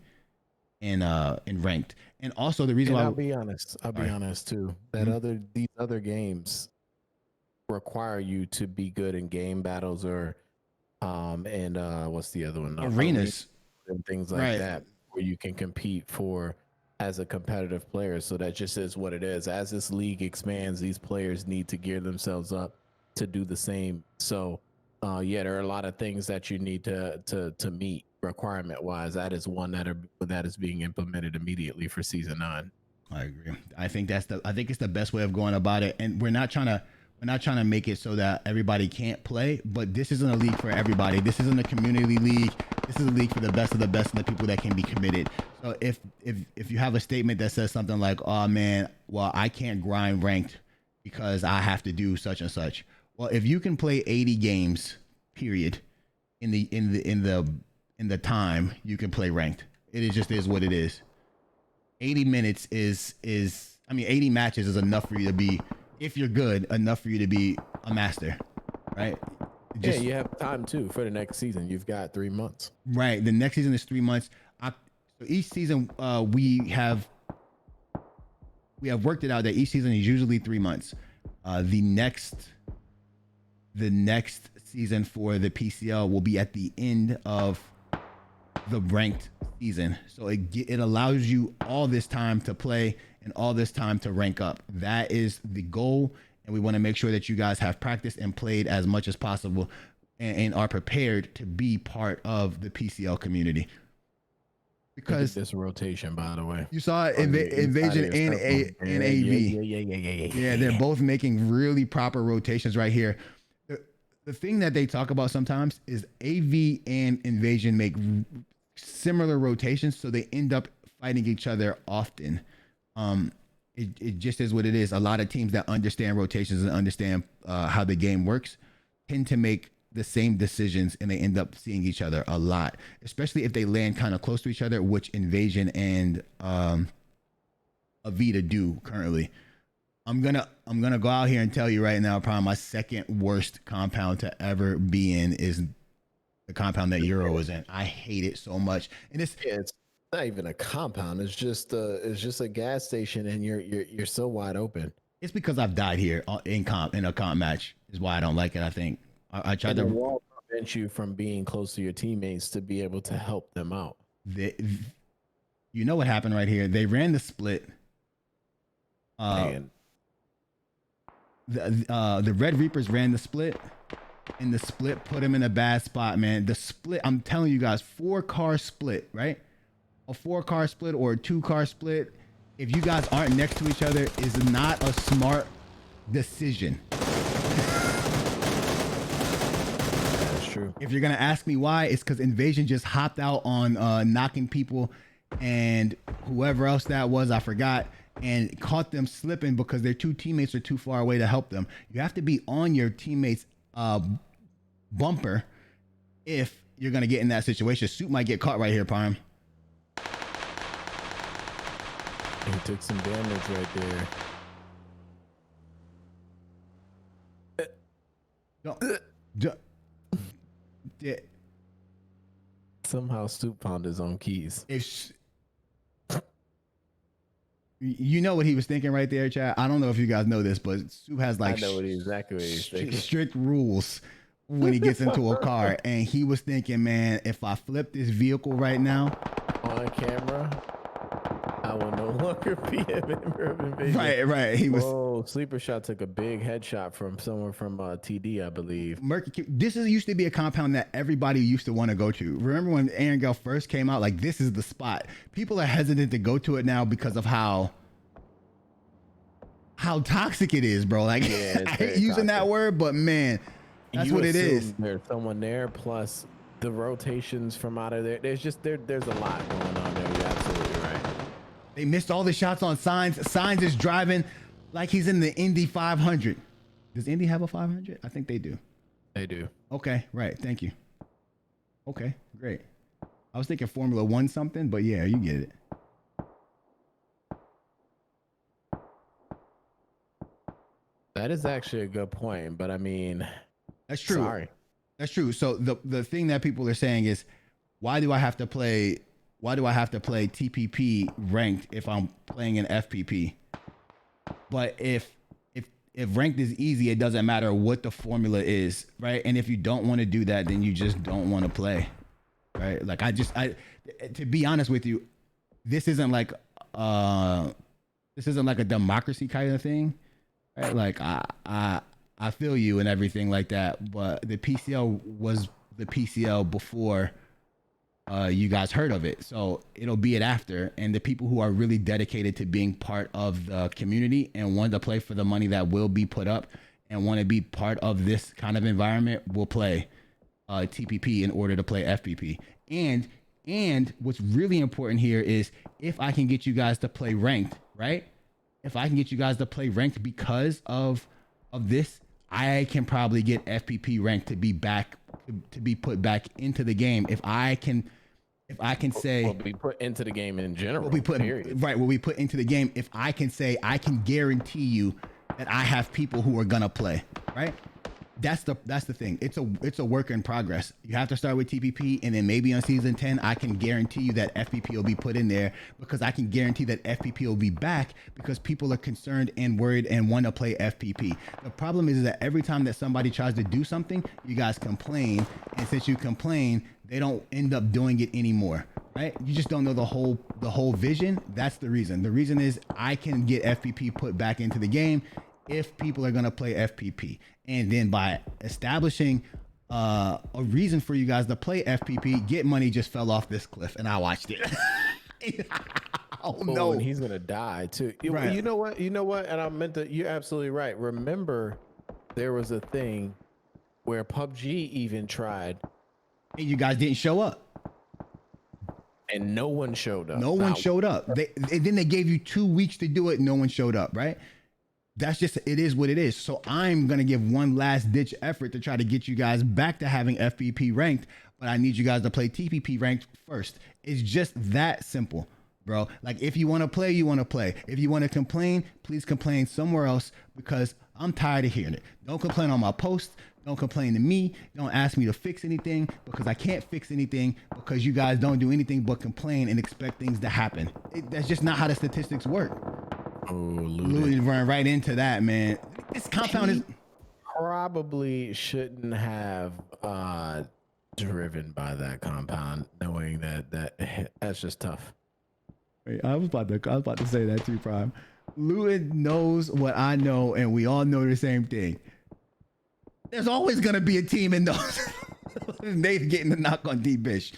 ranked. And also the reason why I'll be honest too, that these other games require you to be good in game battles or what's the other one? Arenas and things like that, where you can compete for as a competitive player. So that just is what it is. As this league expands, these players need to gear themselves up to do the same. So there are a lot of things that you need to meet requirement wise. That is one that is being implemented immediately for season 9. I agree. I think it's the best way of going about it. And we're not trying to make it so that everybody can't play, but this isn't a league for everybody. This isn't a community league. This is a league for the best of the best and the people that can be committed. So if you have a statement that says something like, "Oh man, well I can't grind ranked because I have to do such and such." Well, if you can play 80 games, period, in the time you can play ranked, it just is what it is. 80 minutes is 80 matches is enough for you to be, if you're good, enough for you to be a master, right? You have time too for the next season. You've got 3 months. Right. The next season is 3 months. So each season, we have worked it out that each season is usually 3 months. The next season for the PCL will be at the end of the ranked season. So it allows you all this time to play and all this time to rank up. That is the goal. And we want to make sure that you guys have practiced and played as much as possible and are prepared to be part of the PCL community. Because this rotation, by the way, you saw Invasion and AV. Yeah, they're both making really proper rotations right here. The thing that they talk about sometimes is AV and Invasion make similar rotations, so they end up fighting each other often. It just is what it is. A lot of teams that understand rotations and understand how the game works tend to make the same decisions, and they end up seeing each other a lot, especially if they land kind of close to each other, which Invasion and Avita do currently. I'm gonna go out here and tell you right now, probably my second worst compound to ever be in is the compound that Euro is in. I hate it so much, and it's not even a compound. It's just a gas station, and you're so wide open. It's because I've died here in a comp match is why I don't like it. I think I tried to prevent you from being close to your teammates to be able to help them out. You know what happened right here? They ran the split. The Red Reapers ran the split, and the split put him in a bad spot, man. The split, I'm telling you guys, 4-car split, right? A 4-car split or a 2-car split, if you guys aren't next to each other, is not a smart decision. That's true. If you're gonna ask me why, it's because Invasion just hopped out on knocking people, and whoever else that was, I forgot, and caught them slipping because their 2 teammates are too far away to help them. You have to be on your teammates' bumper if you're gonna get in that situation. Soup might get caught right here, Prime. He took some damage right there. Somehow Soup found his own keys. You know what he was thinking right there, chat. I don't know if you guys know this, but Soup has like I know exactly what he's thinking. Strict rules when he gets into a car, and he was thinking, man, if I flip this vehicle right now on camera, I will no longer be a member of Invasion. Right. He was. Oh, Sleeper Shot took a big headshot from someone from TD, I believe. This used to be a compound that everybody used to want to go to. Remember when Erangel first came out? Like, this is the spot. People are hesitant to go to it now because of how toxic it is, bro. Like, Yeah, I hate using that word, but man, that's what it is. There's someone there, plus the rotations from out of there. There's a lot going on there. You're absolutely right. They missed all the shots on Signs. Signs is driving like he's in the Indy 500. Does Indy have a 500? I think they do. They do. Okay, right. Thank you. Okay, great. I was thinking Formula One something, but yeah, you get it. That is actually a good point, but I mean, that's true. Sorry. That's true. So the thing that people are saying is, why do I have to play TPP ranked if I'm playing an FPP? But if ranked is easy, it doesn't matter what the formula is, right? And if you don't want to do that, then you just don't want to play, right? Like to be honest with you, this isn't like a democracy kind of thing, right? Like I feel you and everything like that, but the PCL was the PCL before you guys heard of it, so it'll be it after. And the people who are really dedicated to being part of the community and want to play for the money that will be put up and want to be part of this kind of environment will play TPP in order to play FPP. And what's really important here is if I can get you guys to play ranked, right? If I can get you guys to play ranked because of this, I can probably get FPP ranked to be put back into the game. If I can say, will be put into the game in general. Will we put into the game? If I can say, I can guarantee you that I have people who are gonna play, right? That's the thing. It's a work in progress. You have to start with TPP, and then maybe on season 10, I can guarantee you that FPP will be put in there, because I can guarantee that FPP will be back because people are concerned and worried and want to play FPP. The problem is that every time that somebody tries to do something, you guys complain, and since you complain, they don't end up doing it anymore, right? You just don't know the whole vision. That's the reason. The reason is I can get FPP put back into the game if people are going to play FPP. And then by establishing a reason for you guys to play FPP, Get Money just fell off this cliff and I watched it. Oh no. And he's going to die too. Right. You know what? And I meant that you're absolutely right. Remember, there was a thing where PUBG even tried. And you guys didn't show up. And no one showed up. No one showed up. Then they gave you 2 weeks to do it. No one showed up, right? That's just, it is what it is. So I'm going to give one last ditch effort to try to get you guys back to having FPP ranked, but I need you guys to play TPP ranked first. It's just that simple, bro. Like, if you want to play, you want to play. If you want to complain, please complain somewhere else, because I'm tired of hearing it. Don't complain on my post. Don't complain to me. Don't ask me to fix anything, because I can't fix anything, because you guys don't do anything but complain and expect things to happen. That's just not how the statistics work. Oh, Luden run right into that, man. This compound is probably shouldn't have driven by that compound, knowing that's just tough. Wait, I was about to say that too, Prime. Luden knows what I know, and we all know the same thing. There's always gonna be a team in those. Nate's getting the knock on D-Bish.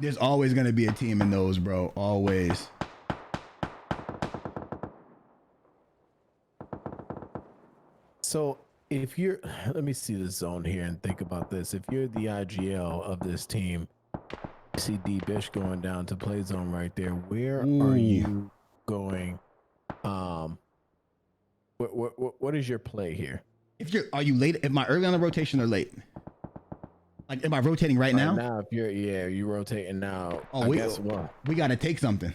There's always going to be a team in those, bro. Always. So if you're, let me see the zone here and think about this. If you're the IGL of this team, see D-Bish going down to play zone right there. Where are you going? What is your play here? Are you late? Am I early on the rotation or late? Like, am I rotating right now? Now, if you're rotating now. Oh, we got to take something.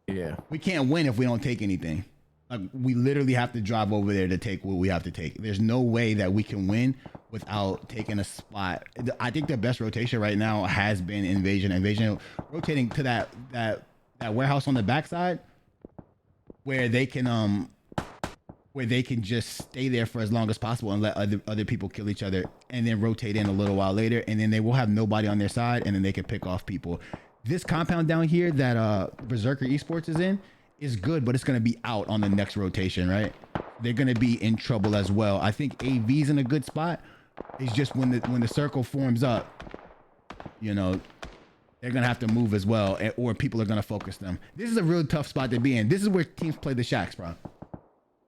Yeah. We can't win if we don't take anything. Like, we literally have to drive over there to take what we have to take. There's no way that we can win without taking a spot. I think the best rotation right now has been Invasion. Invasion rotating to that warehouse on the backside where they can just stay there for as long as possible and let other people kill each other, and then rotate in a little while later, and then they will have nobody on their side, and then they can pick off people. this compound down here that Berserker Esports is in is good, but it's going to be out on the next rotation, right? They're going to be in trouble as well. I think AV's in a good spot. It's just when the circle forms up, you know, they're going to have to move as well, or people are going to focus them. This is a real tough spot to be in. This is where teams play the shacks, bro.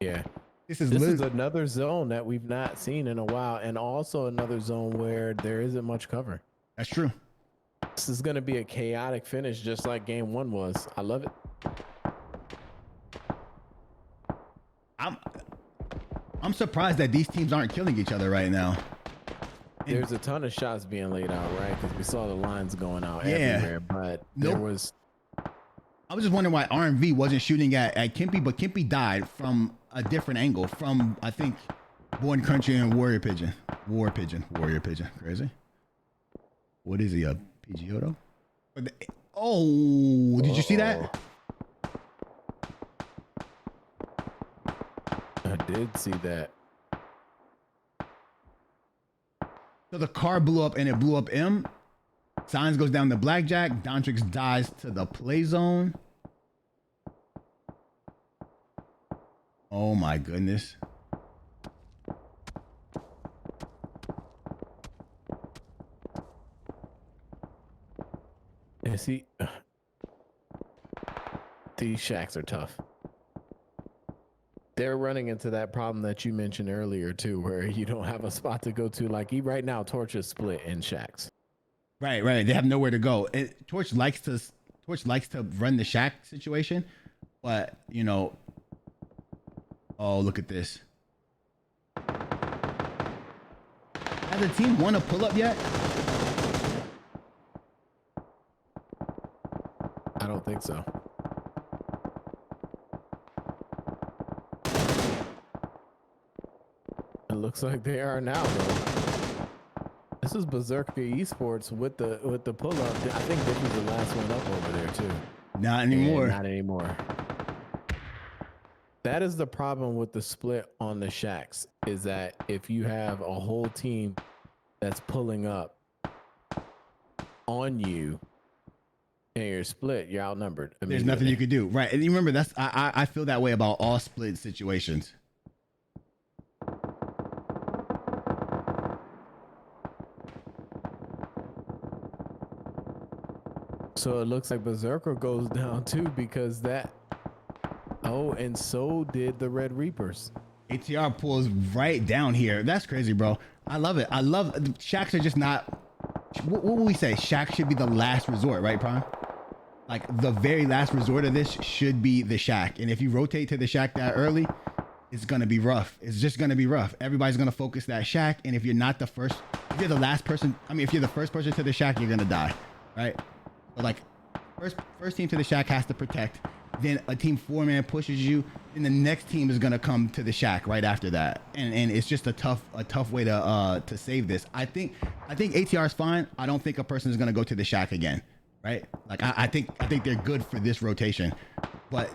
Yeah. This is another zone that we've not seen in a while, and also another zone where there isn't much cover. That's true. This is going to be a chaotic finish, just like game 1 was. I love it. I'm surprised that these teams aren't killing each other right now. There's a ton of shots being laid out, right? Because we saw the lines going out everywhere, but there was. I was just wondering why RMV wasn't shooting at Kimpy, but Kimpy died from a different angle, from I think Born Country and Warrior Pigeon. Warrior Pigeon. Crazy. What is he? A PGO though? Oh, did you see that? I did see that. So the car blew up and it blew up M. Signs goes down to Blackjack. Dontrix dies to the play zone. Oh my goodness. Yeah, see, these shacks are tough. They're running into that problem that you mentioned earlier too, where you don't have a spot to go to. Like right now, Torch is split in shacks. Right. They have nowhere to go. Torch likes to run the shack situation, but you know. Oh, look at this. Has the team won a pull-up yet? I don't think so. It looks like they are now, though. This is Berserker Esports with the pull-up. I think this was the last one up over there too. Not anymore. Not anymore. That is the problem with the split on the shacks, is that if you have a whole team that's pulling up on you and you're split, you're outnumbered. There's nothing you can do. Right. And you remember, I feel that way about all split situations. So it looks like Berserker goes down too, because that. Oh, and so did the Red Reapers. ATR pulls right down here. That's crazy, bro. I love it. Shacks are just not. What would we say? Shacks should be the last resort, right, Prime? Like the very last resort of this should be the shack. And if you rotate to the shack that early, it's gonna be rough. It's just gonna be rough. Everybody's gonna focus that shack. And if you're not the first, if you're the last person, if you're the first person to the shack, you're gonna die, right? But like, first team to the shack has to protect. Then a team 4-man pushes you, and the next team is gonna come to the shack right after that. And it's just a tough way to save this. I think ATR is fine. I don't think a person is gonna go to the shack again, right? Like I think they're good for this rotation, but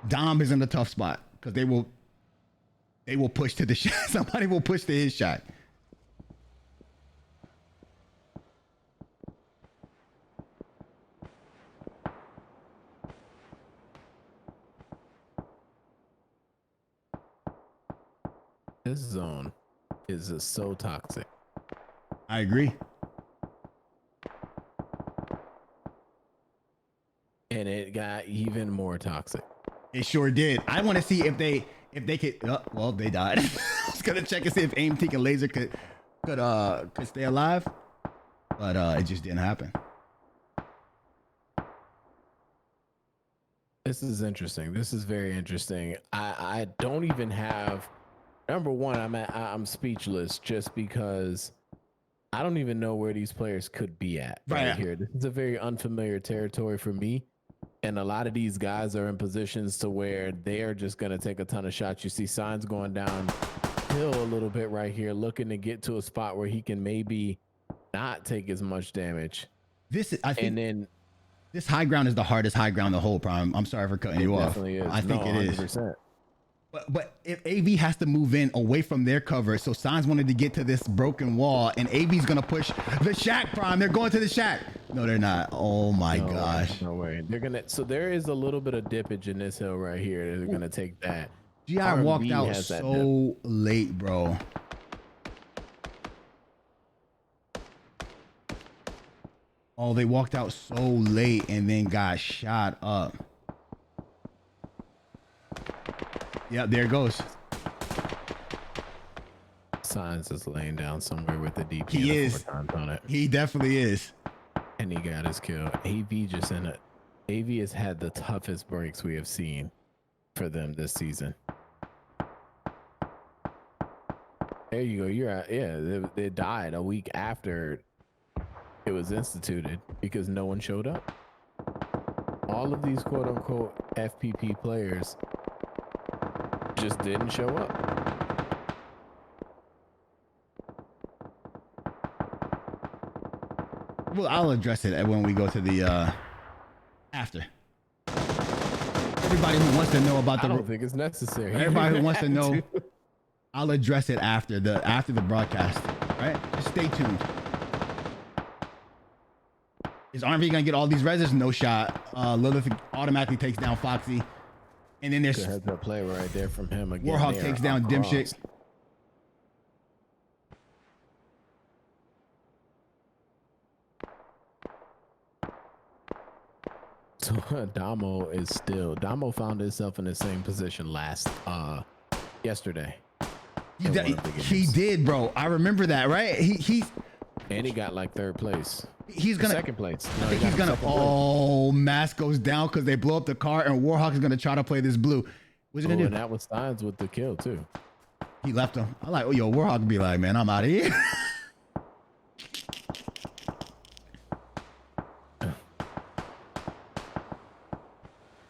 Dom is in a tough spot because they will push to the shack. Somebody will push to his shack. This zone is so toxic. I agree. And it got even more toxic. It sure did. I want to see if they could. Well, they died. I was gonna check and see if aim, and laser could stay alive, but it just didn't happen. This is interesting. This is very interesting. I don't even have. Number one, I'm speechless just because I don't even know where these players could be at right here. This is a very unfamiliar territory for me. And a lot of these guys are in positions to where they're just going to take a ton of shots. You see signs going downhill a little bit right here, looking to get to a spot where he can maybe not take as much damage. This high ground is the hardest high ground in the whole Prime. I'm sorry for cutting you off. I think it is. But if AV has to move in away from their cover, so Signs wanted to get to this broken wall, and AV's gonna push the shack, Prime. They're going to the shack. No, they're not. Oh my No way, gosh. no way. They're gonna. So there is a little bit of dippage in this hill right here. They're gonna take that. GI walked RMV out has that dip. so late, bro. Oh, they walked out so late and then got shot up. Yep, there it goes. Signs is laying down somewhere with the DP. He is. On it. He definitely is. And he got his kill. AV just in it. AV has had the toughest breaks we have seen for them this season. There you go. You're at, yeah, they died a week after it was instituted because no one showed up. All of these quote unquote FPP players just didn't show up. Well, I'll address it when we go to the after. Everybody who wants to know about I don't think it's necessary. Everybody who wants to know, I'll address it after the broadcast. Right? Just stay tuned. Is RMV gonna get all these reses? No shot. Lilith automatically takes down Foxy, and then there's a play right there from him again. Warhawk takes down Dimshik. So Damo found himself in the same position yesterday. He did, bro. I remember that, right? And he got like third place. He's gonna second place. No, he's gonna. Oh, Mask goes down because they blow up the car, and Warhawk is gonna try to play this blue. What's he gonna do? And that was Steins with the kill too. He left him. I like, oh, yo, Warhawk be like, man, I'm out of here.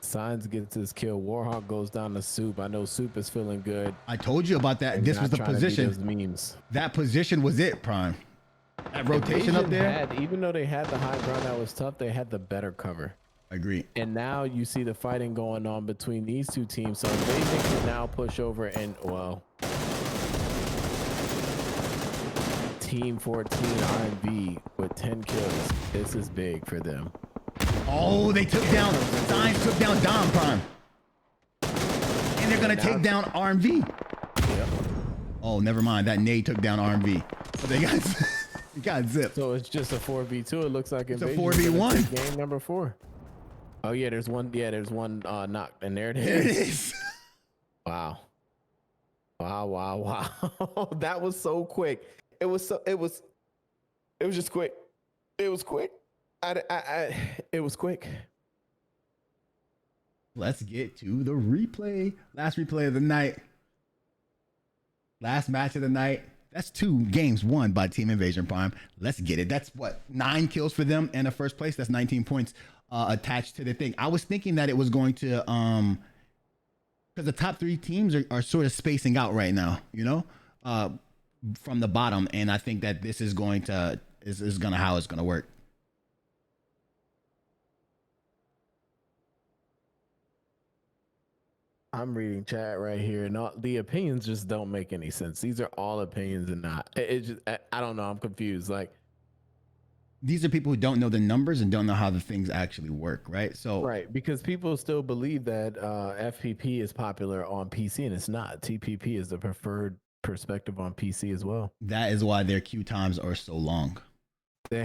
Signs gets his kill. Warhawk goes down to Soup. I know Soup is feeling good. I told you about that. This was the position. Memes. That position was it, Prime. That rotation up there. Even though they had the high ground that was tough, they had the better cover. Agree. And now you see the fighting going on between these two teams. So they can now push over and, well, Team 14 RMV with 10 kills. This is big for them. Oh, they took down, Signs took down Dom Prime. And they're going to take down RMV. Yep. Oh, never mind. That nade took down RMV. But they got zipped. So it's just a 4v2. It looks like it's a 4v1. Game number 4. Oh yeah, there's one. Yeah, there's one knock, and there it is. There it is. Wow. That was so quick. It was just quick. It was quick. It was quick. Let's get to the replay. Last replay of the night. Last match of the night. That's 2 games won by Team Invasion Prime. Let's get it. That's what, 9 kills for them and a first place. That's 19 points attached to the thing. I was thinking that it was going to, because the top 3 teams are sort of spacing out right now, you know, from the bottom. And I think that this is going to, how it's going to work. I'm reading chat right here, and the opinions just don't make any sense. These are all opinions and not. I don't know. I'm confused. Like, these are people who don't know the numbers and don't know how the things actually work, right? So right, because people still believe that FPP is popular on PC, and it's not. TPP is the preferred perspective on PC as well. That is why their queue times are so long. They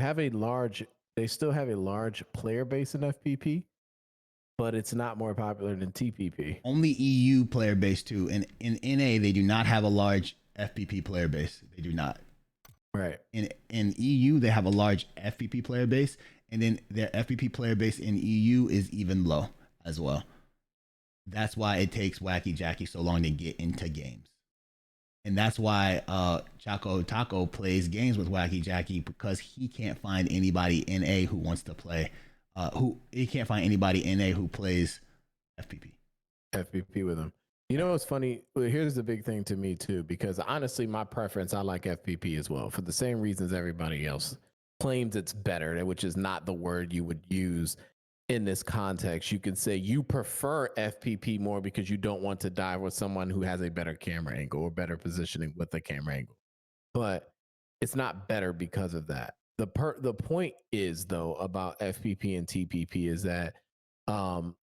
still have a large player base in FPP. But it's not more popular than TPP. Only EU player base too. And in NA, they do not have a large FPP player base. They do not. Right. In EU, they have a large FPP player base. And then their FPP player base in EU is even low as well. That's why it takes Wacky Jackie so long to get into games. And that's why Chaco Taco plays games with Wacky Jackie, because he can't find anybody in NA who wants to play. He can't find anybody in NA who plays FPP with him. You know what's funny? Well, here's the big thing to me too, because honestly, my preference, I like FPP as well for the same reasons everybody else claims it's better, which is not the word you would use in this context. You could say you prefer FPP more because you don't want to dive with someone who has a better camera angle or better positioning with the camera angle. But it's not better because of that. the point is though about FPP and TPP is that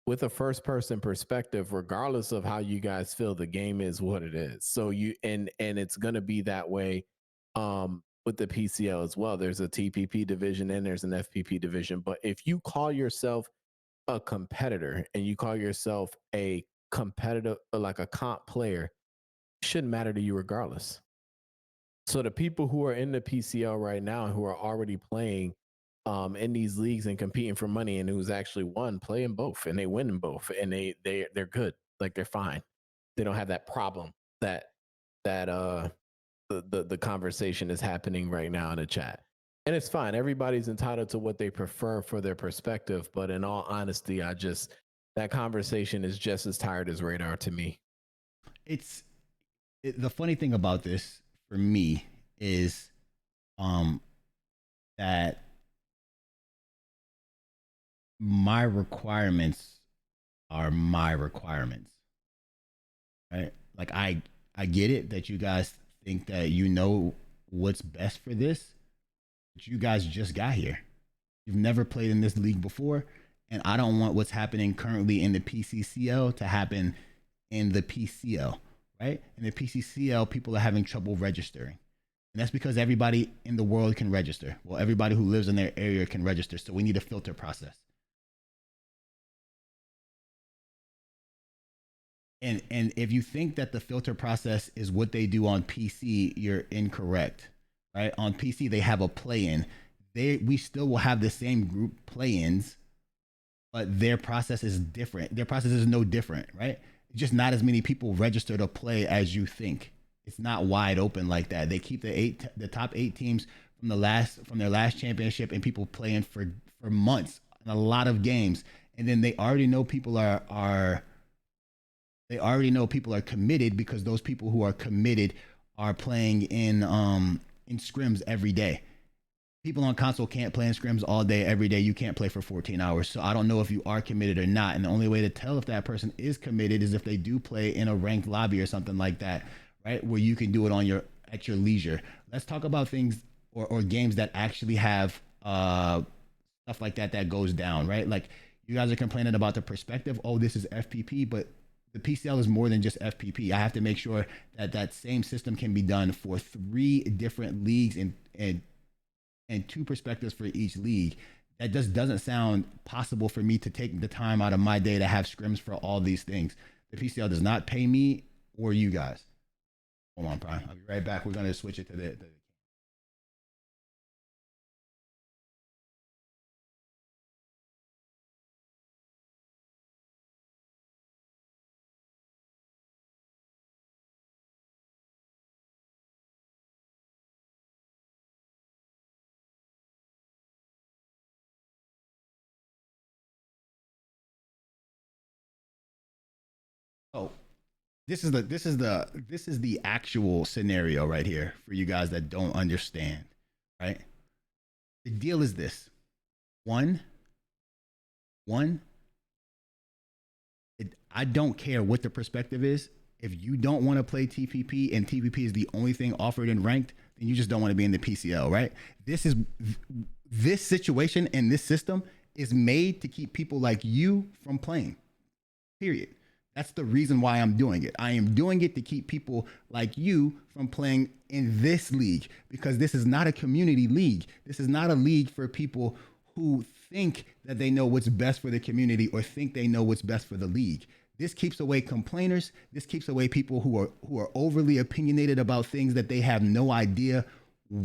with a first person perspective, regardless of how you guys feel, the game is what it is. So you and it's gonna be that way with the PCL as well. There's a TPP division and there's an FPP division. But if you call yourself a competitor and you call yourself a competitive, like a comp player, it shouldn't matter to you regardless. So the people who are in the PCL right now and who are already playing in these leagues and competing for money and who's actually won, play in both and they win in both and they're good. Like they're fine. They don't have that problem that the conversation is happening right now in the chat. And it's fine. Everybody's entitled to what they prefer for their perspective. But in all honesty, that conversation is just as tired as radar to me. The funny thing about this for me is that my requirements are my requirements, right? Like I get it that you guys think that you know what's best for this, but you guys just got here. You've never played in this league before, and I don't want what's happening currently in the PCCL to happen in the PCL, right? In the PCCL, people are having trouble registering. And that's because everybody in the world can register. Well, everybody who lives in their area can register. So we need a filter process. And if you think that the filter process is what they do on PC, you're incorrect, right? On PC, they have a play-in. We still will have the same group play-ins, but their process is different. Their process is no different, right? Just not as many people register to play as you think. It's not wide open like that. They keep the top 8 teams from their last championship, and people playing for months and a lot of games. And then they already know people are committed because those people who are committed are playing in scrims every day. People on console can't play in scrims all day, every day. You can't play for 14 hours. So I don't know if you are committed or not. And the only way to tell if that person is committed is if they do play in a ranked lobby or something like that, right? Where you can do it at your leisure. Let's talk about things or games that actually have stuff like that goes down, right? Like you guys are complaining about the perspective. Oh, this is FPP, but the PCL is more than just FPP. I have to make sure that same system can be done for 3 different leagues and 2 perspectives for each league. That just doesn't sound possible for me to take the time out of my day to have scrims for all these things. The PCL does not pay me or you guys. Hold on, Prime. I'll be right back. We're going to switch it to the Oh, this is the actual scenario right here for you guys that don't understand, right? The deal is this. One, I don't care what the perspective is. If you don't want to play TPP and TPP is the only thing offered in ranked, then you just don't want to be in the PCL, right? This situation and this system is made to keep people like you from playing. Period. That's the reason why I'm doing it. I am doing it to keep people like you from playing in this league, because this is not a community league. This is not a league for people who think that they know what's best for the community or think they know what's best for the league. This keeps away complainers. This keeps away people who are overly opinionated about things that they have no idea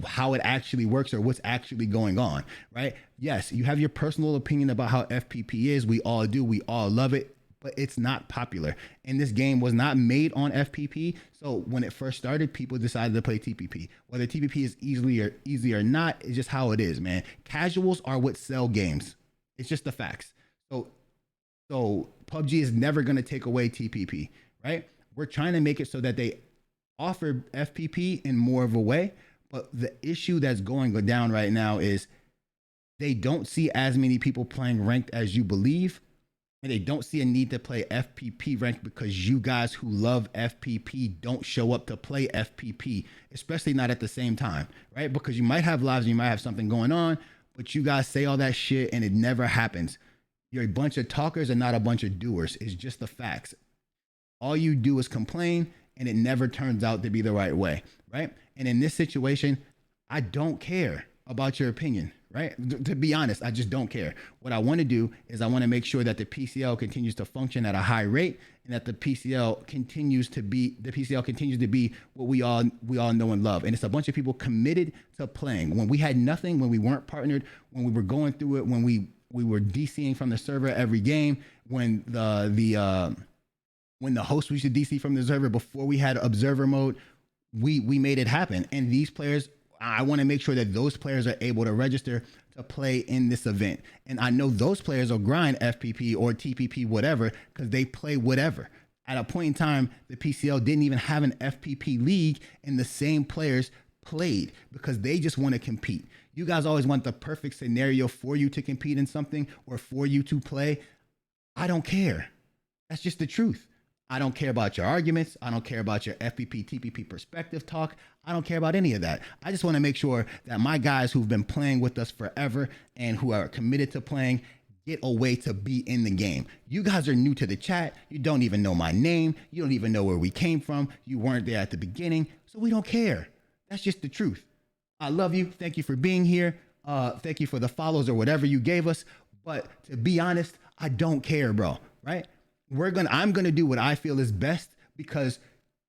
how it actually works or what's actually going on, right? Yes, you have your personal opinion about how FPP is. We all do. We all love it. But it's not popular. And this game was not made on FPP. So when it first started, people decided to play TPP. Whether TPP is easy or not, it's just how it is, man. Casuals are what sell games. It's just the facts. So PUBG is never going to take away TPP, right? We're trying to make it so that they offer FPP in more of a way. But the issue that's going down right now is they don't see as many people playing ranked as you believe. and they don't see a need to play FPP rank because you guys who love FPP don't show up to play FPP, especially not at the same time, right? Because you might have lives and you might have something going on, but you guys say all that shit and it never happens. You're a bunch of talkers and not a bunch of doers. It's just the facts. All you do is complain and it never turns out to be the right way, right? And in this situation, I don't care about your opinion, right? To be honest, I just don't care. What I want to do is I want to make sure that the PCL continues to function at a high rate and that the PCL continues to be what we all know and love. And it's a bunch of people committed to playing. When we had nothing, when we weren't partnered, when we were going through it, when we were DCing from the server every game, when the host used to DC from the server before we had observer mode, we made it happen. And these players, I want to make sure that those players are able to register to play in this event. And I know those players will grind FPP or TPP, whatever, because they play whatever. At a point in time, the PCL didn't even have an FPP league and the same players played because they just want to compete. You guys always want the perfect scenario for you to compete in something or for you to play. I don't care. That's just the truth. I don't care about your arguments. I don't care about your FPP, TPP perspective talk. I don't care about any of that. I just want to make sure that my guys who've been playing with us forever and who are committed to playing get a way to be in the game. You guys are new to the chat. You don't even know my name. You don't even know where we came from. You weren't there at the beginning. So we don't care. That's just the truth. I love you. Thank you for being here. Thank you for the follows or whatever you gave us. But to be honest, I don't care, bro. Right? I'm gonna do what I feel is best because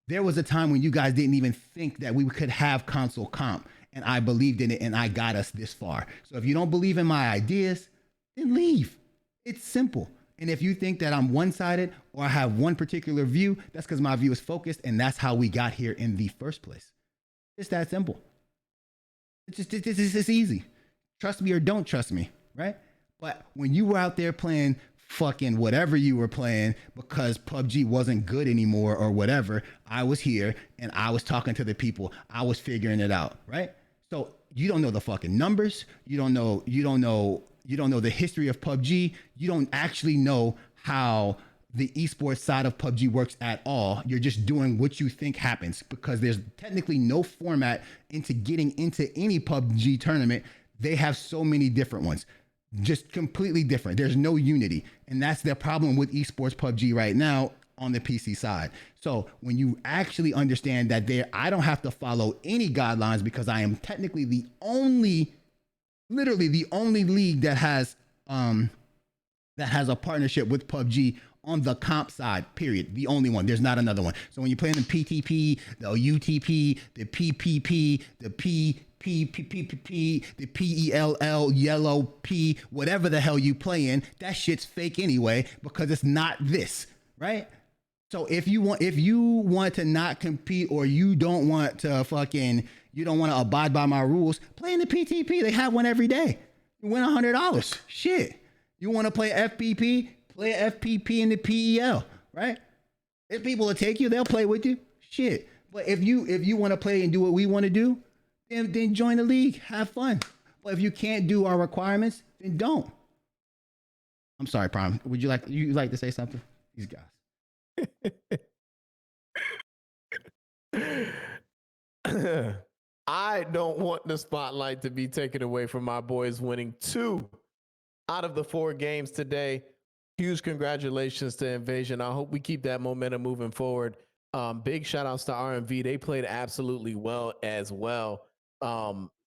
there was a time when you guys didn't even think that we could have console comp, and I believed in it and I got us this far. So if you don't believe in my ideas, then leave. It's simple. And if you think that I'm one-sided or I have one particular view, that's because my view is focused, and that's how we got here in the first place. It's that simple. It's easy. Trust me or don't trust me, right? But when you were out there playing fucking whatever you were playing because PUBG wasn't good anymore or whatever, I was here and I was talking to the people. I was figuring it out, right? So you don't know the fucking numbers. You don't know the history of PUBG. You don't actually know how the esports side of PUBG works at all. You're just doing what you think happens because there's technically no format into getting into any PUBG tournament. They have so many different ones. Just completely different. There's no unity. And that's the problem with esports PUBG right now on the PC side. So when you actually understand that I don't have to follow any guidelines because I am technically literally the only league that has a partnership with PUBG on the comp side, period. The only one. There's not another one. So when you play in the PTP, the UTP, the PPP, the PPP, the PELL, yellow P, whatever the hell you play in, that shit's fake anyway because it's not this, right? So if you want to not compete or you don't want to abide by my rules, play in the PTP. They have one every day. You win $100. Shit. You want to play FPP? Play FPP in the PEL, right? If people will take you, they'll play with you. Shit. But if you want to play and do what we want to do, then join the league. Have fun. But if you can't do our requirements, then don't. I'm sorry, Prime. Would you like to say something? These guys. I don't want the spotlight to be taken away from my boys winning 2 out of the 4 games today. Huge congratulations to Invasion. I hope we keep that momentum moving forward. Big shout outs to RMV. They played absolutely well as well.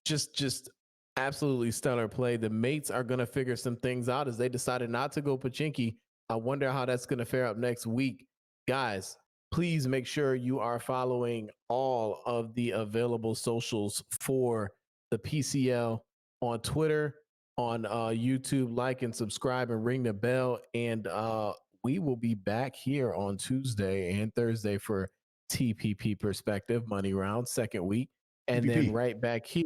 Just absolutely stellar play. The mates are going to figure some things out as they decided not to go Pachinki. I wonder how that's going to fare up next week. Guys, please make sure you are following all of the available socials for the PCL on Twitter, on YouTube. Like and subscribe and ring the bell. And we will be back here on Tuesday and Thursday for TPP Perspective Money Round, second week. And TPP. Then right back here.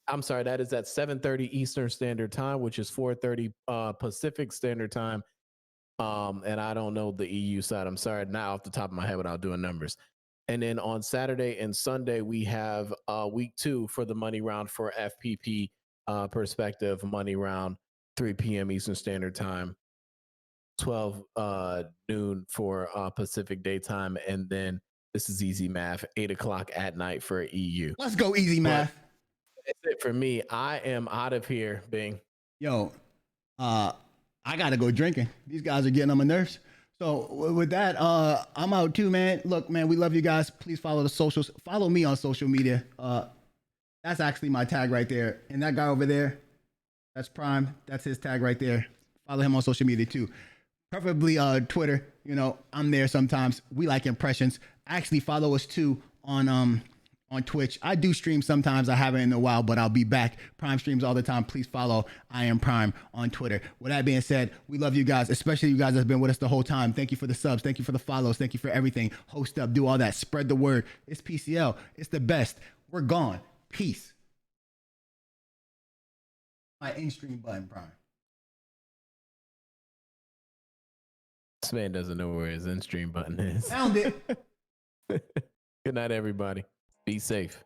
I'm sorry, that is at 7:30 Eastern Standard Time, which is 4:30 Pacific Standard Time. And I don't know the EU side. I'm sorry, not off the top of my head without doing numbers. And then on Saturday and Sunday, we have week 2 for the money round for FPP Perspective Money Round, 3 p.m. Eastern Standard Time. 12 noon for Pacific daytime, and then this is easy math, 8 o'clock at night for EU. Let's go easy math. That's it for me. I am out of here, Bing. Yo, I gotta go drinking. These guys are getting on my nerves. So with that, I'm out too, man. Look, man, we love you guys. Please follow the socials. Follow me on social media. That's actually my tag right there. And that guy over there, that's Prime. That's his tag right there. Follow him on social media too. Preferably Twitter. You know, I'm there sometimes. We like impressions. Actually, follow us too on Twitch. I do stream sometimes. I haven't in a while, but I'll be back. Prime streams all the time. Please follow I Am Prime on Twitter. With that being said, we love you guys, especially you guys that's been with us the whole time. Thank you for the subs. Thank you for the follows. Thank you for everything. Host up, do all that. Spread the word. It's PCL. It's the best. We're gone. Peace. My in-stream button, Prime. This man doesn't know where his in-stream button is. Found it. Good night, everybody. Be safe.